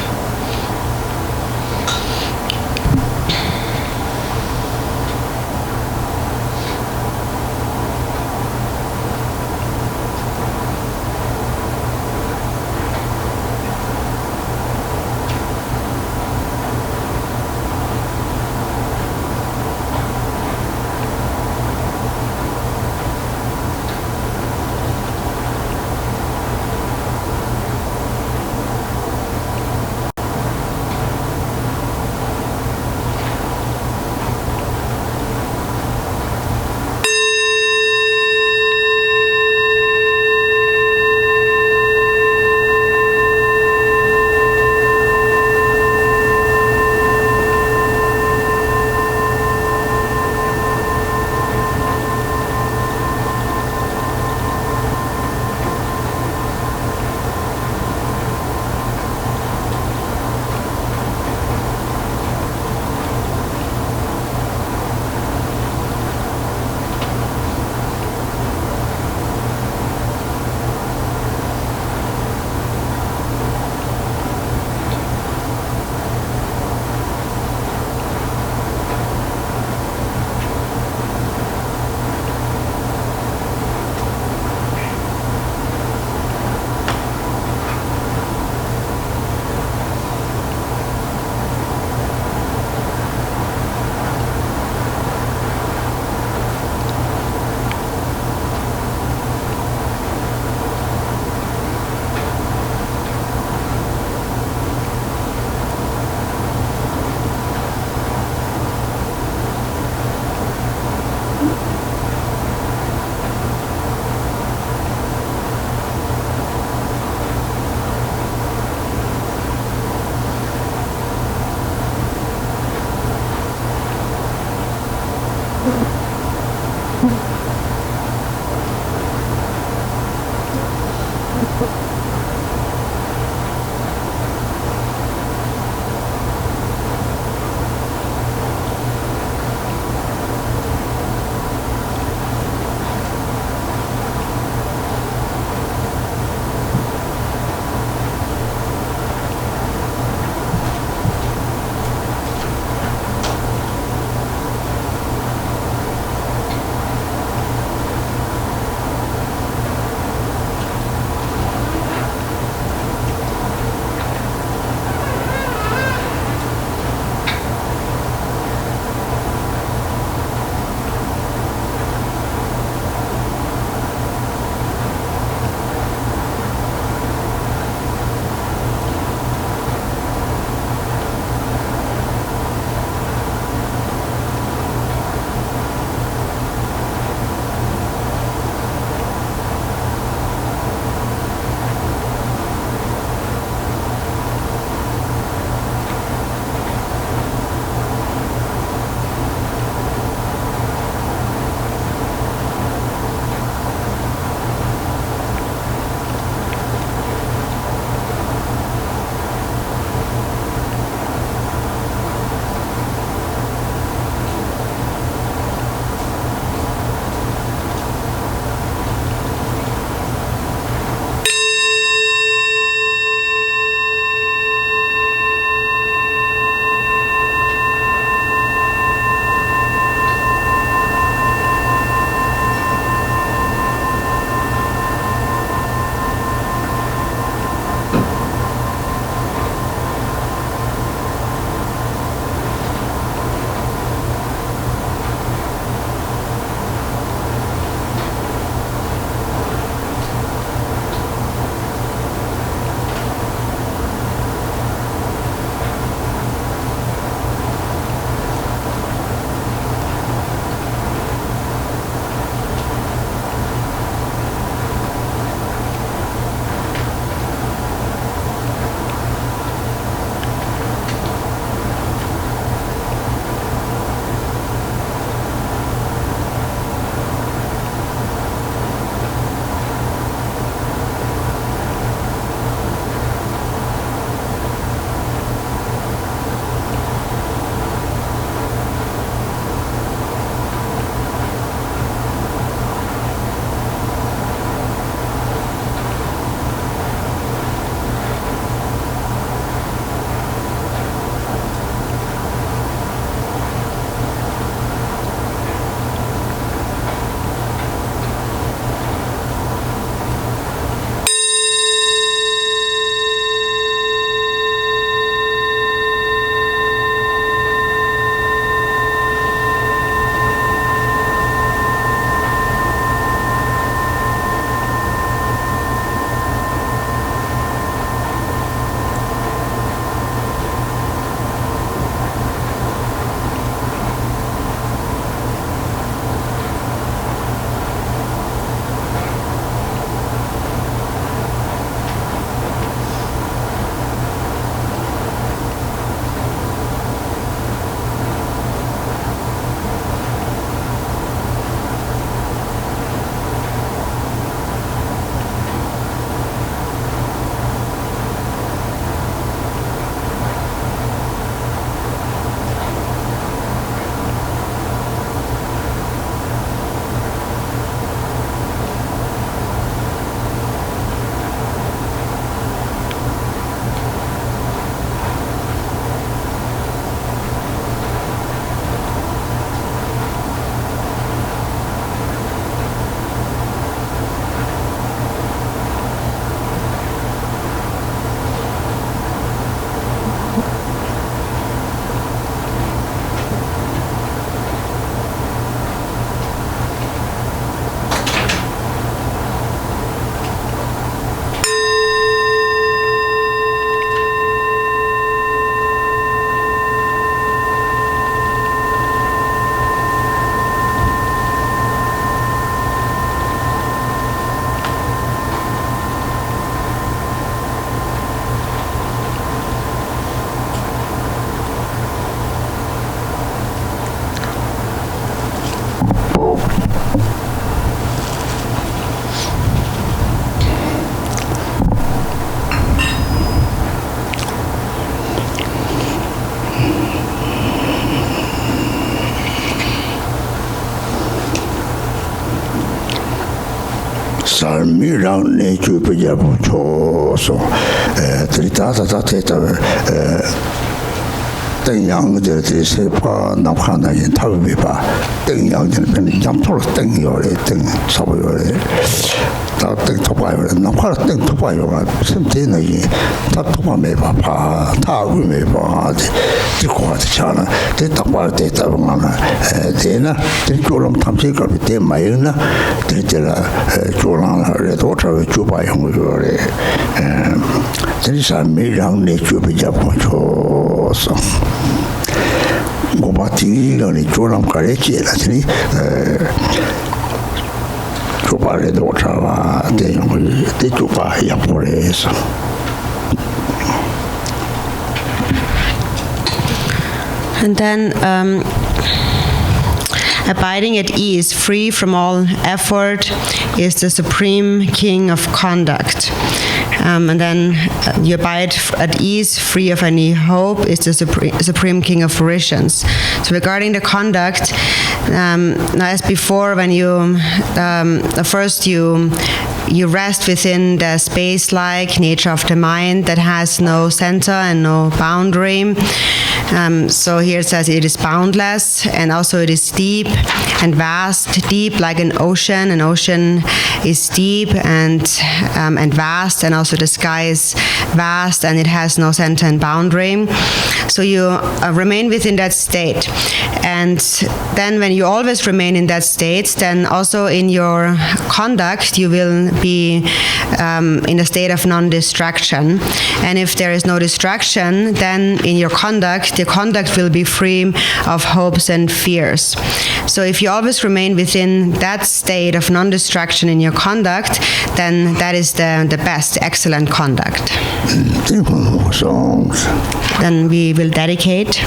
삶이랑 내 주변에 붙여서 들이다다다다다 땡양들이 세파 남한나인 타비바 땡양들은 잠토로 땡요래 땡 사보요래 다땡 토바요래 남한 땡 토바요가 선대는 다 토바 매봐 다 매봐 듣고 하잖아 대답할 때 따라가나 되나 들고럼 탐색을 때 마이나 들들아 조랑을 저 주바용 거래 삶이랑 내 주변에 붙여서 고바티는 조람 가르치라 되니 조바레도 차와 대용을 대조바 양보해서 And then abiding at ease, free from all effort, is the supreme king of conduct. And then you abide at ease, free of any hope, is the supreme king of fruitions. So regarding the conduct, as before, when you first you rest within the space-like nature of the mind that has no center and no boundary. So here it says it is boundless, and also it is deep and vast. Deep like an ocean. An ocean is deep and vast, and also the sky is vast, and it has no center and boundary. So you remain within that state. And then when you always remain in that state, then also in your conduct you will be in a state of non-distraction. And if there is no distraction, then in your conduct, the conduct will be free of hopes and fears. So if you always remain within that state of non-distraction in your conduct, then that is the best, excellent conduct. Then we will dedicate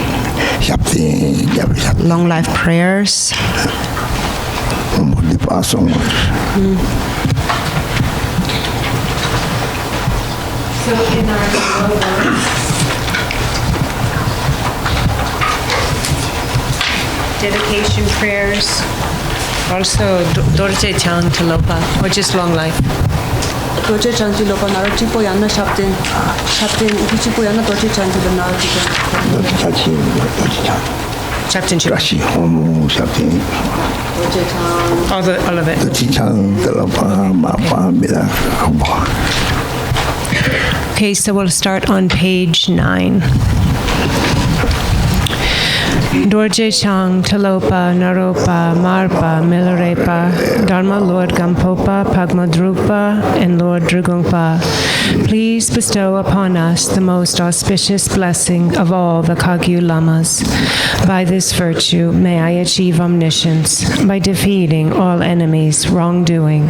long life prayers. So in our dedication prayers, also Dorje Chang Talopa, or just long life. Dorje Chang Talopa Narajipo Yana Shaptin Hichipo Yana Dorje Chang Chaptin Rashi Homo Shaptin all of it. Okay, so we'll start on page 9. Dorje Chang, Talopa, Naropa, Marpa, Milarepa, Dharma Lord Gampopa, Pagmadrupa, and Lord Drugungpa, please bestow upon us the most auspicious blessing of all the Kagyu Lamas. By this virtue, may I achieve omniscience by defeating all enemies, wrongdoing.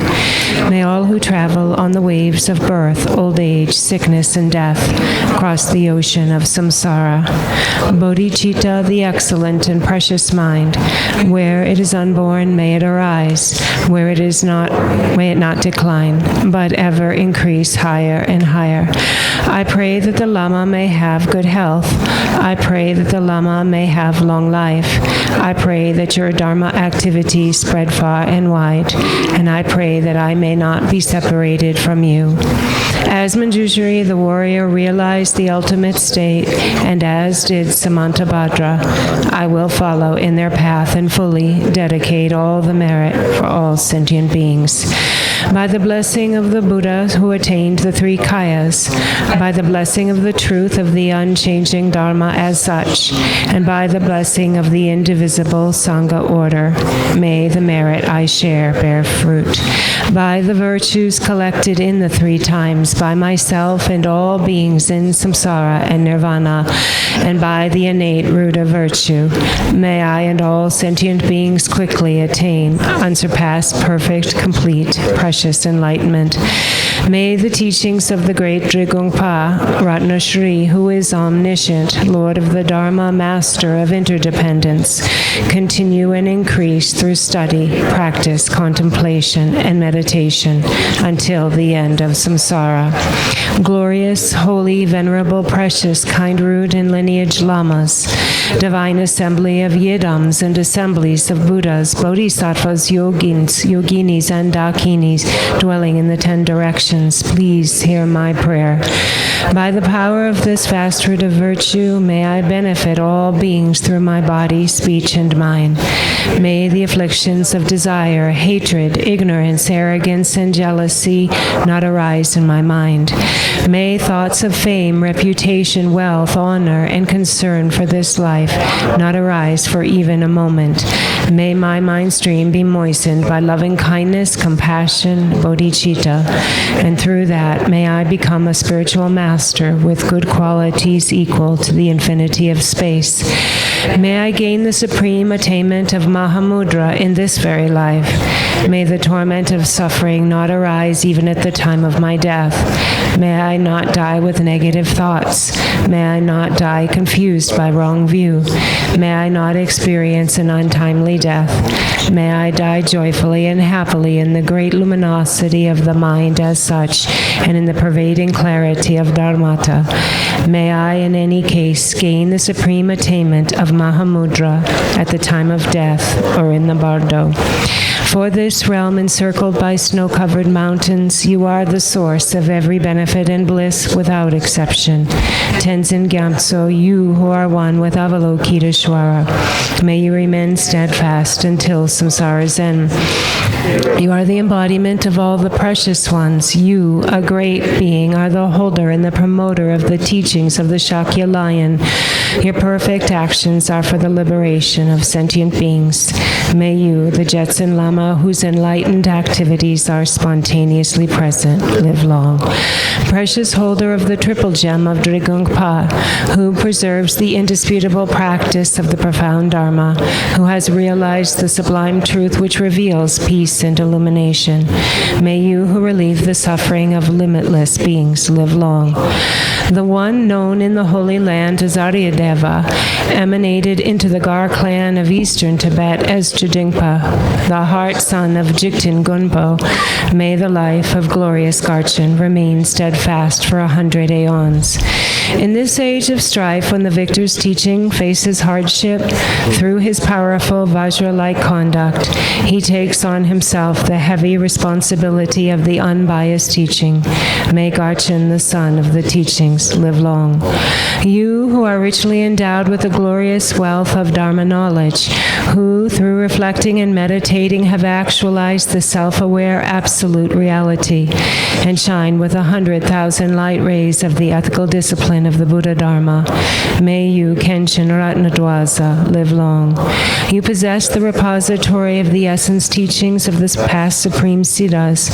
May all who travel on the waves of birth, old age, sickness, and death cross the ocean of samsara. Bodhicitta, the excellent and precious mind, where it is unborn, may it arise. Where it is not, may it not decline, but ever increase higher and higher. I pray that the Lama may have good health. I pray that the Lama may have long life. I pray that your Dharma activity spread far and wide, and I pray that I may not be separated from you. As Manjushri, the warrior, realized the ultimate state, and as did Samantabhadra, I will follow in their path and fully dedicate all the merit for all sentient beings. By the blessing of the Buddha who attained the 3 kayas, by the blessing of the truth of the unchanging Dharma as such, and by the blessing of the indivisible Sangha order, may the merit I share bear fruit. By the virtues collected in the 3 times, by myself and all beings in samsara and nirvana, and by the innate root of virtue, may I and all sentient beings quickly attain unsurpassed, perfect, complete, precious enlightenment. May the teachings of the great Drigungpa Ratnashri, who is omniscient, Lord of the Dharma, Master of interdependence, continue and increase through study, practice, contemplation, and meditation until the end of samsara. Glorious, holy, venerable, precious, kind root and lineage lamas, divine assembly of yidams and assemblies of Buddhas, bodhisattvas, yoginis, and dakinis dwelling in the 10 directions, please hear my prayer. By the power of this vast root of virtue, may I benefit all beings through my body, speech, and mind. May the afflictions of desire, hatred, ignorance, arrogance, and jealousy not arise in my mind. May thoughts of fame, reputation, wealth, honor, and concern for this life not arise for even a moment. May my mind stream be moistened by loving kindness, compassion, bodhicitta, and through that may I become a spiritual master with good qualities equal to the infinity of space. May I gain the supreme attainment of Mahamudra in this very life. May the torment of suffering not arise even at the time of my death. May I not die with negative thoughts. May I not die confused by wrong view. May I not experience an untimely death. May I die joyfully and happily in the great luminosity of the mind as such, and in the pervading clarity of Dharmata. May I, in any case, gain the supreme attainment of Mahamudra at the time of death or in the bardo. For this realm encircled by snow-covered mountains, you are the source of every benefit and bliss without exception. Tenzin Gyatso, you who are one with Avalokiteshvara, may you remain steadfast until samsara's end. You are the embodiment of all the precious ones. You, a great being, are the holder and the promoter of the teachings of the Shakya lion. Your perfect actions are for the liberation of sentient beings. May you, the Jetsun Lama, whose enlightened activities are spontaneously present, live long. Precious holder of the triple gem of Drigungpa, who preserves the indisputable practice of the profound Dharma, who has realized the sublime truth which reveals peace and illumination. May you, who relieve the suffering of limitless beings, live long. The one known in the Holy Land as Aryadeva, emanated into the Gar clan of eastern Tibet as Chudingpa, the heart son of Jigten Gunpo. May the life of glorious Garchen remain steadfast for 100 aeons. In this age of strife, when the victor's teaching faces hardship, through his powerful Vajra-like conduct, he takes on himself the heavy responsibility of the unbiased teaching. May Garchen, the son of the teachings, live long. You who are richly endowed with the glorious wealth of Dharma knowledge, who, through reflecting and meditating, have actualized the self-aware absolute reality, and shine with 100,000 light rays of the ethical discipline of the Buddha Dharma, may you, Kenshin Ratnadwaza, live long. You possess the repository of the essence teachings of the past supreme Siddhas.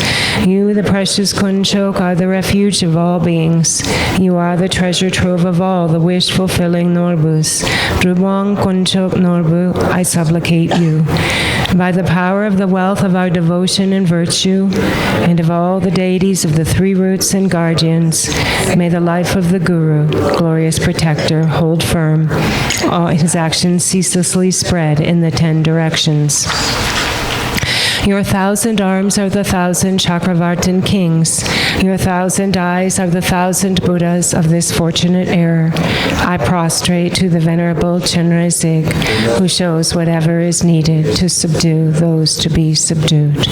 You, the precious Kunchok, are the refuge of all beings. You are the treasure trove of all the wish-fulfilling Norbus. Drubong Kunchok Norbu, I supplicate you. By the power of the wealth of our devotion and virtue, and of all the deities of the 3 roots and guardians, may the life of the Guru, glorious protector, hold firm. All his actions ceaselessly spread in the 10 directions. Your 1,000 arms are the 1,000 Chakravartin kings. Your 1,000 eyes are the 1,000 Buddhas of this fortunate era. I prostrate to the Venerable Chenrezig, who shows whatever is needed to subdue those to be subdued.